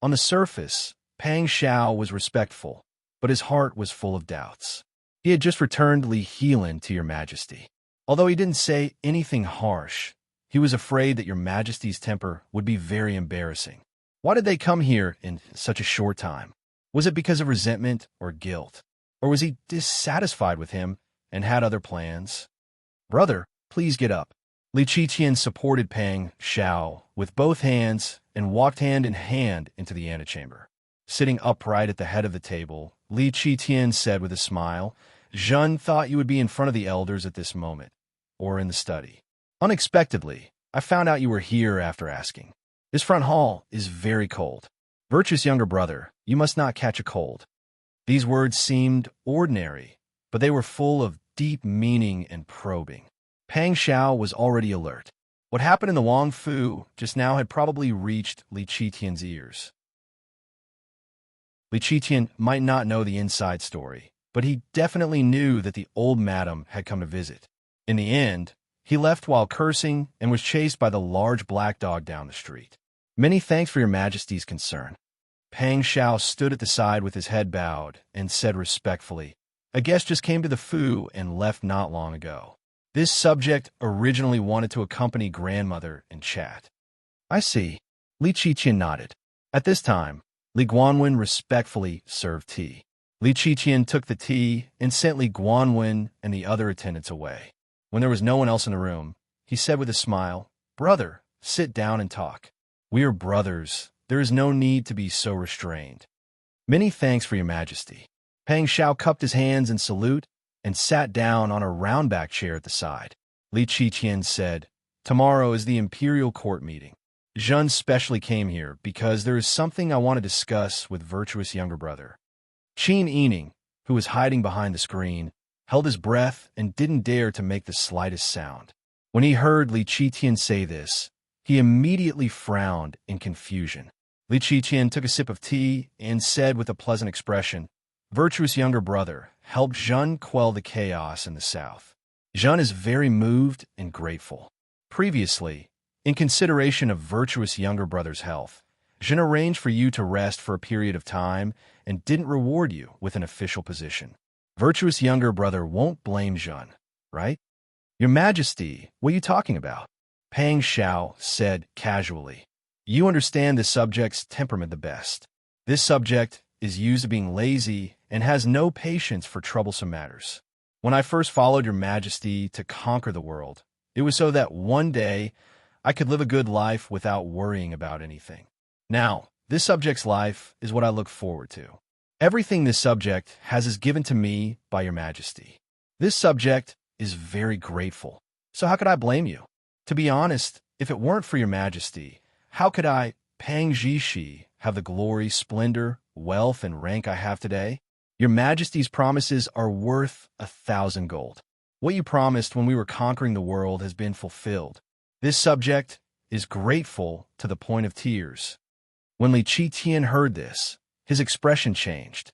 On the surface, Pang Zhao was respectful, but his heart was full of doubts. He had just returned Li Helan to your Majesty. Although he didn't say anything harsh, he was afraid that your Majesty's temper would be very embarrassing. Why did they come here in such a short time? Was it because of resentment or guilt? Or was he dissatisfied with him and had other plans? Brother, please get up. Li Qiqian supported Pang Zhao with both hands and walked hand in hand into the antechamber. Sitting upright at the head of the table, Li Qiqian said with a smile, Zhen thought you would be in front of the elders at this moment, or in the study. Unexpectedly, I found out you were here after asking. This front hall is very cold. Virtuous younger brother, you must not catch a cold. These words seemed ordinary, but they were full of deep meaning and probing. Pang Zhao was already alert. What happened in the Wang Fu just now had probably reached Li Qiqian's ears. Li Qiqian might not know the inside story, but he definitely knew that the old madam had come to visit. In the end, he left while cursing and was chased by the large black dog down the street. Many thanks for your Majesty's concern. Pang Zhao stood at the side with his head bowed and said respectfully, a guest just came to the Fu and left not long ago. This subject originally wanted to accompany grandmother in chat. I see. Li Qiqian nodded. At this time, Li Guanwen respectfully served tea. Li Qiqian took the tea and sent Li Guanwen and the other attendants away. When there was no one else in the room, he said with a smile, Brother, sit down and talk. We are brothers. There is no need to be so restrained. Many thanks for your Majesty. Pang Zhao cupped his hands in salute and sat down on a round-back chair at the side. Li Qiqian said, Tomorrow is the Imperial Court meeting. Zhen specially came here because there is something I want to discuss with virtuous younger brother. Qin Yining, who was hiding behind the screen, held his breath and didn't dare to make the slightest sound. When he heard Li Qiqian say this, He immediately frowned in confusion. Li Qiqian took a sip of tea and said with a pleasant expression, "Virtuous younger brother, help Jeanne quell the chaos in the south." Jeanne is very moved and grateful. Previously, in consideration of virtuous younger brother's health, Jeanne arranged for you to rest for a period of time and didn't reward you with an official position. Virtuous younger brother won't blame Jeanne, right? Your Majesty, what are you talking about? Pang Xiao said casually. You understand this subject's temperament the best. This subject is used to being lazy and has no patience for troublesome matters. When I first followed your Majesty to conquer the world, it was so that one day I could live a good life without worrying about anything. Now, this subject's life is what I look forward to. Everything this subject has is given to me by your Majesty. This subject is very grateful, so how could I blame you? To be honest, if it weren't for your Majesty, how could I, Pang Zhishi, have the glory, splendor, wealth, and rank I have today? Your Majesty's promises are worth 1,000 gold. What you promised when we were conquering the world has been fulfilled. This subject is grateful to the point of tears. When Li Qiqian heard this, his expression changed.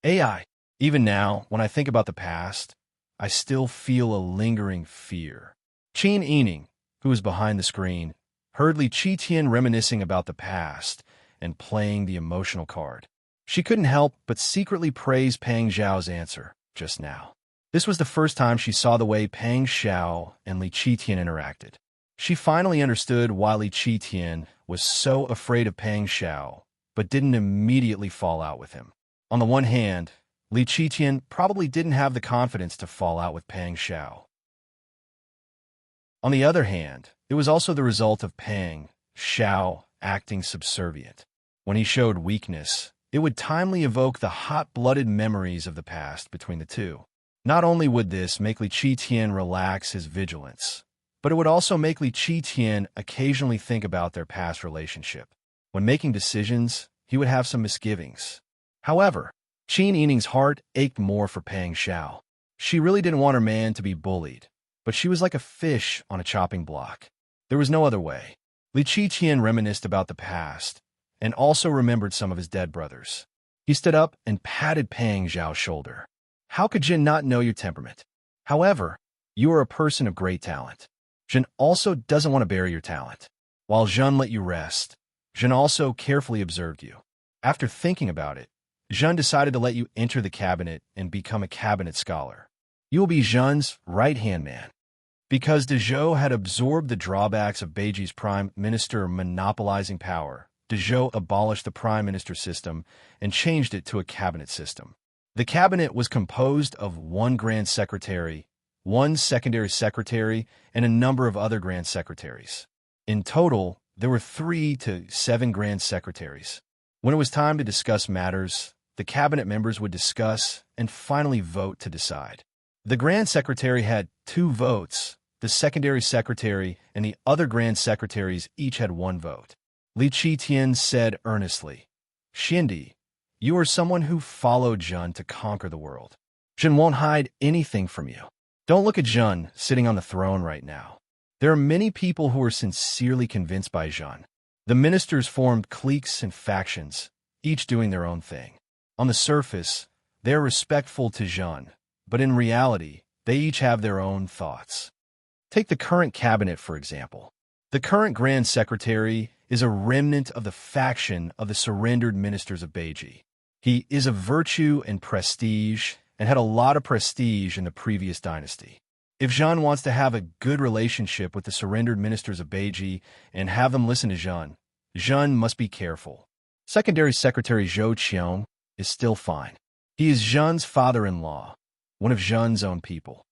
AI, even now, when I think about the past, I still feel a lingering fear. Qin Yining, who was behind the screen, heard Li Qiqian reminiscing about the past and playing the emotional card. She couldn't help but secretly praise Pang Xiao's answer just now. This was the first time she saw the way Pang Xiao and Li Qiqian interacted. She finally understood why Li Qiqian was so afraid of Pang Xiao, but didn't immediately fall out with him. On the one hand, Li Qiqian probably didn't have the confidence to fall out with Pang Xiao. On the other hand, it was also the result of Pang Xiao acting subservient. When he showed weakness, it would timely evoke the hot-blooded memories of the past between the two. Not only would this make Li Qiqian relax his vigilance, but it would also make Li Qiqian occasionally think about their past relationship. When making decisions, he would have some misgivings. However, Qin Yining's heart ached more for Pang Xiao. She really didn't want her man to be bullied, but she was like a fish on a chopping block. There was no other way. Li Qiqian reminisced about the past, and also remembered some of his dead brothers. He stood up and patted Pang Xiao's shoulder. How could Jin not know your temperament? However, you are a person of great talent. Jin also doesn't want to bury your talent. While Jeanne let you rest, Jin also carefully observed you. After thinking about it, Jeanne decided to let you enter the cabinet and become a cabinet scholar. You will be Jeanne's right-hand man. Because de Zhou had absorbed the drawbacks of Beiji's prime minister monopolizing power, de Zhou abolished the prime minister system and changed it to a cabinet system. The cabinet was composed of one grand secretary, one secondary secretary, and a number of other grand secretaries. In total, there were 3 to 7 grand secretaries. When it was time to discuss matters, the cabinet members would discuss and finally vote to decide. The grand secretary had 2 votes, the secondary secretary and the other grand secretaries each had 1 vote. Li Qiqian said earnestly, "Xindi, you are someone who followed Jeanne to conquer the world. Jeanne won't hide anything from you. Don't look at Jeanne sitting on the throne right now. There are many people who are sincerely convinced by Jeanne. The ministers formed cliques and factions, each doing their own thing. On the surface, they are respectful to Jeanne, but in reality, they each have their own thoughts. Take the current cabinet, for example. The current Grand Secretary is a remnant of the faction of the surrendered ministers of Beiji. He is of virtue and prestige, and had a lot of prestige in the previous dynasty. If Jeanne wants to have a good relationship with the surrendered ministers of Beiji and have them listen to Jeanne, Jeanne must be careful. Secondary Secretary Zhou Qiong is still fine. He is Jeanne's father-in-law, one of Jeanne's own people."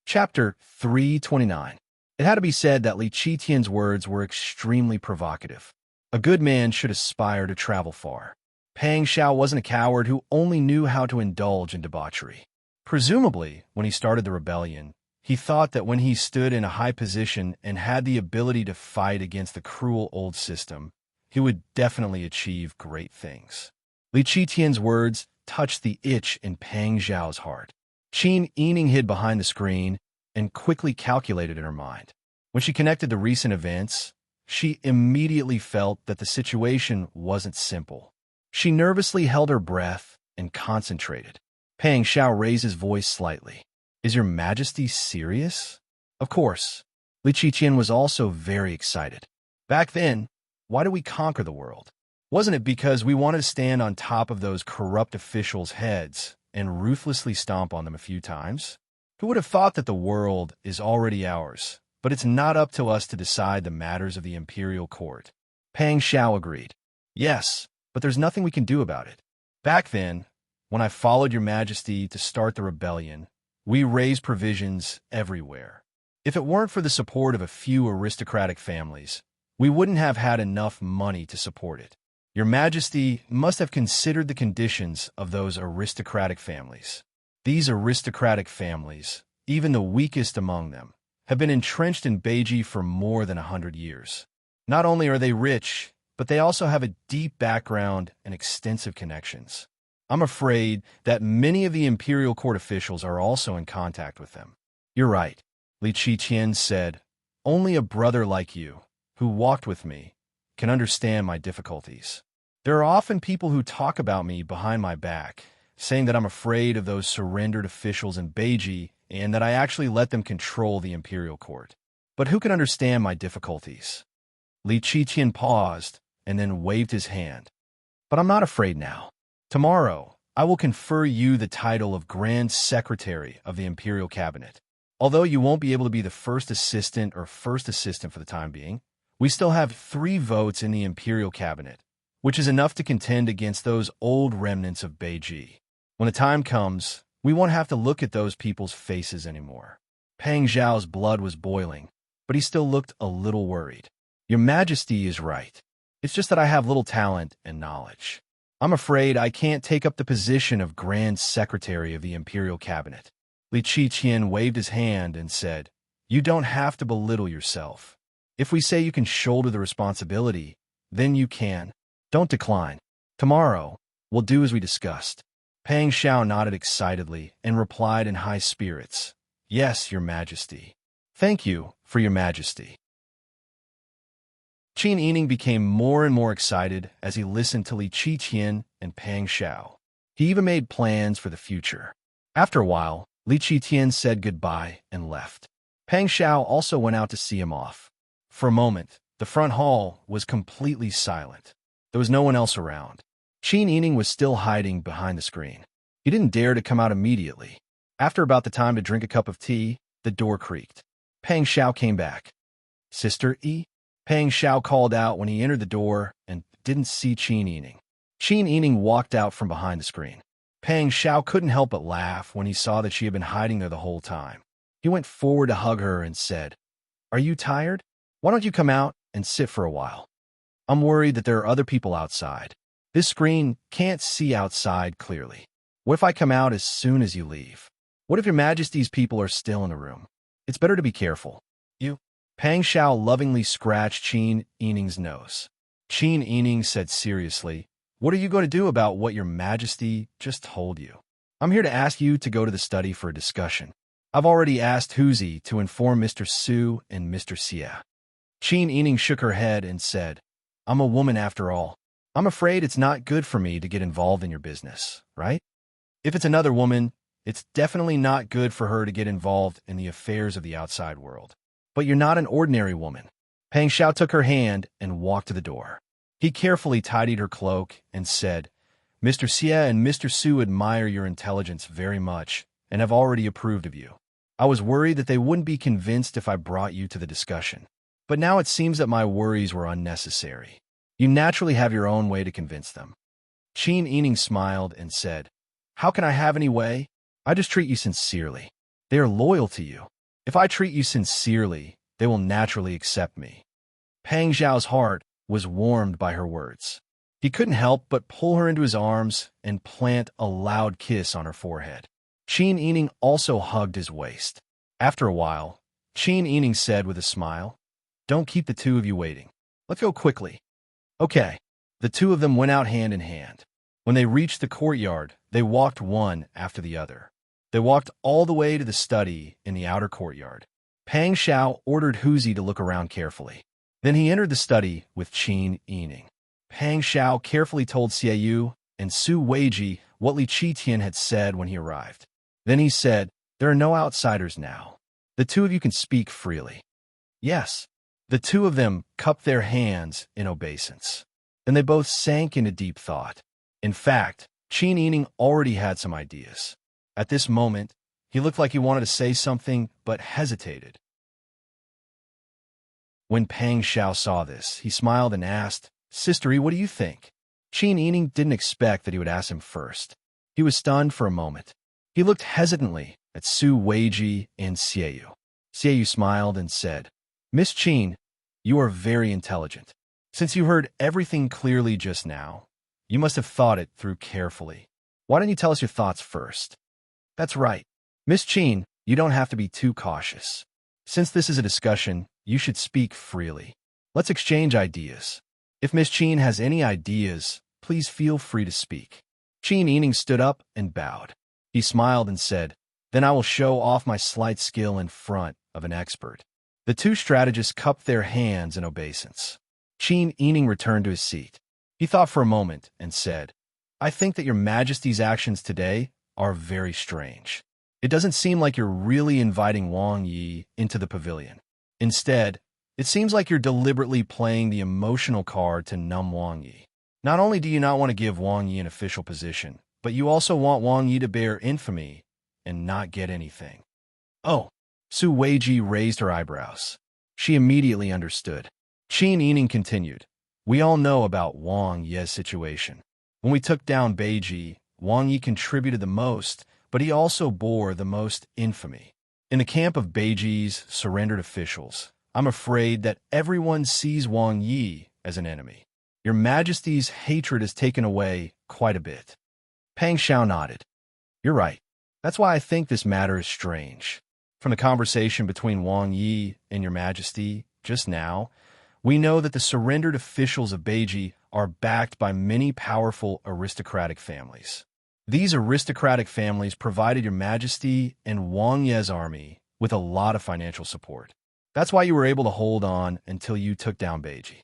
Chapter 329. It had to be said that Li Qiqian's words were extremely provocative. A good man should aspire to travel far. Pang Xiao wasn't a coward who only knew how to indulge in debauchery. Presumably, when he started the rebellion, he thought that when he stood in a high position and had the ability to fight against the cruel old system, he would definitely achieve great things. Li Qiqian's words touched the itch in Pang Xiao's heart. Qin Yining hid behind the screen and quickly calculated in her mind. When she connected the recent events, she immediately felt that the situation wasn't simple. She nervously held her breath and concentrated. Pang Xiao raised his voice slightly. "Is your majesty serious?" Of course. Li Qiqian was also very excited. Back then, why did we conquer the world? Wasn't it because we wanted to stand on top of those corrupt officials' heads and ruthlessly stomp on them a few times? Who would have thought that the world is already ours, but it's not up to us to decide the matters of the imperial court? Pang Xiao agreed. Yes, but there's nothing we can do about it. Back then, when I followed your majesty to start the rebellion, we raised provisions everywhere. If it weren't for the support of a few aristocratic families, we wouldn't have had enough money to support it. Your majesty must have considered the conditions of those aristocratic families. These aristocratic families, even the weakest among them, have been entrenched in Beiji for more than 100 years. Not only are they rich, but they also have a deep background and extensive connections. I'm afraid that many of the imperial court officials are also in contact with them. You're right, Li Qiqian said. Only a brother like you, who walked with me, can understand my difficulties. There are often people who talk about me behind my back, saying that I'm afraid of those surrendered officials in Beiji and that I actually let them control the imperial court. But who can understand my difficulties? Li Qiqian paused and then waved his hand. But I'm not afraid now. Tomorrow, I will confer you the title of Grand Secretary of the Imperial Cabinet. Although you won't be able to be the first assistant for the time being, we still have 3 votes in the Imperial Cabinet, which is enough to contend against those old remnants of Beiji. When the time comes, we won't have to look at those people's faces anymore. Pang Zhao's blood was boiling, but he still looked a little worried. Your Majesty is right. It's just that I have little talent and knowledge. I'm afraid I can't take up the position of Grand Secretary of the Imperial Cabinet. Li Qiqian waved his hand and said, You don't have to belittle yourself. If we say you can shoulder the responsibility, then you can. Don't decline. Tomorrow, we'll do as we discussed. Pang Xiao nodded excitedly and replied in high spirits, Yes, Your Majesty. Thank you, for Your Majesty. Qin Yining became more and more excited as he listened to Li Qiqian and Pang Xiao. He even made plans for the future. After a while, Li Qiqian said goodbye and left. Pang Xiao also went out to see him off. For a moment, the front hall was completely silent. There was no one else around. Qin Yining was still hiding behind the screen. He didn't dare to come out immediately. After about the time to drink a cup of tea, the door creaked. Pang Xiao came back. Sister Yi? Pang Xiao called out when he entered the door and didn't see Qin Yining. Qin Yining walked out from behind the screen. Pang Xiao couldn't help but laugh when he saw that she had been hiding there the whole time. He went forward to hug her and said, Are you tired? Why don't you come out and sit for a while? I'm worried that there are other people outside. This screen can't see outside clearly. What if I come out as soon as you leave? What if Your Majesty's people are still in the room? It's better to be careful. You? Pang Xiao lovingly scratched Qin Yining's nose. Qin Yining said seriously, What are you going to do about what Your Majesty just told you? I'm here to ask you to go to the study for a discussion. I've already asked Huzi to inform Mr. Su and Mr. Xie. Qin Yining shook her head and said, I'm a woman after all. I'm afraid it's not good for me to get involved in your business, right? If it's another woman, it's definitely not good for her to get involved in the affairs of the outside world. But you're not an ordinary woman. Pang Xiao took her hand and walked to the door. He carefully tidied her cloak and said, Mr. Xie and Mr. Su admire your intelligence very much and have already approved of you. I was worried that they wouldn't be convinced if I brought you to the discussion. But now it seems that my worries were unnecessary. You naturally have your own way to convince them. Qin Yining smiled and said, How can I have any way? I just treat you sincerely. They are loyal to you. If I treat you sincerely, they will naturally accept me. Pang Zhao's heart was warmed by her words. He couldn't help but pull her into his arms and plant a loud kiss on her forehead. Qin Yining also hugged his waist. After a while, Qin Yining said with a smile, Don't keep the two of you waiting. Let's go quickly. Okay. The two of them went out hand in hand. When they reached the courtyard, they walked one after the other. They walked all the way to the study in the outer courtyard. Pang Xiao ordered Huzi to look around carefully. Then he entered the study with Qin Yining. Pang Xiao carefully told Xiaoyu and Su Weiji what Li Qitian had said when he arrived. Then he said, "There are no outsiders now. The two of you can speak freely." Yes. The two of them cupped their hands in obeisance. Then they both sank into deep thought. In fact, Qin Yining already had some ideas. At this moment, he looked like he wanted to say something, but hesitated. When Pang Xiao saw this, he smiled and asked, "Sister, what do you think?" Qin Yining didn't expect that he would ask him first. He was stunned for a moment. He looked hesitantly at Su Weiji and Xiaoyu. Xiaoyu smiled and said, "Miss Qin, you are very intelligent. Since you heard everything clearly just now, you must have thought it through carefully. Why don't you tell us your thoughts first?" "That's right. Miss Qin, you don't have to be too cautious. Since this is a discussion, you should speak freely. Let's exchange ideas. If Miss Qin has any ideas, please feel free to speak." Qin Yining stood up and bowed. He smiled and said, "Then I will show off my slight skill in front of an expert." The two strategists cupped their hands in obeisance. Qin Yining returned to his seat. He thought for a moment and said, "I think that your Majesty's actions today are very strange. It doesn't seem like you're really inviting Wang Yi into the pavilion. Instead, it seems like you're deliberately playing the emotional card to numb Wang Yi. Not only do you not want to give Wang Yi an official position, but you also want Wang Yi to bear infamy and not get anything." "Oh." Su Weiji raised her eyebrows. She immediately understood. Qin Yining continued, "We all know about Wang Yi's situation. When we took down Beiji, Wang Yi contributed the most, but he also bore the most infamy. In the camp of Beiji's surrendered officials, I'm afraid that everyone sees Wang Yi as an enemy. Your Majesty's hatred has taken away quite a bit." Pang Xiao nodded. "You're right. That's why I think this matter is strange. From the conversation between Wang Yi and Your Majesty just now, we know that the surrendered officials of Beiji are backed by many powerful aristocratic families. These aristocratic families provided Your Majesty and Wang Yi's army with a lot of financial support. That's why you were able to hold on until you took down Beiji."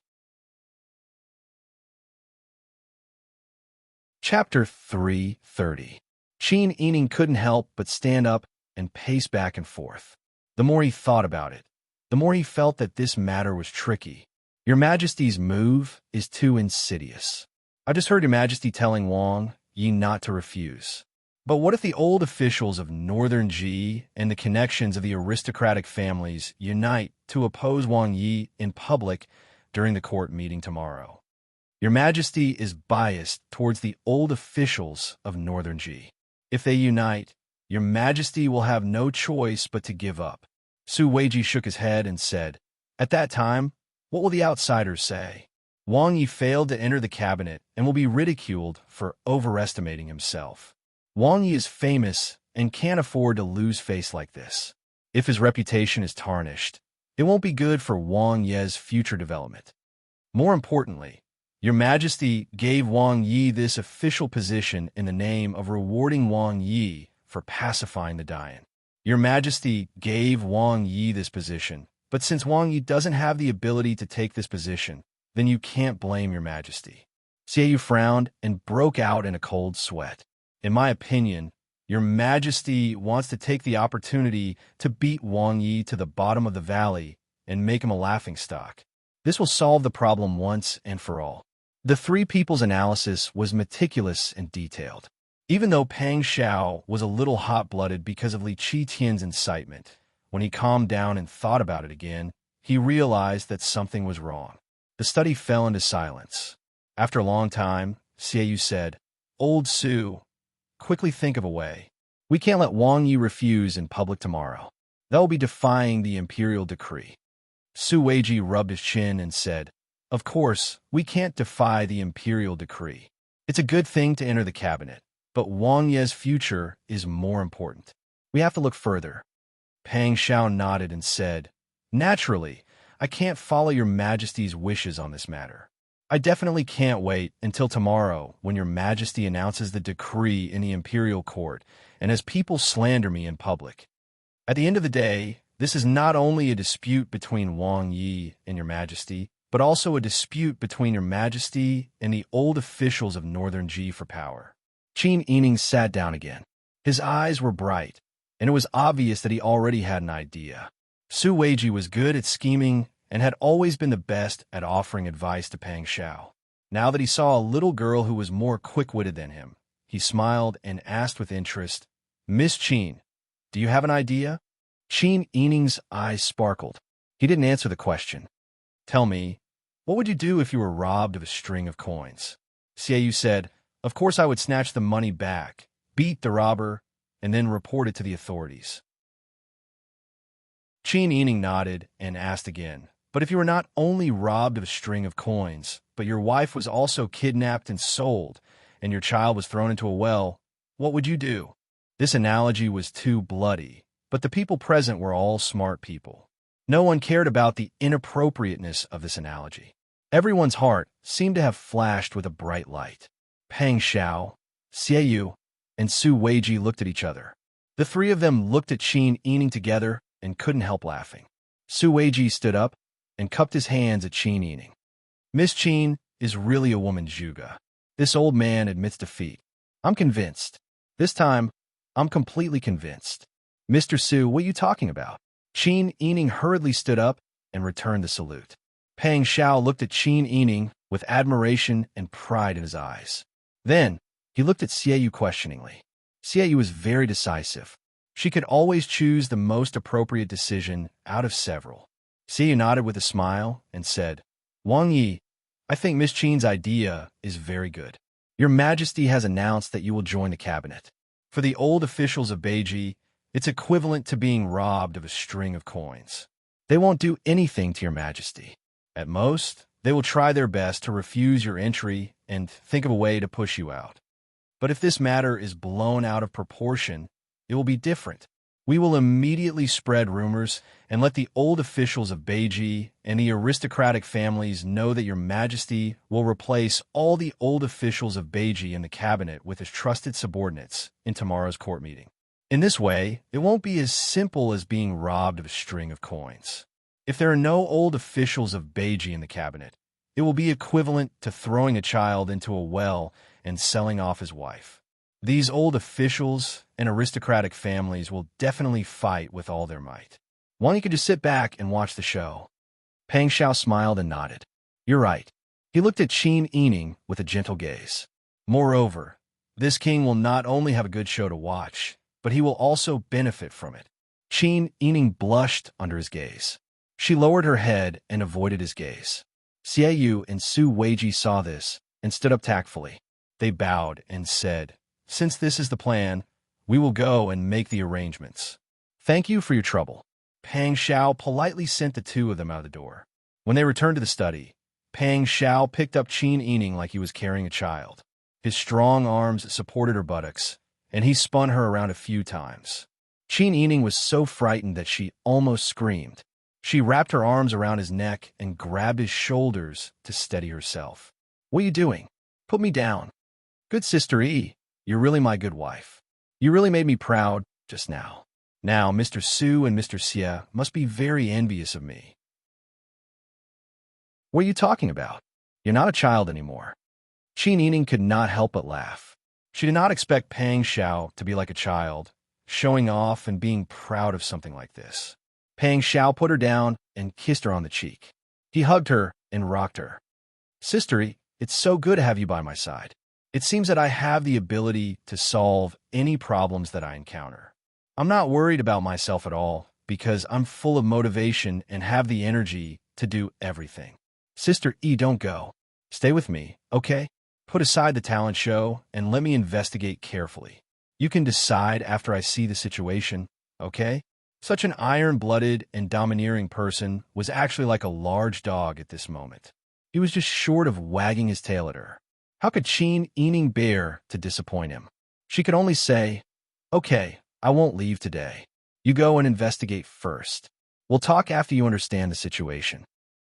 Chapter 330. Qin Yining couldn't help but stand up and pace back and forth. The more he thought about it, the more he felt that this matter was tricky. Your Majesty's move is too insidious. I just heard Your Majesty telling Wang Yi not to refuse. But what if the old officials of Northern Ji and the connections of the aristocratic families unite to oppose Wang Yi in public during the court meeting tomorrow? Your Majesty is biased towards the old officials of Northern Ji. If they unite, Your Majesty will have no choice but to give up." Su Weiji shook his head and said, "At that time, what will the outsiders say? Wang Yi failed to enter the cabinet and will be ridiculed for overestimating himself. Wang Yi is famous and can't afford to lose face like this. If his reputation is tarnished, it won't be good for Wang Yi's future development. More importantly, Your Majesty gave Wang Yi this official position in the name of rewarding Wang Yi for pacifying the Dian. Your Majesty gave Wang Yi this position, but since Wang Yi doesn't have the ability to take this position, then you can't blame Your Majesty." Xiaoyu frowned and broke out in a cold sweat. "In my opinion, Your Majesty wants to take the opportunity to beat Wang Yi to the bottom of the valley and make him a laughingstock. This will solve the problem once and for all." The three people's analysis was meticulous and detailed. Even though Pang Xiao was a little hot-blooded because of Li Qitian's incitement, when he calmed down and thought about it again, he realized that something was wrong. The study fell into silence. After a long time, Xiaoyu said, "Old Su, quickly think of a way. We can't let Wang Yi refuse in public tomorrow. That will be defying the imperial decree." Su Weiji rubbed his chin and said, "Of course, we can't defy the imperial decree. It's a good thing to enter the cabinet, but Wang Yi's future is more important. We have to look further." Pang Xiao nodded and said, "Naturally, I can't follow Your Majesty's wishes on this matter. I definitely can't wait until tomorrow when your majesty announces the decree in the imperial court and as people slander me in public. At the end of the day, this is not only a dispute between Wang Yi and your majesty, but also a dispute between your majesty and the old officials of Northern Ji for power. Qin Yining sat down again. His eyes were bright, and it was obvious that he already had an idea. Su Weiji was good at scheming and had always been the best at offering advice to Pang Xiao. Now that he saw a little girl who was more quick-witted than him, he smiled and asked with interest, "Miss Qin, do you have an idea?" Qin Yining's eyes sparkled. He didn't answer the question. "Tell me, what would you do if you were robbed of a string of coins?" Xiaoyu said, "Of course I would snatch the money back, beat the robber, and then report it to the authorities." Qin Yining nodded and asked again, "But if you were not only robbed of a string of coins, but your wife was also kidnapped and sold, and your child was thrown into a well, what would you do?" This analogy was too bloody, but the people present were all smart people. No one cared about the inappropriateness of this analogy. Everyone's heart seemed to have flashed with a bright light. Pang Xiao, Xiaoyu, and Su Weiji looked at each other. The three of them looked at Qin Yining together and couldn't help laughing. Su Weiji stood up and cupped his hands at Qin Yining. "Miss Qin is really a woman, Zhuge." This old man admits defeat. "I'm convinced. This time, I'm completely convinced." "Mr. Su, what are you talking about?" Qin Yining hurriedly stood up and returned the salute. Pang Xiao looked at Qin Yining with admiration and pride in his eyes. Then, he looked at Xiaoyu questioningly. Xiaoyu was very decisive. She could always choose the most appropriate decision out of several. Xiaoyu nodded with a smile and said, "Wang Yi, I think Miss Qin's idea is very good. Your Majesty has announced that you will join the cabinet. For the old officials of Beiji, it's equivalent to being robbed of a string of coins. They won't do anything to your Majesty. At most, they will try their best to refuse your entry and think of a way to push you out. But if this matter is blown out of proportion, it will be different. We will immediately spread rumors and let the old officials of Beiji and the aristocratic families know that your Majesty will replace all the old officials of Beiji in the cabinet with his trusted subordinates in tomorrow's court meeting. In this way, it won't be as simple as being robbed of a string of coins. If there are no old officials of Beiji in the cabinet, it will be equivalent to throwing a child into a well and selling off his wife. These old officials and aristocratic families will definitely fight with all their might. Why don't you just sit back and watch the show?" Pang Xiao smiled and nodded. "You're right." He looked at Qin Yining with a gentle gaze. "Moreover, this king will not only have a good show to watch, but he will also benefit from it." Qin Yining blushed under his gaze. She lowered her head and avoided his gaze. Xiaoyu and Su Weiji saw this and stood up tactfully. They bowed and said, "Since this is the plan, we will go and make the arrangements. Thank you for your trouble." Pang Xiao politely sent the two of them out of the door. When they returned to the study, Pang Xiao picked up Qin Yining like he was carrying a child. His strong arms supported her buttocks, and he spun her around a few times. Qin Yining was so frightened that she almost screamed. She wrapped her arms around his neck and grabbed his shoulders to steady herself. "What are you doing? Put me down." "Good Sister E, you're really my good wife. You really made me proud just now. Now, Mr. Su and Mr. Xie must be very envious of me." "What are you talking about? You're not a child anymore." Qin Yining could not help but laugh. She did not expect Pang Xiao to be like a child, showing off and being proud of something like this. Pang Xiao put her down and kissed her on the cheek. He hugged her and rocked her. "Sister E, it's so good to have you by my side. It seems that I have the ability to solve any problems that I encounter. I'm not worried about myself at all because I'm full of motivation and have the energy to do everything. Sister E, don't go. Stay with me, okay? Put aside the talent show and let me investigate carefully. You can decide after I see the situation, okay?" Such an iron-blooded and domineering person was actually like a large dog at this moment. He was just short of wagging his tail at her. How could Qin Yining bear to disappoint him? She could only say, "Okay, I won't leave today. You go and investigate first. We'll talk after you understand the situation."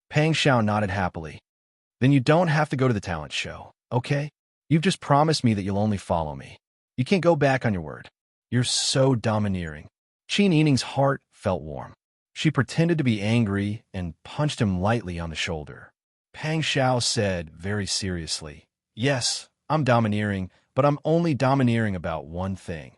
Pang Xiao nodded happily. Then you don't have to go to the talent show, okay? You've just promised me that you'll only follow me. You can't go back on your word. You're so domineering. Qin Yining's heart felt warm. She pretended to be angry and punched him lightly on the shoulder. Pang Xiao said very seriously, "Yes, I'm domineering, but I'm only domineering about one thing,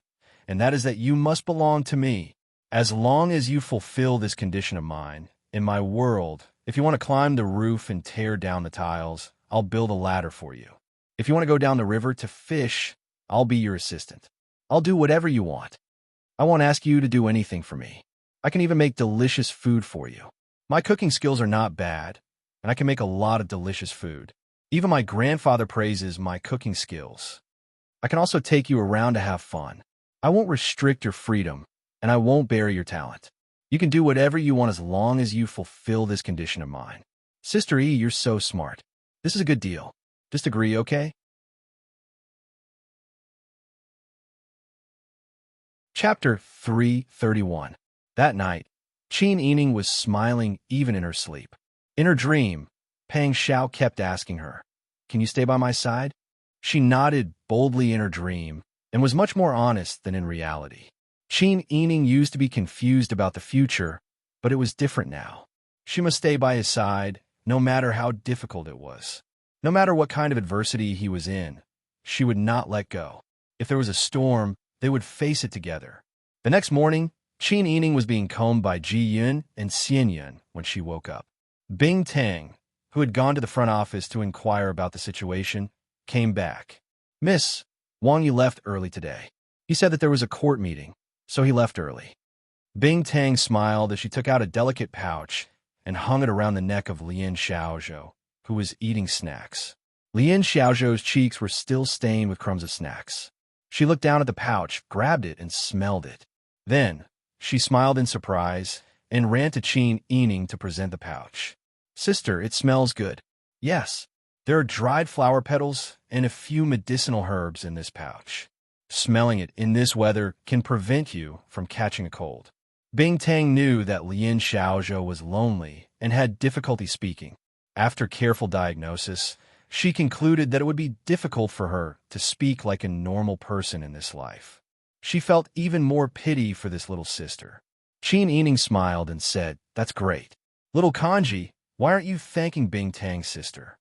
and that is that you must belong to me. As long as you fulfill this condition of mine, in my world, if you want to climb the roof and tear down the tiles, I'll build a ladder for you. If you want to go down the river to fish, I'll be your assistant. I'll do whatever you want. I won't ask you to do anything for me. I can even make delicious food for you. My cooking skills are not bad, and I can make a lot of delicious food. Even my grandfather praises my cooking skills. I can also take you around to have fun. I won't restrict your freedom, and I won't bury your talent. You can do whatever you want as long as you fulfill this condition of mine. Sister E, you're so smart. This is a good deal. Just agree, okay?" Chapter 331. That night, Qin Yining was smiling even in her sleep. In her dream, Pang Xiao kept asking her, "Can you stay by my side?" She nodded boldly in her dream and was much more honest than in reality. Qin Yining used to be confused about the future, but it was different now. She must stay by his side, no matter how difficult it was. No matter what kind of adversity he was in, she would not let go. If there was a storm, they would face it together. The next morning, Qin Yining was being combed by Ji Yun and Xian Yun when she woke up. Bing Tang, who had gone to the front office to inquire about the situation, came back. "Miss, Wang Yu left early today. He said that there was a court meeting, so he left early." Bing Tang smiled as she took out a delicate pouch and hung it around the neck of Lian Xiaozhou, who was eating snacks. Lian Xiaozhou's cheeks were still stained with crumbs of snacks. She looked down at the pouch, grabbed it, and smelled it. Then, she smiled in surprise and ran to Qin Yining to present the pouch. "Sister, it smells good." "Yes, there are dried flower petals and a few medicinal herbs in this pouch. Smelling it in this weather can prevent you from catching a cold." Bing Tang knew that Lian Xiaozhou was lonely and had difficulty speaking. After careful diagnosis, she concluded that it would be difficult for her to speak like a normal person in this life. She felt even more pity for this little sister. Qin Yining smiled and said, "That's great. Little Kanji, why aren't you thanking Bing Tang's sister?"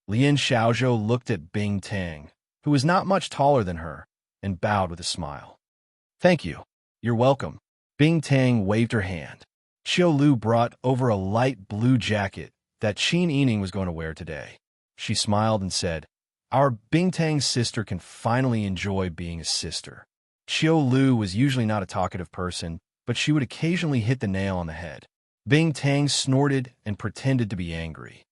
Lian Xiaozhou looked at Bing Tang, who was not much taller than her, and bowed with a smile. "Thank you. You're welcome." Bing Tang waved her hand. Xiao Lu brought over a light blue jacket that Qin Yining was going to wear today. She smiled and said, "Our Bing Tang's sister can finally enjoy being a sister." Xiao Lu was usually not a talkative person, but she would occasionally hit the nail on the head. Bing Tang snorted and pretended to be angry.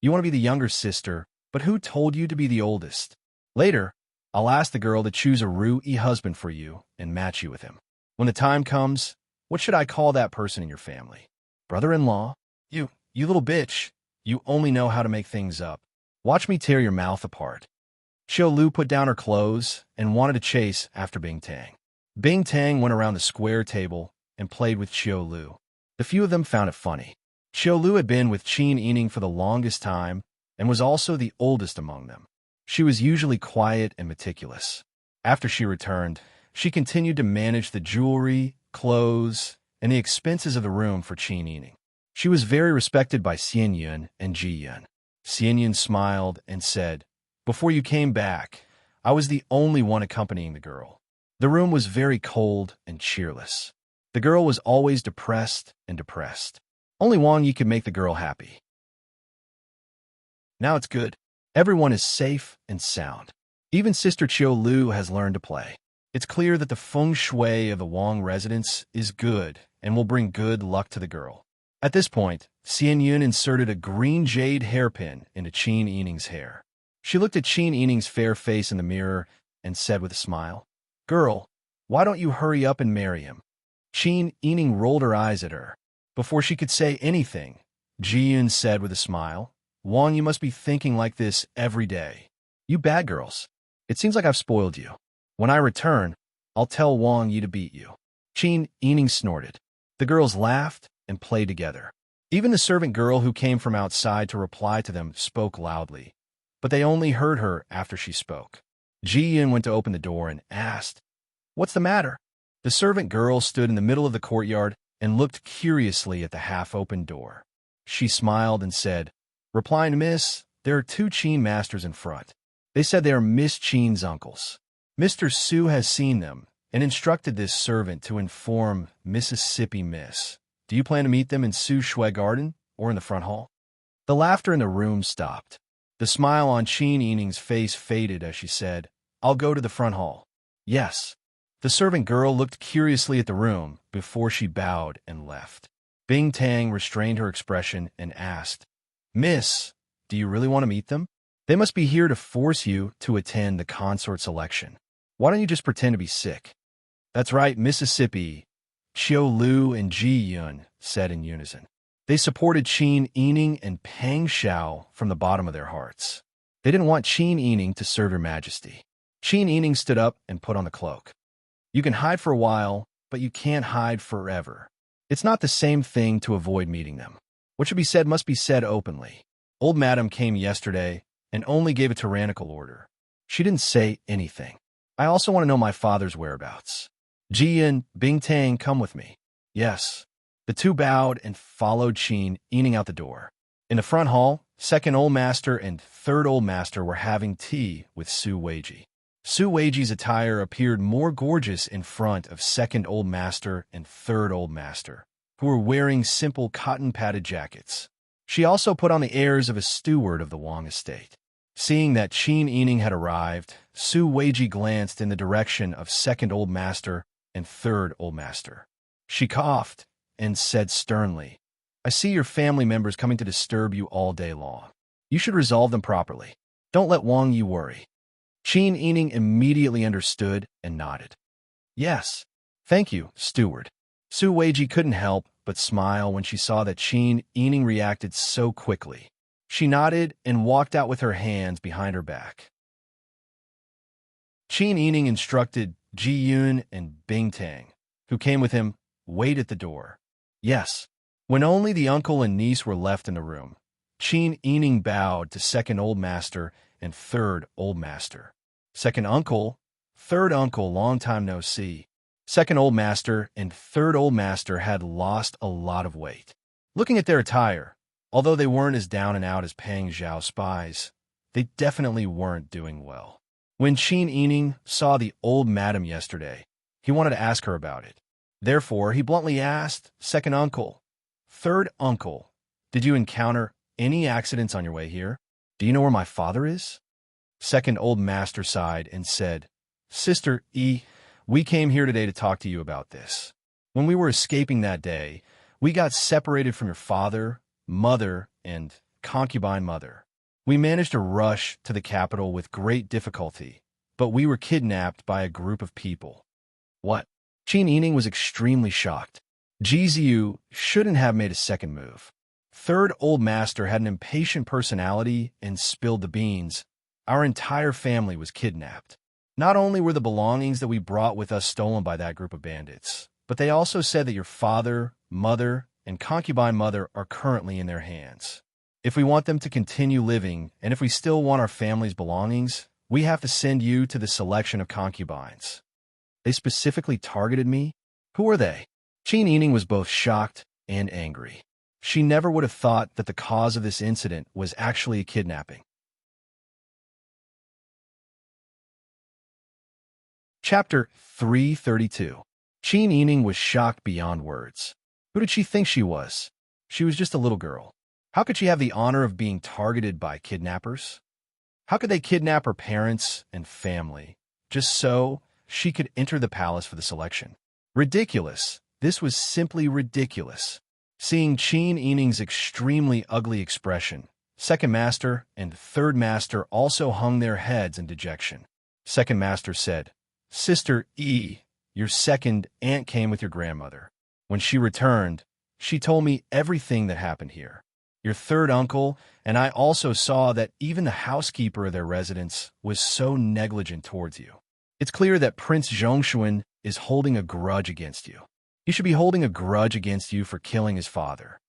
"You want to be the younger sister, but who told you to be the oldest? Later, I'll ask the girl to choose a Ru-y husband for you and match you with him. When the time comes, what should I call that person in your family? Brother-in-law? You little bitch. You only know how to make things up. Watch me tear your mouth apart." Xiao Lu put down her clothes and wanted to chase after Bing Tang. Bing Tang went around the square table and played with Xiao Lu. The few of them found it funny. Xiao Lu had been with Qin Yining for the longest time and was also the oldest among them. She was usually quiet and meticulous. After she returned, she continued to manage the jewelry, clothes, and the expenses of the room for Qin Yining. She was very respected by Xian Yun and Ji Yun. Xian Yun smiled and said, "Before you came back, I was the only one accompanying the girl. The room was very cold and cheerless. The girl was always depressed and depressed. Only Wang Yi could make the girl happy. Now it's good. Everyone is safe and sound. Even Sister Qiu Lu has learned to play. It's clear that the feng shui of the Wang residence is good and will bring good luck to the girl." At this point, Xian Yun inserted a green jade hairpin into Qin Yining's hair. She looked at Qin Yining's fair face in the mirror and said with a smile, "Girl, why don't you hurry up and marry him?" Qin Yining rolled her eyes at her. Before she could say anything, Ji Yun said with a smile, "Wang, you must be thinking like this every day. You bad girls. It seems like I've spoiled you. When I return, I'll tell Wang Yi to beat you." Qin Yining snorted. The girls laughed and played together. Even the servant girl who came from outside to reply to them spoke loudly, but they only heard her after she spoke. Ji-yun went to open the door and asked, "What's the matter?" The servant girl stood in the middle of the courtyard and looked curiously at the half-open door. She smiled and said, "Replying to Miss, there are 2 Qin masters in front. They said they are Miss Qin's uncles. Mr. Su has seen them and instructed this servant to inform Mississippi Miss. Do you plan to meet them in Su Shui Garden or in the front hall?" The laughter in the room stopped. The smile on Qin Yining's face faded as she said, "I'll go to the front hall." "Yes." The servant girl looked curiously at the room before she bowed and left. Bing Tang restrained her expression and asked, "Miss, do you really want to meet them? They must be here to force you to attend the consort selection. Why don't you just pretend to be sick?" "That's right, Mississippi," Qiu Lu and Ji Yun said in unison. They supported Qin Yining and Peng Xiao from the bottom of their hearts. They didn't want Qin Yining to serve Your Majesty. Qin Yining stood up and put on the cloak. "You can hide for a while, but you can't hide forever. It's not the same thing to avoid meeting them. What should be said must be said openly. Old Madam came yesterday and only gave a tyrannical order. She didn't say anything. I also want to know my father's whereabouts. Ji and Bing Tang, come with me." "Yes." The 2 bowed and followed Qin Yining out the door. In the front hall, 2nd Old Master and 3rd Old Master were having tea with Su Weiji. Su Weiji's attire appeared more gorgeous in front of 2nd Old Master and 3rd Old Master, who were wearing simple cotton-padded jackets. She also put on the airs of a steward of the Wang estate. Seeing that Qin Yining had arrived, Su Weiji glanced in the direction of 2nd Old Master and 3rd Old Master. She coughed and said sternly, "I see your family members coming to disturb you all day long. You should resolve them properly. Don't let Wang Yi worry." Qin Yining immediately understood and nodded. "Yes, thank you, steward." Su Weiji couldn't help but smile when she saw that Qin Yining reacted so quickly. She nodded and walked out with her hands behind her back. Qin Yining instructed Ji Yun and Bing Tang, who came with him, wait at the door. "Yes." When only the uncle and niece were left in the room, Qin Yining bowed to 2nd Old Master and 3rd Old Master. "Second uncle, 3rd uncle, long time no see." 2nd Old Master and 3rd Old Master had lost a lot of weight. Looking at their attire, although they weren't as down and out as Peng Zhao's spies, they definitely weren't doing well. When Qin Yining saw the old madam yesterday, he wanted to ask her about it. Therefore, he bluntly asked, "Second uncle, 3rd uncle, did you encounter any accidents on your way here? Do you know where my father is?" 2nd Old Master sighed and said, "Sister E, we came here today to talk to you about this. When we were escaping that day, we got separated from your father, mother, and concubine mother. We managed to rush to the capital with great difficulty, but we were kidnapped by a group of people." "What?" Qin Yining was extremely shocked. Ji Ziyu shouldn't have made a second move. 3rd Old Master had an impatient personality and spilled the beans. "Our entire family was kidnapped. Not only were the belongings that we brought with us stolen by that group of bandits, but they also said that your father, mother, and concubine mother are currently in their hands. If we want them to continue living, and if we still want our family's belongings, we have to send you to the selection of concubines." "They specifically targeted me? Who are they?" Qin Yining was both shocked and angry. She never would have thought that the cause of this incident was actually a kidnapping. Chapter 332. Qin Yining was shocked beyond words. Who did she think she was? She was just a little girl. How could she have the honor of being targeted by kidnappers? How could they kidnap her parents and family, just so she could enter the palace for the selection? Ridiculous. This was simply ridiculous. Seeing Qin Yining's extremely ugly expression, 2nd Master and 3rd Master also hung their heads in dejection. 2nd Master said, "Sister E, your 2nd aunt came with your grandmother. When she returned, she told me everything that happened here. Your 3rd uncle and I also saw that even the housekeeper of their residence was so negligent towards you. It's clear that Prince Zhongshuan is holding a grudge against you. He should be holding a grudge against you for killing his father.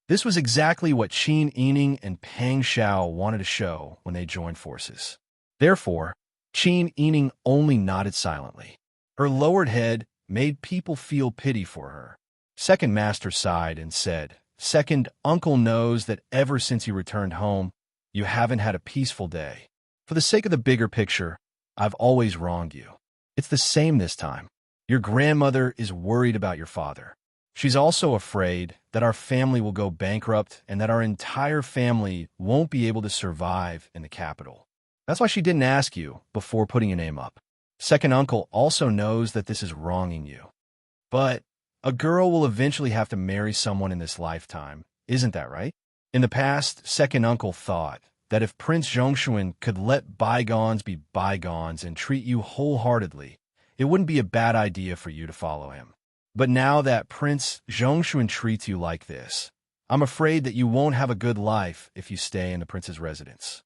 This was exactly what Qin Yining and Pang Xiao wanted to show when they joined forces. Therefore, Qin Yining only nodded silently. Her lowered head made people feel pity for her. Second Master sighed and said, "Second Uncle knows that ever since you returned home, you haven't had a peaceful day. For the sake of the bigger picture, I've always wronged you. It's the same this time. Your grandmother is worried about your father. She's also afraid that our family will go bankrupt and that our entire family won't be able to survive in the capital. That's why she didn't ask you before putting your name up. Second Uncle also knows that this is wronging you. But a girl will eventually have to marry someone in this lifetime, isn't that right? In the past, Second Uncle thought that if Prince Zhongshuan could let bygones be bygones and treat you wholeheartedly, it wouldn't be a bad idea for you to follow him. But now that Prince Zhongshuan treats you like this, I'm afraid that you won't have a good life if you stay in the prince's residence.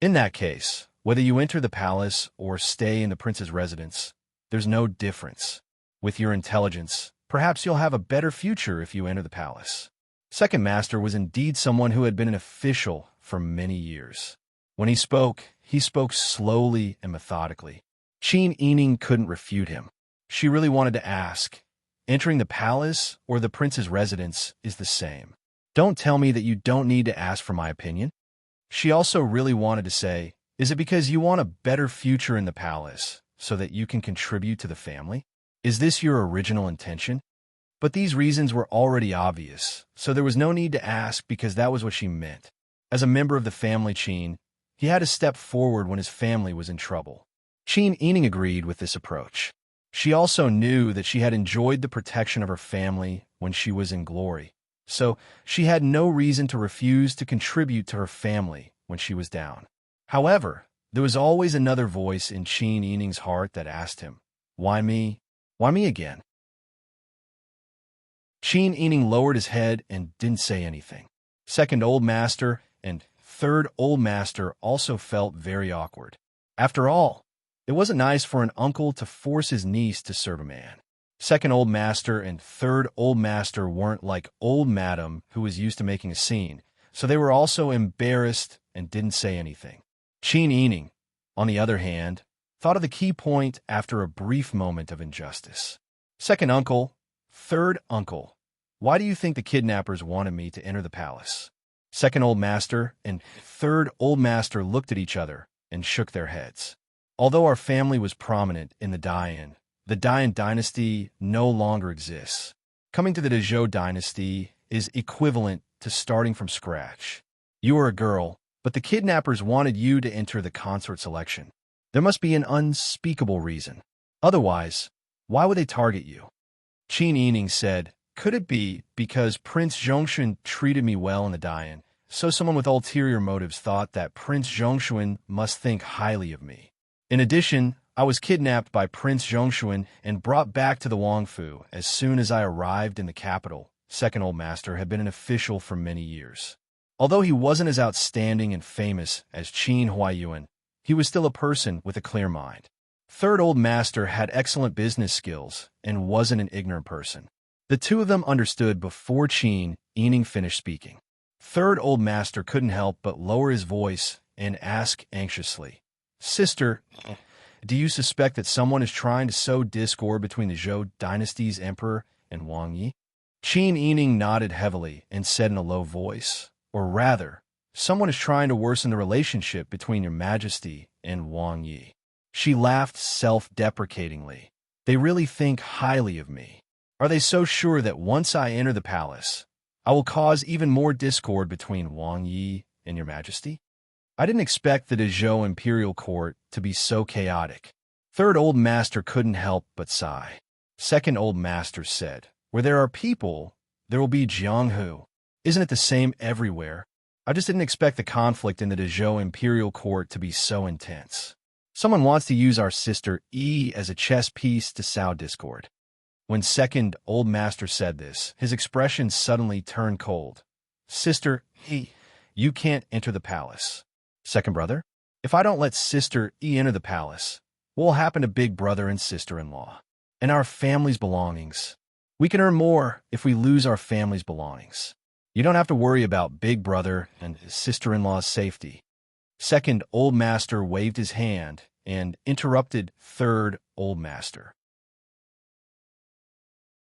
In that case, whether you enter the palace or stay in the prince's residence, there's no difference. With your intelligence, perhaps you'll have a better future if you enter the palace." Second Master was indeed someone who had been an official for many years. When he spoke slowly and methodically. Qin Yining couldn't refute him. She really wanted to ask, entering the palace or the prince's residence is the same. Don't tell me that you don't need to ask for my opinion. She also really wanted to say, is it because you want a better future in the palace so that you can contribute to the family? Is this your original intention? But these reasons were already obvious, so there was no need to ask because that was what she meant. As a member of the family Qin, he had to step forward when his family was in trouble. Qin Yining agreed with this approach. She also knew that she had enjoyed the protection of her family when she was in glory, so she had no reason to refuse to contribute to her family when she was down. However, there was always another voice in Qin Yining's heart that asked him, "Why me? Why me again?" Qin Yining lowered his head and didn't say anything. Second Old Master and Third Old Master also felt very awkward. After all, it wasn't nice for an uncle to force his niece to serve a man. Second Old Master and Third Old Master weren't like Old Madam, who was used to making a scene, so they were also embarrassed and didn't say anything. Qin Yining, on the other hand, thought of the key point after a brief moment of injustice. Second Uncle, Third Uncle, why do you think the kidnappers wanted me to enter the palace? Second Old Master and Third Old Master looked at each other and shook their heads. Although our family was prominent in the Dayan dynasty no longer exists. Coming to the Dezhou dynasty is equivalent to starting from scratch. You are a girl, but the kidnappers wanted you to enter the consort selection. There must be an unspeakable reason. Otherwise, why would they target you? Qin Yining said, "Could it be because Prince Zhongshuan treated me well in the Dayan, so someone with ulterior motives thought that Prince Zhongshuan must think highly of me? In addition, I was kidnapped by Prince Zhongshuan and brought back to the Wangfu as soon as I arrived in the capital." Second Old Master had been an official for many years. Although he wasn't as outstanding and famous as Qin Huaiyuan, he was still a person with a clear mind. Third Old Master had excellent business skills and wasn't an ignorant person. The two of them understood before Qin Yining finished speaking. Third Old Master couldn't help but lower his voice and ask anxiously, "Sister, do you suspect that someone is trying to sow discord between the Zhou dynasty's emperor and Wang Yi?" Qin Yining nodded heavily and said in a low voice, "Or rather, someone is trying to worsen the relationship between your majesty and Wang Yi." She laughed self-deprecatingly. "They really think highly of me. Are they so sure that once I enter the palace, I will cause even more discord between Wang Yi and your majesty? I didn't expect the Dezhou imperial court to be so chaotic." Third Old Master couldn't help but sigh. Second Old Master said, "Where there are people, there will be Jianghu. Isn't it the same everywhere? I just didn't expect the conflict in the Dezhou imperial court to be so intense. Someone wants to use our sister E as a chess piece to sow discord." When Second Old Master said this, his expression suddenly turned cold. "Sister E, you can't enter the palace." Second brother, "If I don't let Sister E enter the palace, what will happen to big brother and sister-in-law? And our family's belongings? We can earn more if we lose our family's belongings." You don't have to worry about Big Brother and his sister-in-law's safety. Second Old Master waved his hand and interrupted Third Old Master.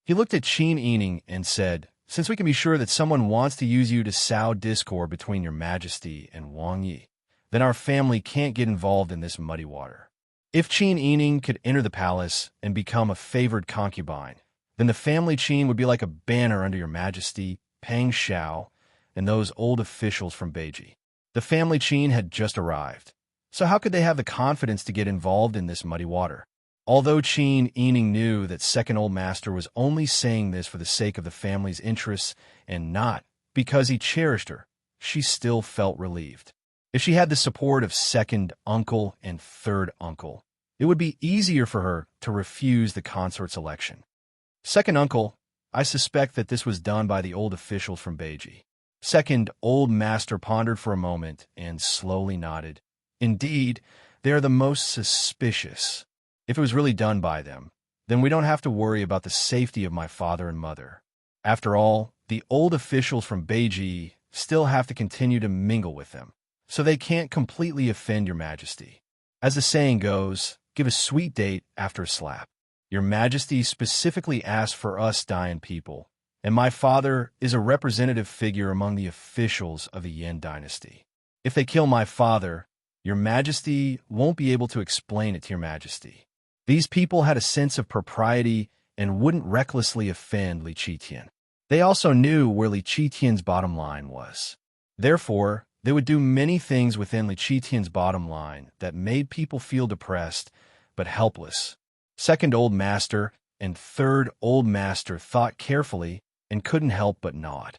He looked at Qin Ening and said, "Since we can be sure that someone wants to use you to sow discord between your majesty and Wang Yi, then our family can't get involved in this muddy water. If Qin Ening could enter the palace and become a favored concubine, then the family Qin would be like a banner under your majesty, Pang Xiao, and those old officials from Beiji. The family Qin had just arrived, so how could they have the confidence to get involved in this muddy water?" Although Qin Ening knew that Second Old Master was only saying this for the sake of the family's interests and not because he cherished her, she still felt relieved. If she had the support of Second Uncle and Third Uncle, it would be easier for her to refuse the consort's election. "Second Uncle, I suspect that this was done by the old officials from Beiji." Second Old Master pondered for a moment and slowly nodded. "Indeed, they are the most suspicious. If it was really done by them, then we don't have to worry about the safety of my father and mother. After all, the old officials from Beiji still have to continue to mingle with them, so they can't completely offend your majesty. As the saying goes, give a sweet date after a slap. Your majesty specifically asked for us Dayan people, and my father is a representative figure among the officials of the Yan dynasty. If they kill my father, your majesty won't be able to explain it to your majesty. These people had a sense of propriety and wouldn't recklessly offend Li Qitian. They also knew where Li Qitian's bottom line was. Therefore, they would do many things within Li Qitian's bottom line that made people feel depressed but helpless. Second Old Master and Third Old Master thought carefully and couldn't help but nod.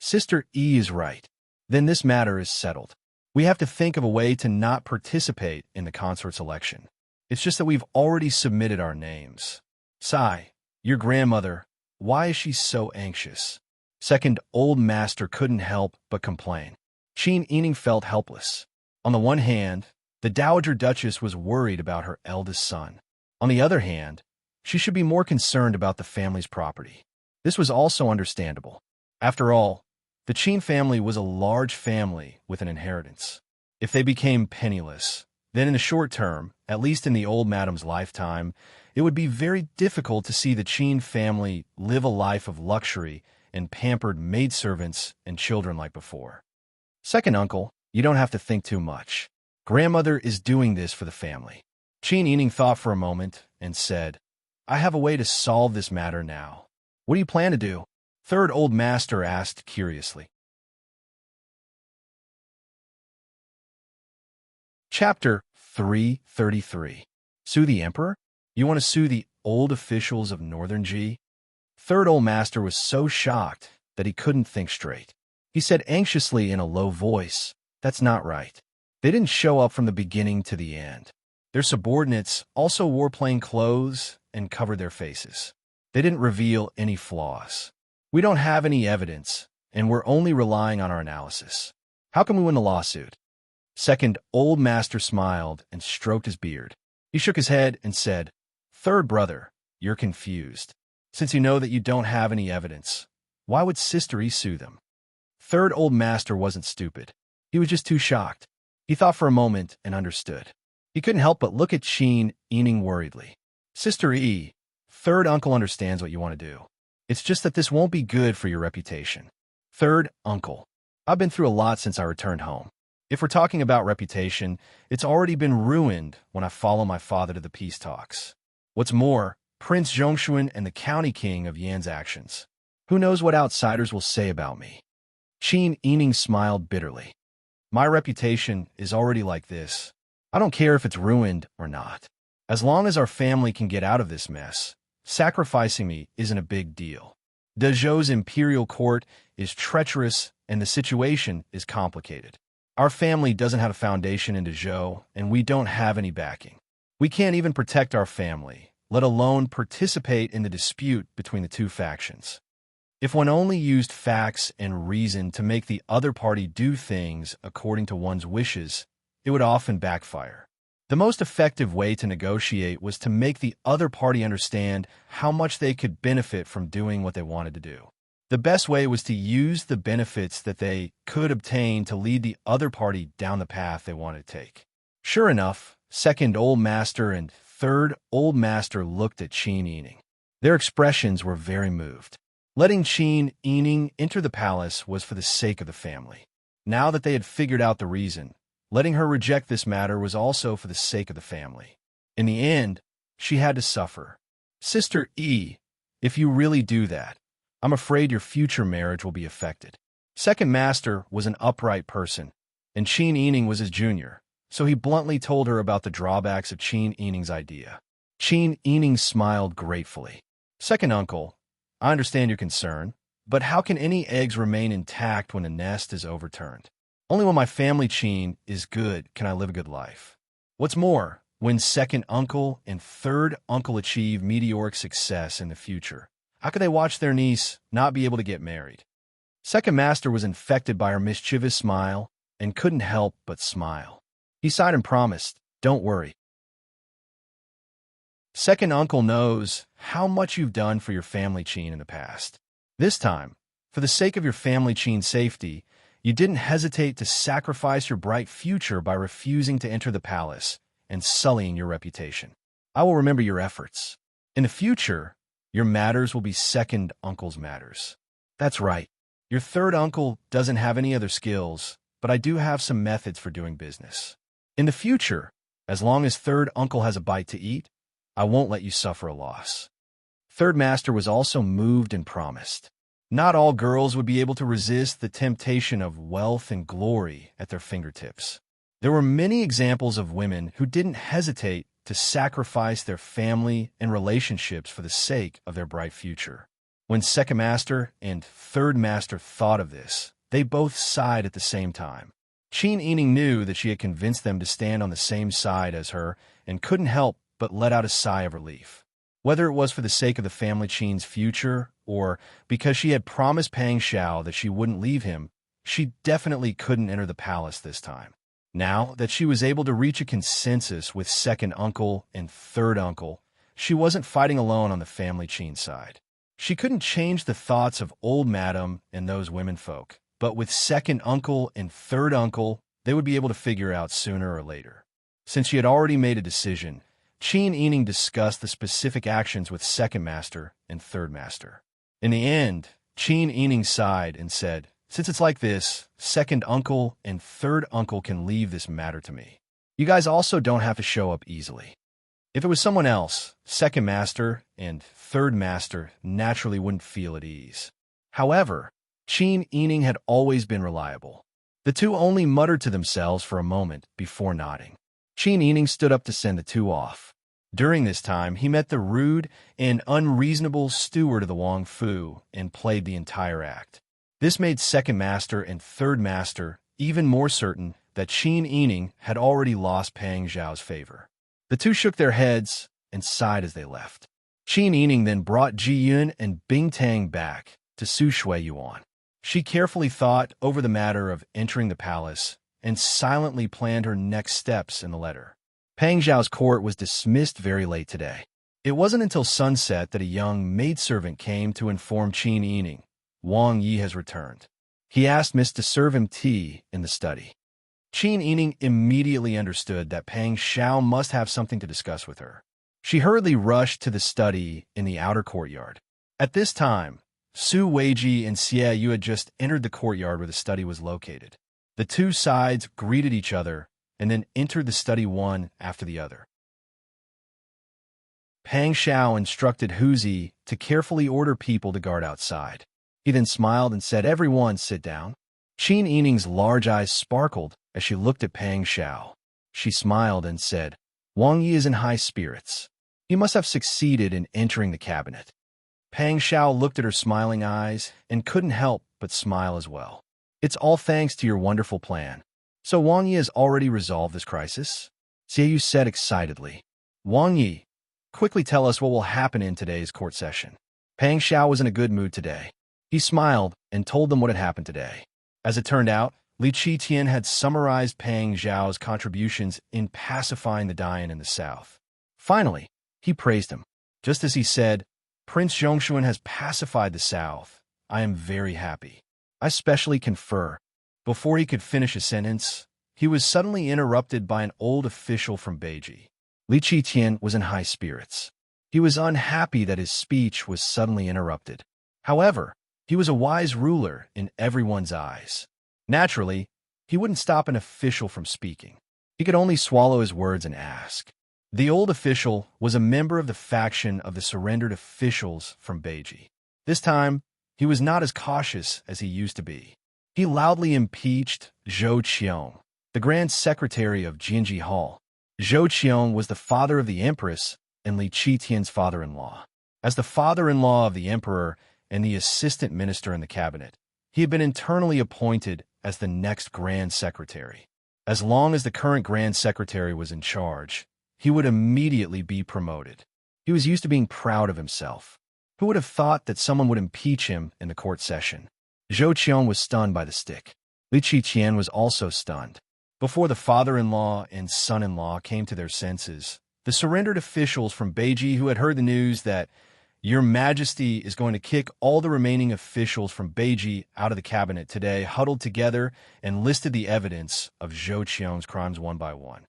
Sister E is right. Then this matter is settled. We have to think of a way to not participate in the consort's election. It's just that we've already submitted our names. Sai, your grandmother, why is she so anxious?" Second Old Master couldn't help but complain. Qin Ening felt helpless. On the one hand, the Dowager Duchess was worried about her eldest son. On the other hand, she should be more concerned about the family's property. This was also understandable. After all, the Qin family was a large family with an inheritance. If they became penniless, then in the short term, at least in the old madam's lifetime, it would be very difficult to see the Qin family live a life of luxury and pampered maidservants and children like before. "Second Uncle, you don't have to think too much. Grandmother is doing this for the family." Qin Ening thought for a moment and said, "I have a way to solve this matter now." "What do you plan to do?" Third Old Master asked curiously. Chapter 333. Sue the Emperor? You want to sue the old officials of Northern Ji? Third Old Master was so shocked that he couldn't think straight. He said anxiously in a low voice, "That's not right. They didn't show up from the beginning to the end. Their subordinates also wore plain clothes and covered their faces. They didn't reveal any flaws. We don't have any evidence, and we're only relying on our analysis. How can we win the lawsuit?" Second Old Master smiled and stroked his beard. He shook his head and said, "Third brother, you're confused. Since you know that you don't have any evidence, why would Sister E sue them?" Third Old Master wasn't stupid. He was just too shocked. He thought for a moment and understood. He couldn't help but look at Qin Ening worriedly. "Sister E, Third Uncle understands what you want to do. It's just that this won't be good for your reputation." Third Uncle, I've been through a lot since I returned home. If we're talking about reputation, it's already been ruined when I follow my father to the peace talks. What's more, Prince Zhongshuan and the county king of Yan's actions. Who knows what outsiders will say about me? Qin Ening smiled bitterly. My reputation is already like this. I don't care if it's ruined or not. As long as our family can get out of this mess, sacrificing me isn't a big deal. Dezhou's imperial court is treacherous and the situation is complicated. Our family doesn't have a foundation in Dezhou, and we don't have any backing. We can't even protect our family, let alone participate in the dispute between the two factions. If one only used facts and reason to make the other party do things according to one's wishes, it would often backfire. The most effective way to negotiate was to make the other party understand how much they could benefit from doing what they wanted to do. The best way was to use the benefits that they could obtain to lead the other party down the path they wanted to take. Sure enough, second Old Master and third Old Master looked at Qin Yining. Their expressions were very moved. Letting Qin Yining enter the palace was for the sake of the family. Now that they had figured out the reason, letting her reject this matter was also for the sake of the family. In the end, she had to suffer. Sister E, if you really do that, I'm afraid your future marriage will be affected. Second Master was an upright person, and Qin Yining was his junior, so he bluntly told her about the drawbacks of Qin Yining's idea. Qin Yining smiled gratefully. Second uncle, I understand your concern, but how can any eggs remain intact when a nest is overturned? Only when my family Qin is good can I live a good life. What's more, when second uncle and third uncle achieve meteoric success in the future, how could they watch their niece not be able to get married? Second Master was infected by her mischievous smile and couldn't help but smile. He sighed and promised, don't worry. Second uncle knows how much you've done for your family Qin in the past. This time, for the sake of your family Qin's safety, you didn't hesitate to sacrifice your bright future by refusing to enter the palace and sullying your reputation. I will remember your efforts. In the future, your matters will be second uncle's matters. That's right. Your third uncle doesn't have any other skills, but I do have some methods for doing business. In the future, as long as third uncle has a bite to eat, I won't let you suffer a loss. Third Master was also moved and promised. Not all girls would be able to resist the temptation of wealth and glory at their fingertips. There were many examples of women who didn't hesitate to sacrifice their family and relationships for the sake of their bright future. When Second Master and Third Master thought of this, they both sighed at the same time. Qin Yining knew that she had convinced them to stand on the same side as her and couldn't help but let out a sigh of relief. Whether it was for the sake of the family Qin's future or because she had promised Pang Xiao that she wouldn't leave him, she definitely couldn't enter the palace this time. Now that she was able to reach a consensus with second uncle and third uncle, she wasn't fighting alone on the family Qin side. She couldn't change the thoughts of old madam and those womenfolk, but with second uncle and third uncle, they would be able to figure out sooner or later. Since she had already made a decision, Qin Yining discussed the specific actions with Second Master and Third Master. In the end, Qin Yining sighed and said, since it's like this, second uncle and third uncle can leave this matter to me. You guys also don't have to show up easily. If it was someone else, Second Master and Third Master naturally wouldn't feel at ease. However, Qin Yining had always been reliable. The two only muttered to themselves for a moment before nodding. Qin Yining stood up to send the two off. During this time, he met the rude and unreasonable steward of the Wang Fu and played the entire act. This made Second Master and Third Master even more certain that Qin Yining had already lost Pang Xiao's favor. The two shook their heads and sighed as they left. Qin Yining then brought Ji Yun and Bing Tang back to Su Shui Yuan. She carefully thought over the matter of entering the palace and silently planned her next steps in the letter. Pang Xiao's court was dismissed very late today. It wasn't until sunset that a young maidservant came to inform Qin Yining, Wang Yi has returned. He asked Miss to serve him tea in the study. Qin Yining immediately understood that Pang Xiao must have something to discuss with her. She hurriedly rushed to the study in the outer courtyard. At this time, Su Weiji and Xie Yu had just entered the courtyard where the study was located. The two sides greeted each other and then entered the study one after the other. Pang Xiao instructed Huzi to carefully order people to guard outside. He then smiled and said, everyone sit down. Qin Yining's large eyes sparkled as she looked at Pang Xiao. She smiled and said, Wang Yi is in high spirits. He must have succeeded in entering the cabinet. Pang Xiao looked at her smiling eyes and couldn't help but smile as well. It's all thanks to your wonderful plan. So Wang Yi has already resolved this crisis? Xie Yu said excitedly. Wang Yi, quickly tell us what will happen in today's court session. Pang Xiao was in a good mood today. He smiled and told them what had happened today. As it turned out, Li Qitian had summarized Pang Xiao's contributions in pacifying the Dayan in the south. Finally, he praised him. Just as he said, Prince Zhongshuan has pacified the south, I am very happy. I specially confer. Before he could finish a sentence, he was suddenly interrupted by an old official from Beiji. Li Qitian was in high spirits. He was unhappy that his speech was suddenly interrupted. However, he was a wise ruler in everyone's eyes. Naturally, he wouldn't stop an official from speaking. He could only swallow his words and ask. The old official was a member of the faction of the surrendered officials from Beiji. This time, he was not as cautious as he used to be. He loudly impeached Zhou Qiong, the Grand Secretary of Jinji Hall. Zhou Qiong was the father of the Empress and Li Qitian's father-in-law. As the father-in-law of the Emperor and the assistant minister in the cabinet, he had been internally appointed as the next Grand Secretary. As long as the current Grand Secretary was in charge, he would immediately be promoted. He was used to being proud of himself. Who would have thought that someone would impeach him in the court session? Zhou Qiong was stunned by the stick. Li Qitian was also stunned. Before the father-in-law and son-in-law came to their senses, the surrendered officials from Beiji who had heard the news that Your Majesty is going to kick all the remaining officials from Beiji out of the cabinet today huddled together and listed the evidence of Zhou Qiong's crimes one by one.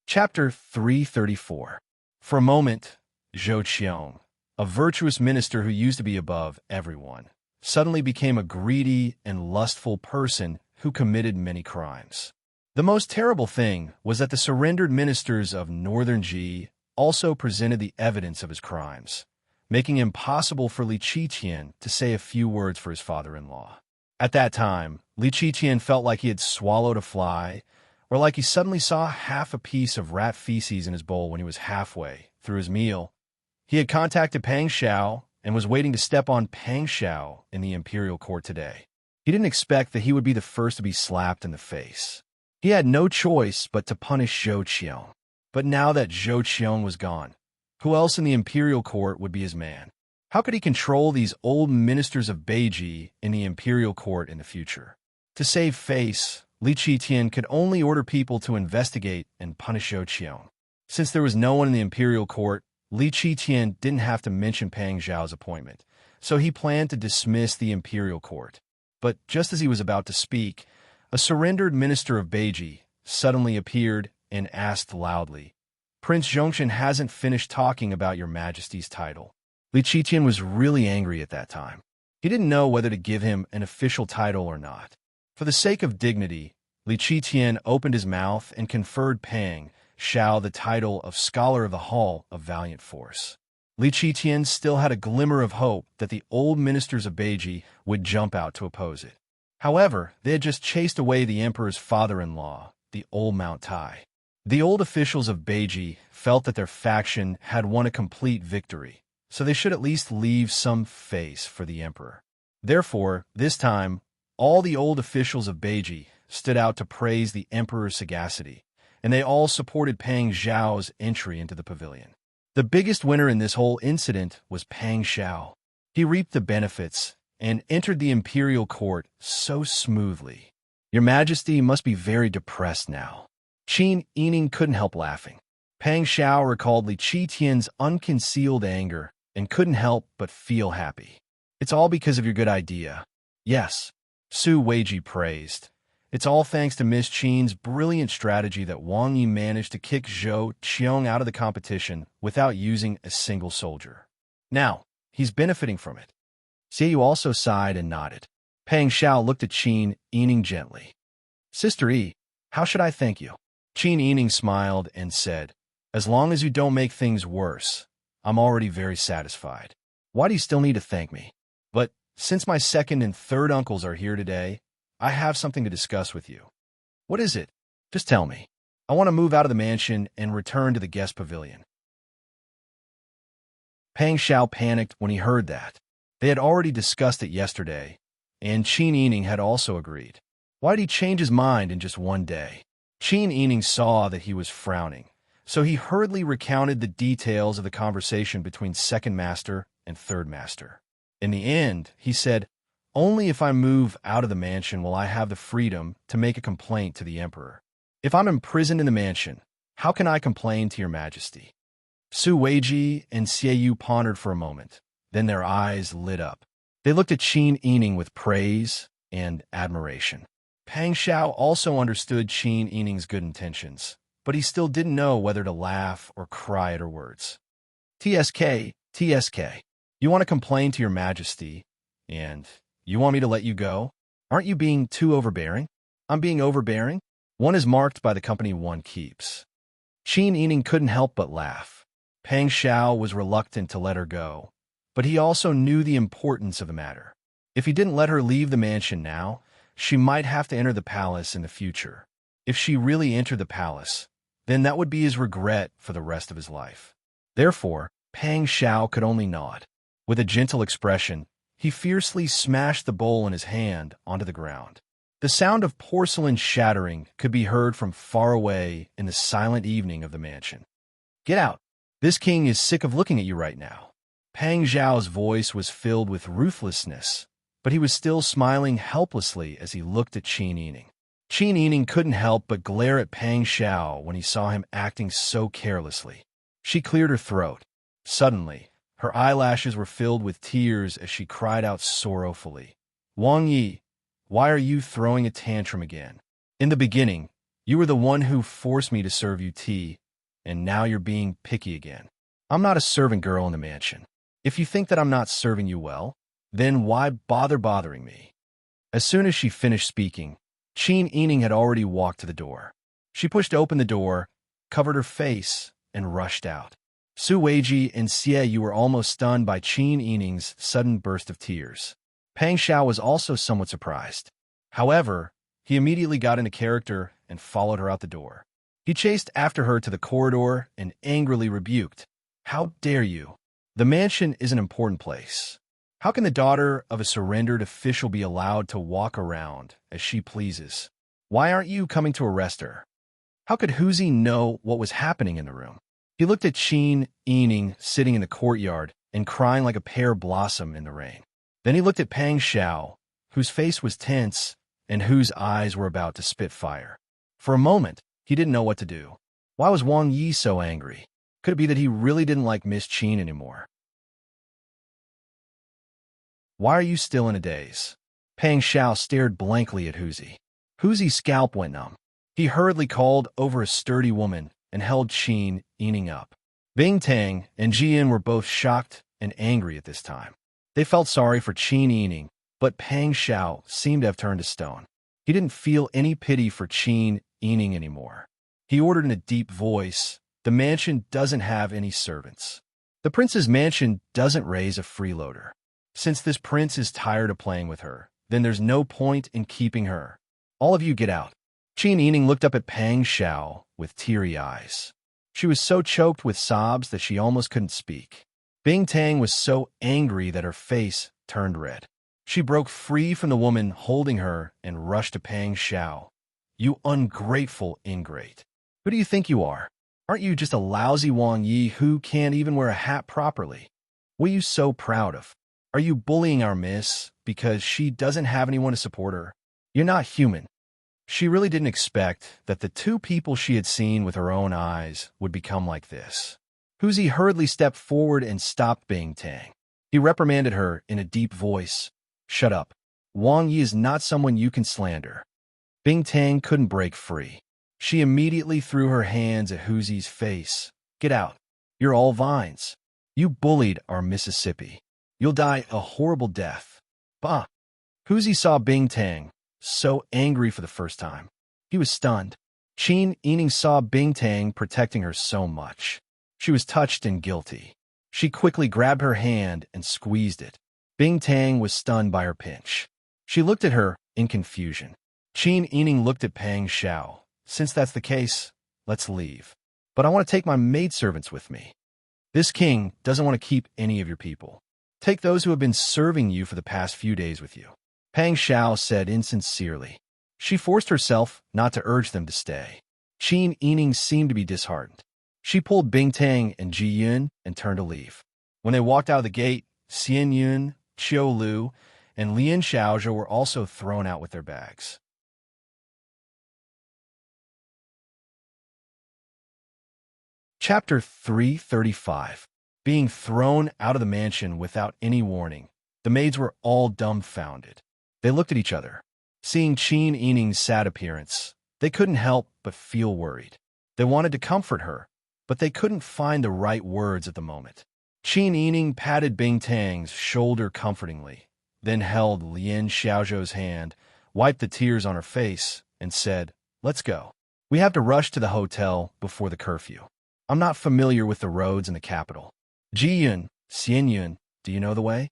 Chapter 334. For a moment, Zhou Qiong, a virtuous minister who used to be above everyone, suddenly became a greedy and lustful person who committed many crimes. The most terrible thing was that the surrendered ministers of Northern Ji also presented the evidence of his crimes, making it impossible for Li Qitian to say a few words for his father-in-law. At that time, Li Qitian felt like he had swallowed a fly, or like he suddenly saw half a piece of rat feces in his bowl when he was halfway through his meal. He had contacted Pang Xiao and was waiting to step on Pang Xiao in the imperial court today. He didn't expect that he would be the first to be slapped in the face. He had no choice but to punish Zhou Qiong. But now that Zhou Qiong was gone, who else in the imperial court would be his man? How could he control these old ministers of Beiji in the imperial court in the future? To save face, Li Qitian could only order people to investigate and punish Zhou Qiong. Since there was no one in the imperial court, Li Qitian didn't have to mention Pang Xiao's appointment, so he planned to dismiss the imperial court. But just as he was about to speak, a surrendered minister of Beiji suddenly appeared and asked loudly, Prince Zhongshan hasn't finished talking about Your Majesty's title. Li Qitian was really angry at that time. He didn't know whether to give him an official title or not. For the sake of dignity, Li Qitian opened his mouth and conferred Pang Xiao the title of Scholar of the Hall of Valiant Force. Li Qitian still had a glimmer of hope that the old ministers of Beiji would jump out to oppose it. However, they had just chased away the emperor's father-in-law, the old Mount Tai. The old officials of Beiji felt that their faction had won a complete victory, so they should at least leave some face for the emperor. Therefore, this time, all the old officials of Beiji stood out to praise the emperor's sagacity, and they all supported Pang Xiao's entry into the pavilion. The biggest winner in this whole incident was Pang Xiao. He reaped the benefits and entered the imperial court so smoothly. Your Majesty must be very depressed now. Qin Yining couldn't help laughing. Pang Xiao recalled Li Qitian's unconcealed anger and couldn't help but feel happy. It's all because of your good idea. Yes, Su Weiji praised. It's all thanks to Miss Qin's brilliant strategy that Wang Yi managed to kick Zhou Qiong out of the competition without using a single soldier. Now, he's benefiting from it. Xie Yu also sighed and nodded. Pang Xiao looked at Qin Yining gently. Sister Yi, how should I thank you? Qin Yining smiled and said, As long as you don't make things worse, I'm already very satisfied. Why do you still need to thank me? But since my second and third uncles are here today, I have something to discuss with you. What is it? Just tell me. I want to move out of the mansion and return to the guest pavilion. Pang Xiao panicked when he heard that. They had already discussed it yesterday, and Qin Yining had also agreed. Why did he change his mind in just one day? Qin Yining saw that he was frowning, so he hurriedly recounted the details of the conversation between second master and third master. In the end, he said, Only if I move out of the mansion will I have the freedom to make a complaint to the emperor. If I'm imprisoned in the mansion, how can I complain to your majesty? Su Weiji and Xie pondered for a moment. Then their eyes lit up. They looked at Qin Yining with praise and admiration. Pang Xiao also understood Qin Yining's good intentions, but he still didn't know whether to laugh or cry at her words. TSK, TSK, you want to complain to your majesty, and you want me to let you go? Aren't you being too overbearing? I'm being overbearing? One is marked by the company one keeps. Qin Yining couldn't help but laugh. Pang Xiao was reluctant to let her go, but he also knew the importance of the matter. If he didn't let her leave the mansion now, she might have to enter the palace in the future. If she really entered the palace, then that would be his regret for the rest of his life. Therefore, Pang Xiao could only nod. With a gentle expression, he fiercely smashed the bowl in his hand onto the ground. The sound of porcelain shattering could be heard from far away in the silent evening of the mansion. Get out! This king is sick of looking at you right now. Pang Xiao's voice was filled with ruthlessness, but he was still smiling helplessly as he looked at Qin Yining. Qin Yining couldn't help but glare at Pang Xiao when he saw him acting so carelessly. She cleared her throat. Suddenly, her eyelashes were filled with tears as she cried out sorrowfully, Wang Yi, why are you throwing a tantrum again? In the beginning, you were the one who forced me to serve you tea, and now you're being picky again. I'm not a servant girl in the mansion. If you think that I'm not serving you well, then why bother bothering me? As soon as she finished speaking, Qin Yining had already walked to the door. She pushed open the door, covered her face, and rushed out. Su Weiji and Xie were almost stunned by Qin Yining's sudden burst of tears. Pang Xiao was also somewhat surprised. However, he immediately got into character and followed her out the door. He chased after her to the corridor and angrily rebuked, How dare you? The mansion is an important place. How can the daughter of a surrendered official be allowed to walk around as she pleases? Why aren't you coming to arrest her? How could Huzi know what was happening in the room? He looked at Qin Yining sitting in the courtyard and crying like a pear blossom in the rain. Then he looked at Pang Xiao, whose face was tense and whose eyes were about to spit fire. For a moment, he didn't know what to do. Why was Wang Yi so angry? Could it be that he really didn't like Miss Qin anymore? Why are you still in a daze? Pang Xiao stared blankly at Huzi. Huzi's scalp went numb. He hurriedly called over a sturdy woman and held Qin Yining up. Bing Tang and Jian were both shocked and angry at this time. They felt sorry for Qin Yining, but Pang Xiao seemed to have turned to stone. He didn't feel any pity for Qin Yining anymore. He ordered in a deep voice, The mansion doesn't have any servants. The prince's mansion doesn't raise a freeloader. Since this prince is tired of playing with her, then there's no point in keeping her. All of you get out. Qin Yining looked up at Pang Xiao with teary eyes. She was so choked with sobs that she almost couldn't speak. Bing Tang was so angry that her face turned red. She broke free from the woman holding her and rushed to Pang Xiao. You ungrateful ingrate. Who do you think you are? Aren't you just a lousy Wang Yi who can't even wear a hat properly? What are you so proud of? Are you bullying our miss because she doesn't have anyone to support her? You're not human. She really didn't expect that the two people she had seen with her own eyes would become like this. Huzi hurriedly stepped forward and stopped Bing Tang. He reprimanded her in a deep voice. Shut up. Wang Yi is not someone you can slander. Bing Tang couldn't break free. She immediately threw her hands at Huzi's face. Get out. You're all vines. You bullied our Mississippi. You'll die a horrible death. Bah! Huzi saw Bing Tang, so angry for the first time. He was stunned. Qin Yining saw Bing Tang protecting her so much. She was touched and guilty. She quickly grabbed her hand and squeezed it. Bing Tang was stunned by her pinch. She looked at her in confusion. Qin Yining looked at Pang Xiao. Since that's the case, let's leave. But I want to take my maidservants with me. This king doesn't want to keep any of your people. Take those who have been serving you for the past few days with you. Pang Xiao said insincerely. She forced herself not to urge them to stay. Qin Yining seemed to be disheartened. She pulled Bing Tang and Ji Yun and turned to leave. When they walked out of the gate, Xian Yun, Qiu Lu, and Lian Xiaozhou were also thrown out with their bags. Chapter 335. Being thrown out of the mansion without any warning. The maids were all dumbfounded. They looked at each other. Seeing Qin Yining's sad appearance, they couldn't help but feel worried. They wanted to comfort her, but they couldn't find the right words at the moment. Qin Yining patted Bing Tang's shoulder comfortingly, then held Lien Xiaozhou's hand, wiped the tears on her face, and said, "Let's go. We have to rush to the hotel before the curfew. I'm not familiar with the roads in the capital." Ji-yun, Xian-yun, do you know the way?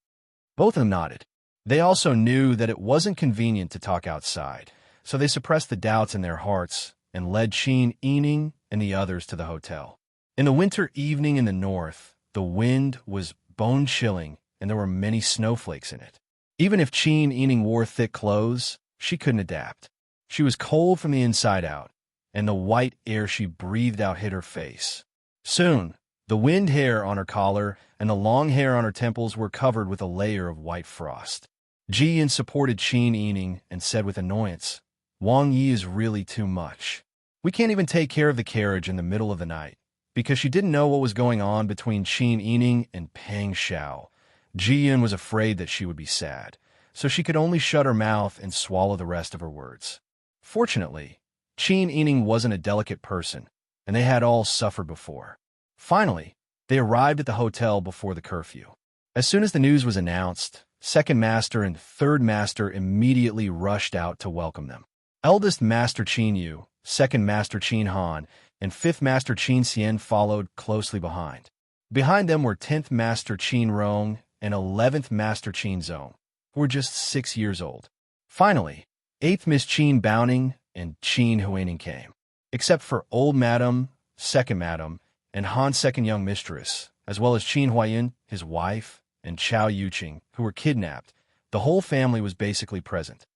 Both of them nodded. They also knew that it wasn't convenient to talk outside, so they suppressed the doubts in their hearts and led Qin Yining and the others to the hotel. In the winter evening in the north, the wind was bone-chilling and there were many snowflakes in it. Even if Qin Yining wore thick clothes, she couldn't adapt. She was cold from the inside out, and the white air she breathed out hit her face. Soon, the wind hair on her collar and the long hair on her temples were covered with a layer of white frost. Ji-yun supported Qin Yining and said with annoyance, "Wang Yi is really too much. We can't even take care of the carriage in the middle of the night." Because she didn't know what was going on between Qin Yining and Pang Xiao, Ji-yun was afraid that she would be sad, so she could only shut her mouth and swallow the rest of her words. Fortunately, Qin Yining wasn't a delicate person, and they had all suffered before. Finally, they arrived at the hotel before the curfew. As soon as the news was announced, Second Master and Third Master immediately rushed out to welcome them. Eldest Master Qin Yu, Second Master Qin Han, and Fifth Master Qin Xian followed closely behind. Behind them were 10th Master Qin Rong and 11th Master Qin Zong, who were just 6 years old. Finally, 8th Miss Qin Baoning and Qin Huining came. Except for Old Madam, Second Madam, and Han's second young mistress, as well as Qin Huayan, his wife, and Chao Yuqing, who were kidnapped, the whole family was basically present.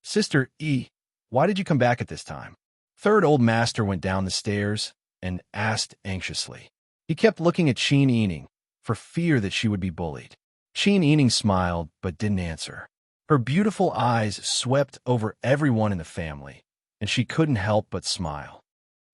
"Sister Yi, why did you come back at this time?" Third Old Master went down the stairs and asked anxiously. He kept looking at Qin Yining, for fear that she would be bullied. Qin Yining smiled but didn't answer. Her beautiful eyes swept over everyone in the family, and she couldn't help but smile.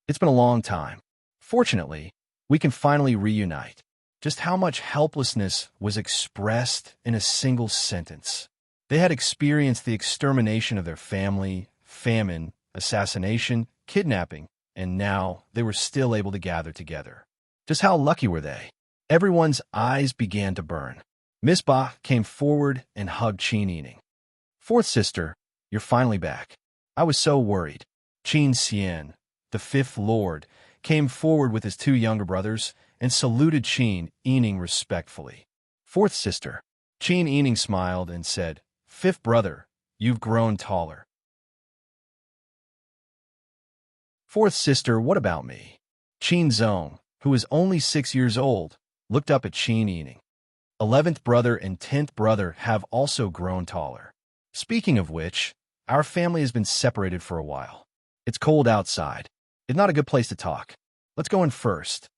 "It's been a long time. Fortunately, we can finally reunite." Just how much helplessness was expressed in a single sentence. They had experienced the extermination of their family, famine, assassination, kidnapping, and now they were still able to gather together. Just how lucky were they? Everyone's eyes began to burn. Miss Ba came forward and hugged Qin Yining. "Fourth sister, you're finally back. I was so worried." Qin Xian, the fifth lord, came forward with his two younger brothers and saluted Qin Yining respectfully. "Fourth sister." Qin Yining smiled and said, "Fifth brother, you've grown taller." "Fourth sister, what about me?" Qin Zong, who was only 6 years old, looked up at Qin Yining. 11th brother and 10th brother have also grown taller. Speaking of which, our family has been separated for a while. It's cold outside. It's not a good place to talk. Let's go in first.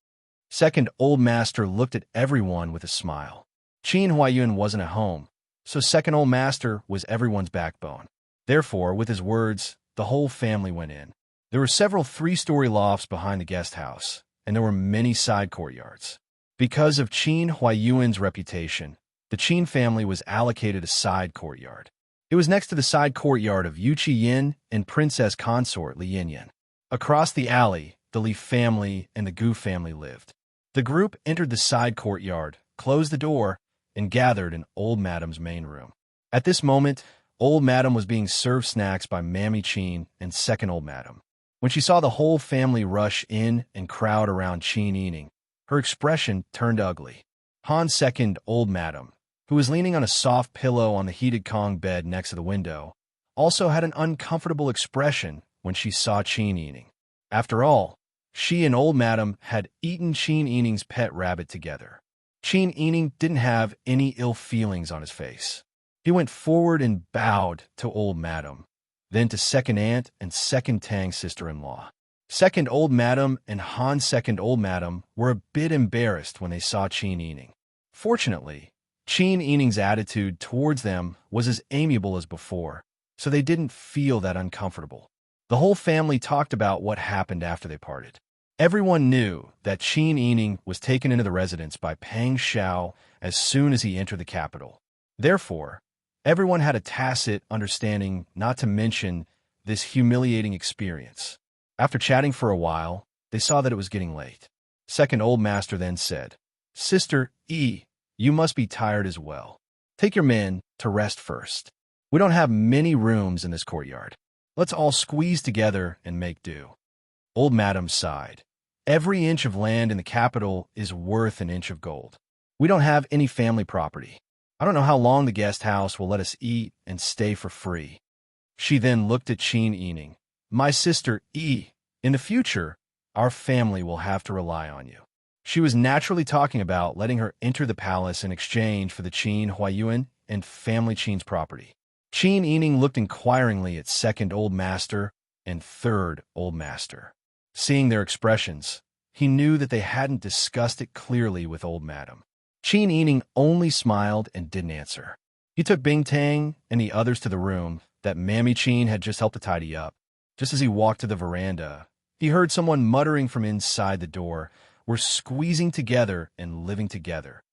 Second Old Master looked at everyone with a smile. Qin Huaiyun wasn't at home, so Second Old Master was everyone's backbone. Therefore, with his words, the whole family went in. There were several 3-story lofts behind the guest house, and there were many side courtyards. Because of Qin Huaiyuan's reputation, the Qin family was allocated a side courtyard. It was next to the side courtyard of Yu Yin and Princess Consort Li Yinyan. Across the alley, the Li family and the Gu family lived. The group entered the side courtyard, closed the door, and gathered in Old Madam's main room. At this moment, Old Madam was being served snacks by Mammy Qin and Second Old Madam. When she saw the whole family rush in and crowd around Qin Yining, her expression turned ugly. Han's second Old Madam, who was leaning on a soft pillow on the heated Kong bed next to the window, also had an uncomfortable expression when she saw Qin Yining. After all, she and Old Madam had eaten Qin Yining's pet rabbit together. Qin Yining didn't have any ill feelings on his face. He went forward and bowed to Old Madam, then to Second Aunt and Second Tang sister-in-law. Second Old Madam and Han's second Old Madam were a bit embarrassed when they saw Qin Yining. Fortunately, Qin Yining's attitude towards them was as amiable as before, so they didn't feel that uncomfortable. The whole family talked about what happened after they parted. Everyone knew that Qin Yining was taken into the residence by Pang Xiao as soon as he entered the capital. Therefore, everyone had a tacit understanding not to mention this humiliating experience. After chatting for a while, they saw that it was getting late. Second Old Master then said, "Sister E, you must be tired as well. Take your men to rest first. We don't have many rooms in this courtyard. Let's all squeeze together and make do." Old Madam sighed. "Every inch of land in the capital is worth an inch of gold. We don't have any family property. I don't know how long the guest house will let us eat and stay for free." She then looked at Qin Yining. "My sister E, in the future, our family will have to rely on you." She was naturally talking about letting her enter the palace in exchange for the Qin Huayuan and family Qin's property. Qin Yining looked inquiringly at Second Old Master and Third Old Master. Seeing their expressions, he knew that they hadn't discussed it clearly with Old Madam. Qin Yining only smiled and didn't answer. He took Bing Tang and the others to the room that Mammy Qin had just helped to tidy up. Just as he walked to the veranda, he heard someone muttering from inside the door, "We're squeezing together and living together.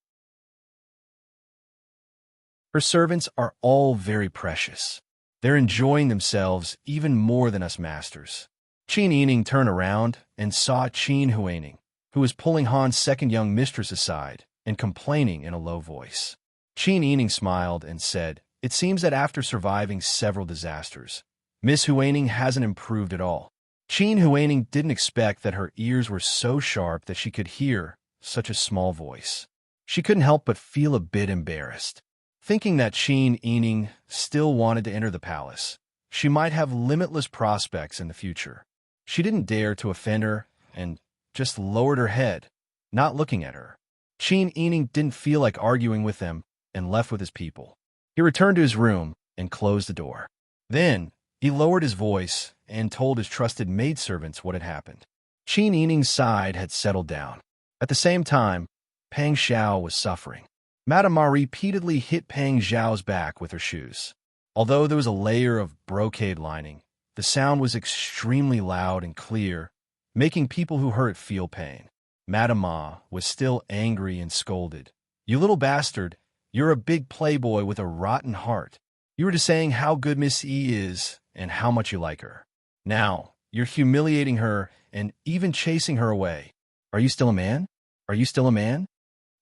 Her servants are all very precious. They're enjoying themselves even more than us masters." Qin Yining turned around and saw Qin Huaining, who was pulling Han's second young mistress aside and complaining in a low voice. Qin Yining smiled and said, "It seems that after surviving several disasters, Miss Huaining hasn't improved at all." Qin Huaining didn't expect that her ears were so sharp that she could hear such a small voice. She couldn't help but feel a bit embarrassed. Thinking that Qin Yining still wanted to enter the palace, she might have limitless prospects in the future. She didn't dare to offend her and just lowered her head, not looking at her. Qin Yining didn't feel like arguing with them and left with his people. He returned to his room and closed the door. Then, he lowered his voice and told his trusted maidservants what had happened. Qin Yining's side had settled down. At the same time, Pang Xiao was suffering. Madame Ma repeatedly hit Pang Xiao's back with her shoes. Although there was a layer of brocade lining, the sound was extremely loud and clear, making people who heard it feel pain. Madame Ma was still angry and scolded. "You little bastard, you're a big playboy with a rotten heart. You were just saying how good Miss E is and how much you like her. Now, you're humiliating her and even chasing her away. Are you still a man? Are you still a man?"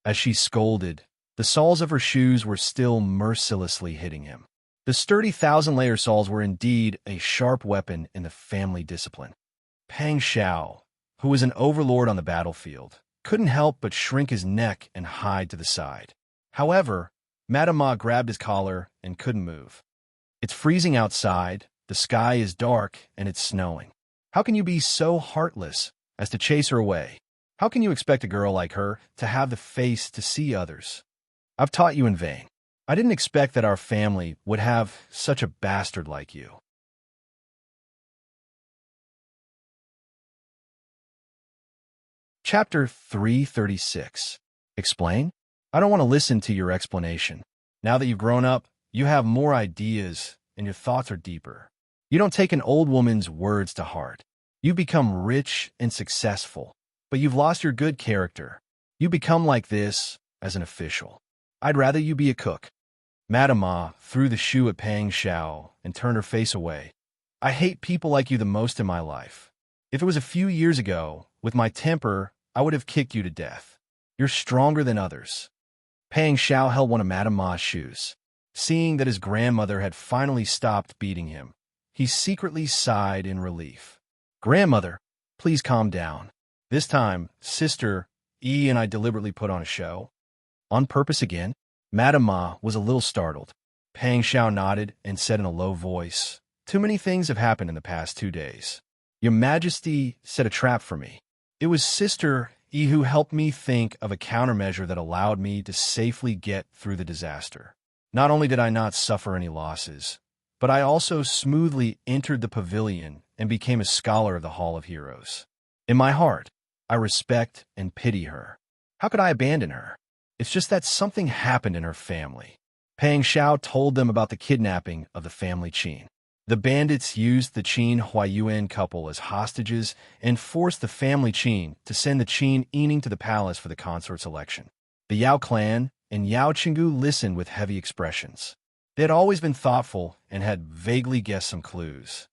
As she scolded, the soles of her shoes were still mercilessly hitting him. The sturdy thousand-layer soles were indeed a sharp weapon in the family discipline. Pang Xiao, who was an overlord on the battlefield, couldn't help but shrink his neck and hide to the side. However, Madame Ma grabbed his collar and couldn't move. "It's freezing outside, the sky is dark, and it's snowing. How can you be so heartless as to chase her away? How can you expect a girl like her to have the face to see others? I've taught you in vain. I didn't expect that our family would have such a bastard like you." Chapter 336. Explain? I don't want to listen to your explanation. Now that you've grown up, you have more ideas and your thoughts are deeper. You don't take an old woman's words to heart. You become rich and successful, but you've lost your good character. You become like this as an official. I'd rather you be a cook. Madame Ma threw the shoe at Pang Xiao and turned her face away. "I hate people like you the most in my life. If it was a few years ago, with my temper, I would have kicked you to death. You're stronger than others." Pang Xiao held one of Madame Ma's shoes. Seeing that his grandmother had finally stopped beating him, he secretly sighed in relief. "Grandmother, please calm down. This time, Sister E and I deliberately put on a show." "On purpose again?" Madame Ma was a little startled. Pang Xiao nodded and said in a low voice, "Too many things have happened in the past 2 days. Your Majesty set a trap for me. It was Sister E who helped me think of a countermeasure that allowed me to safely get through the disaster. Not only did I not suffer any losses, but I also smoothly entered the pavilion and became a scholar of the Hall of Heroes. In my heart, I respect and pity her. How could I abandon her? It's just that something happened in her family." Pang Xiao told them about the kidnapping of the family Qin. The bandits used the Qin Huayuan couple as hostages and forced the family Qin to send the Qin Yining to the palace for the consort's election. The Yao clan and Yao Qinggu listened with heavy expressions. They had always been thoughtful and had vaguely guessed some clues.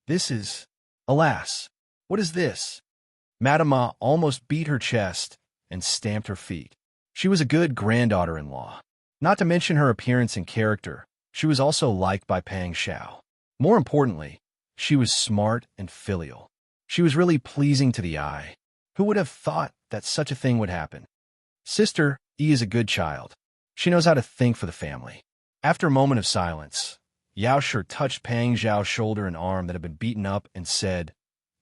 This is... Alas, what is this? Madame Ma almost beat her chest and stamped her feet. She was a good granddaughter-in-law. Not to mention her appearance and character, she was also liked by Pang Xiao. More importantly, she was smart and filial. She was really pleasing to the eye. Who would have thought that such a thing would happen? Sister Yi is a good child. She knows how to think for the family. After a moment of silence, Yao Shi touched Pang Xiao's shoulder and arm that had been beaten up and said,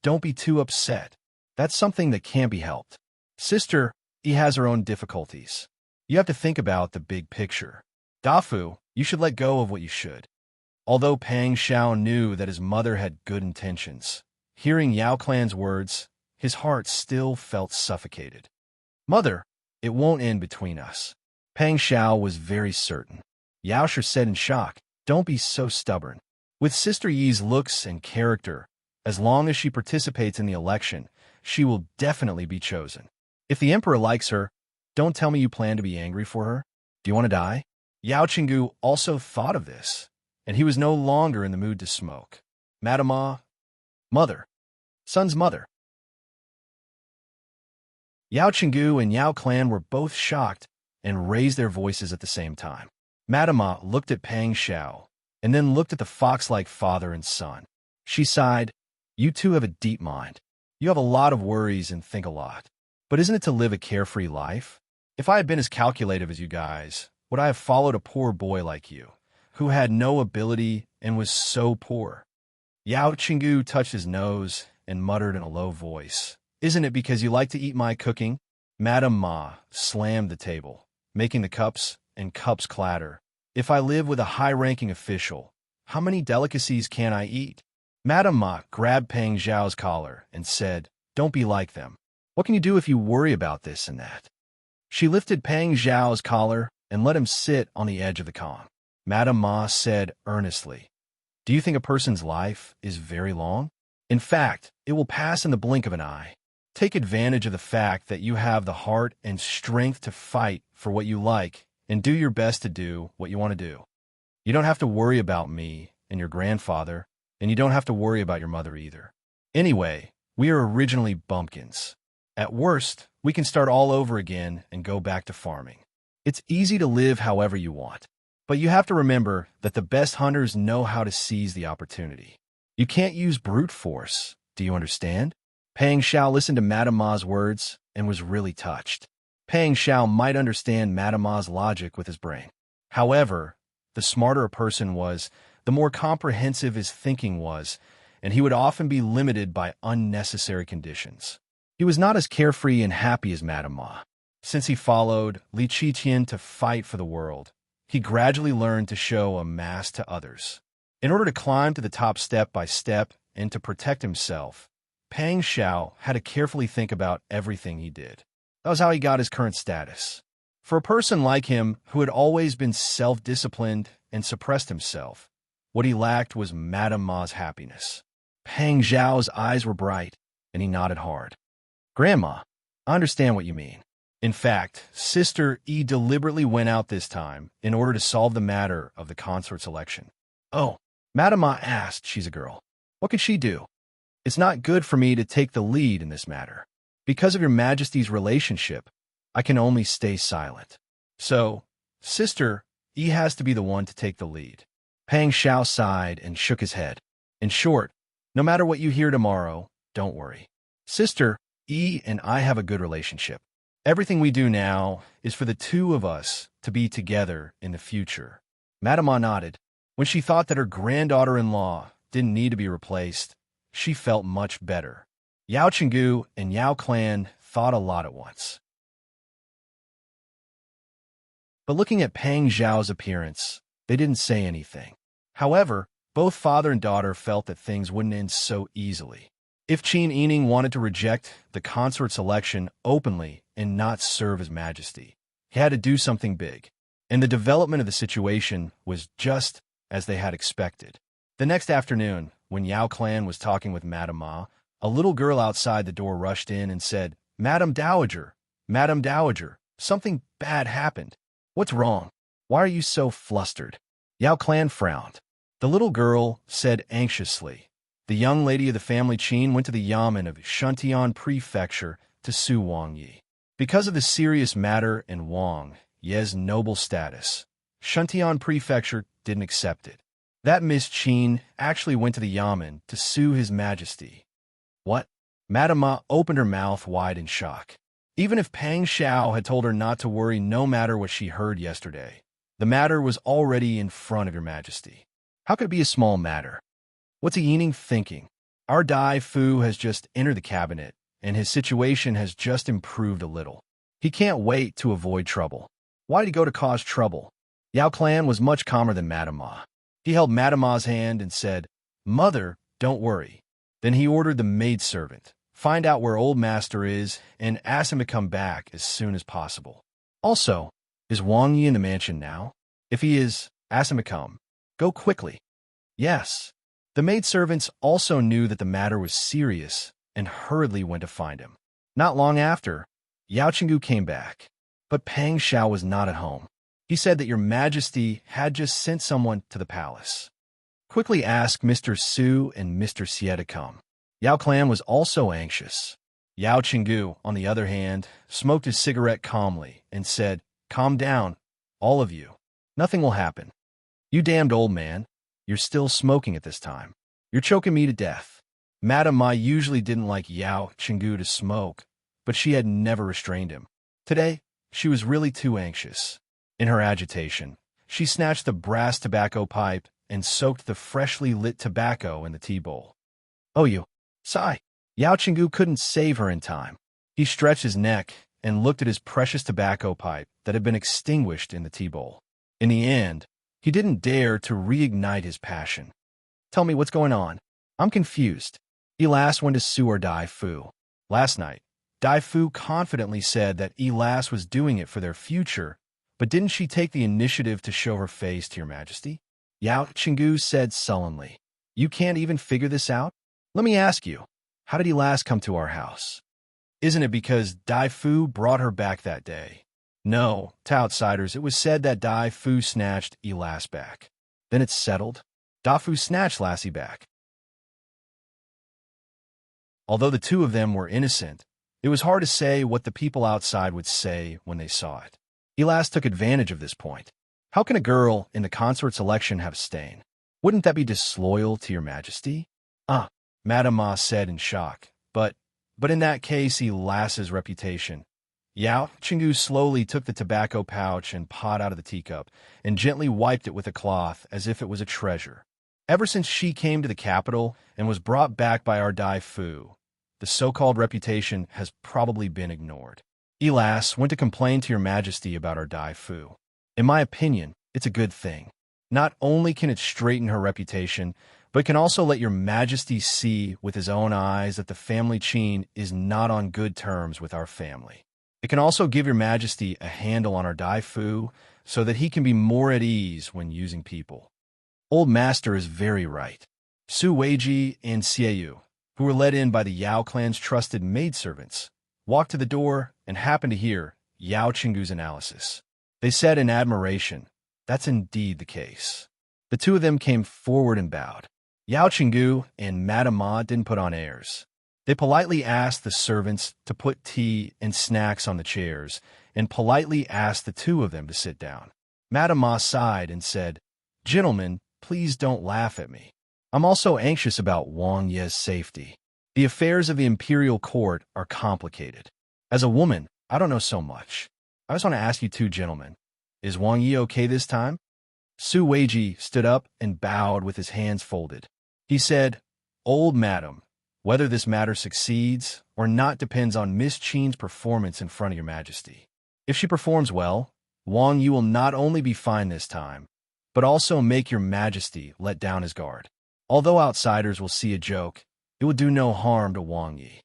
"Don't be too upset. That's something that can't be helped. Sister Yi has her own difficulties. You have to think about the big picture. Dafu, you should let go of what you should." Although Pang Xiao knew that his mother had good intentions, hearing Yao Clan's words, his heart still felt suffocated. "Mother, it won't end between us." Pang Xiao was very certain. Yao Shi said in shock, "Don't be so stubborn. With Sister Yi's looks and character, as long as she participates in the election, she will definitely be chosen. If the emperor likes her, don't tell me you plan to be angry for her. Do you want to die?" Yao Qinggu also thought of this, and he was no longer in the mood to smoke. Madame Ma, mother, son's mother. Yao Qinggu and Yao Clan were both shocked and raised their voices at the same time. Madame Ma looked at Pang Xiao and then looked at the fox-like father and son. She sighed, "You two have a deep mind. You have a lot of worries and think a lot. But isn't it to live a carefree life? If I had been as calculative as you guys, would I have followed a poor boy like you, who had no ability and was so poor?" Yao Qinggu touched his nose and muttered in a low voice, "Isn't it because you like to eat my cooking?" Madame Ma slammed the table, making the cups and cups clatter. "If I live with a high-ranking official, how many delicacies can I eat?" Madame Ma grabbed Pang Xiao's collar and said, "Don't be like them. What can you do if you worry about this and that?" She lifted Pang Xiao's collar and let him sit on the edge of the calm. Madame Ma said earnestly, "Do you think a person's life is very long? In fact, it will pass in the blink of an eye. Take advantage of the fact that you have the heart and strength to fight for what you like and do your best to do what you want to do. You don't have to worry about me and your grandfather, and you don't have to worry about your mother either. Anyway, we are originally bumpkins. At worst, we can start all over again and go back to farming. It's easy to live however you want, but you have to remember that the best hunters know how to seize the opportunity. You can't use brute force. Do you understand?" Pang Xiao listened to Madame Ma's words and was really touched. Pang Xiao might understand Madame Ma's logic with his brain. However, the smarter a person was, the more comprehensive his thinking was, and he would often be limited by unnecessary conditions. He was not as carefree and happy as Madame Ma. Since he followed Li Qiqian to fight for the world, he gradually learned to show a mask to others. In order to climb to the top step by step and to protect himself, Pang Xiao had to carefully think about everything he did. That was how he got his current status. For a person like him who had always been self-disciplined and suppressed himself, what he lacked was Madame Ma's happiness. Pang Xiao's eyes were bright, and he nodded hard. "Grandma, I understand what you mean. In fact, Sister Yi deliberately went out this time in order to solve the matter of the consort's election." "Oh," Madame Ma asked, "she's a girl. What could she do?" "It's not good for me to take the lead in this matter. Because of your Majesty's relationship, I can only stay silent. So, Sister Yi has to be the one to take the lead." Pang Xiao sighed and shook his head. "In short, no matter what you hear tomorrow, don't worry. Sister Yi and I have a good relationship. Everything we do now is for the two of us to be together in the future." Madame Ma nodded. When she thought that her granddaughter-in-law didn't need to be replaced, she felt much better. Yao Qinggu and Yao Clan thought a lot at once. But looking at Pang Xiao's appearance, they didn't say anything. However, both father and daughter felt that things wouldn't end so easily. If Qin Yining wanted to reject the consort's election openly and not serve His Majesty, he had to do something big, and the development of the situation was just as they had expected. The next afternoon, when Yao Clan was talking with Madame Ma, a little girl outside the door rushed in and said, Madam Dowager, something bad happened. What's wrong? Why are you so flustered? Yao Clan frowned. The little girl said anxiously, the young lady of the family Qin went to the yamen of Shantian Prefecture to sue Wang Yi. Because of the serious matter in Wang Ye's noble status, Shantian Prefecture didn't accept it. That Miss Qin actually went to the yamen to sue His Majesty. What? Madame Ma opened her mouth wide in shock. Even if Pang Xiao had told her not to worry no matter what she heard yesterday, the matter was already in front of Your Majesty. How could it be a small matter? What's Yining thinking? Our Dai Fu has just entered the cabinet, and his situation has just improved a little. He can't wait to avoid trouble. Why did he go to cause trouble? Yao Clan was much calmer than Madame Ma. He held Madame Ma's hand and said, Mother, don't worry. Then he ordered the maidservant, find out where old master is, and ask him to come back as soon as possible. Also, is Wang Yi in the mansion now? If he is, ask him to come. Go quickly. Yes. The maidservants also knew that the matter was serious and hurriedly went to find him. Not long after, Yao Qinggu came back, but Pang Xiao was not at home. He said that Your Majesty had just sent someone to the palace. Quickly ask Mr. Su and Mr. Xie to come. Yao Clan was also anxious. Yao Qinggu, on the other hand, smoked his cigarette calmly and said, Calm down, all of you. Nothing will happen. You damned old man. You're still smoking at this time. You're choking me to death. Madame Ma usually didn't like Yao Qinggu to smoke, but she had never restrained him. Today, she was really too anxious. In her agitation, she snatched the brass tobacco pipe and soaked the freshly lit tobacco in the tea bowl. Oh, you! Sigh! Yao Qinggu couldn't save her in time. He stretched his neck and looked at his precious tobacco pipe that had been extinguished in the tea bowl. In the end, he didn't dare to reignite his passion. Tell me what's going on. I'm confused. Elas went to sue our Dai Fu. Last night, Dai Fu confidently said that Elas was doing it for their future, but didn't she take the initiative to show her face to Your Majesty? Yao Qinggu said sullenly, You can't even figure this out? Let me ask you, how did Elas come to our house? Isn't it because Dai Fu brought her back that day? No, to outsiders, it was said that Dai Fu snatched Elas back. Then it's settled. Dai Fu snatched Lassie back. Although the two of them were innocent, it was hard to say what the people outside would say when they saw it. Elas took advantage of this point. How can a girl in the consort's election have a stain? Wouldn't that be disloyal to Your Majesty? Madame Ma said in shock. But in that case, Elas's reputation. Yao Qinggu slowly took the tobacco pouch and pot out of the teacup and gently wiped it with a cloth as if it was a treasure. Ever since she came to the capital and was brought back by our Dai Fu, the so-called reputation has probably been ignored. Elas went to complain to Your Majesty about our Dai Fu. In my opinion, it's a good thing. Not only can it straighten her reputation, but can also let Your Majesty see with his own eyes that the family Qin is not on good terms with our family. It can also give Your Majesty a handle on our Dai Fu so that he can be more at ease when using people. Old Master is very right. Su Weiji and Xieyu, who were led in by the Yao clan's trusted maidservants, walked to the door and happened to hear Yao Qinggu's analysis. They said in admiration, That's indeed the case. The two of them came forward and bowed. Yao Qinggu and Madame Ma didn't put on airs. They politely asked the servants to put tea and snacks on the chairs and politely asked the two of them to sit down. Madame Ma sighed and said, Gentlemen, please don't laugh at me. I'm also anxious about Wang Ye's safety. The affairs of the imperial court are complicated. As a woman, I don't know so much. I just want to ask you two gentlemen, is Wang Yi okay this time? Su Weiji stood up and bowed with his hands folded. He said, Old madam, whether this matter succeeds or not depends on Miss Qin's performance in front of Your Majesty. If she performs well, Wang Yi will not only be fine this time, but also make Your Majesty let down his guard. Although outsiders will see a joke, it will do no harm to Wang Yi.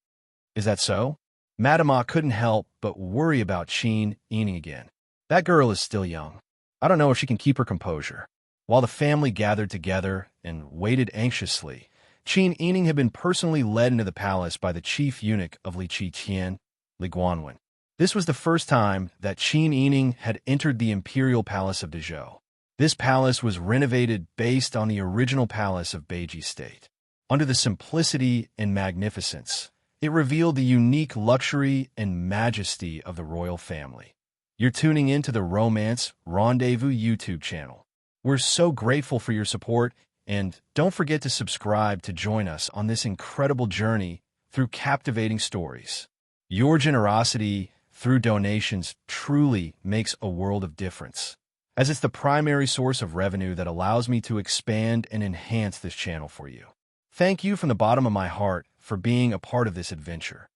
Is that so? Madame Ma couldn't help but worry about Qin eating again. That girl is still young. I don't know if she can keep her composure. While the family gathered together and waited anxiously. Qin Yining had been personally led into the palace by the chief eunuch of Li Qiqian, Li Guanwen. This was the first time that Qin Yining had entered the imperial palace of Dezhou. This palace was renovated based on the original palace of Beiji State. Under the simplicity and magnificence, it revealed the unique luxury and majesty of the royal family. You're tuning into the Romance Rendezvous YouTube channel. We're so grateful for your support, and don't forget to subscribe to join us on this incredible journey through captivating stories. Your generosity through donations truly makes a world of difference, as it's the primary source of revenue that allows me to expand and enhance this channel for you. Thank you from the bottom of my heart for being a part of this adventure.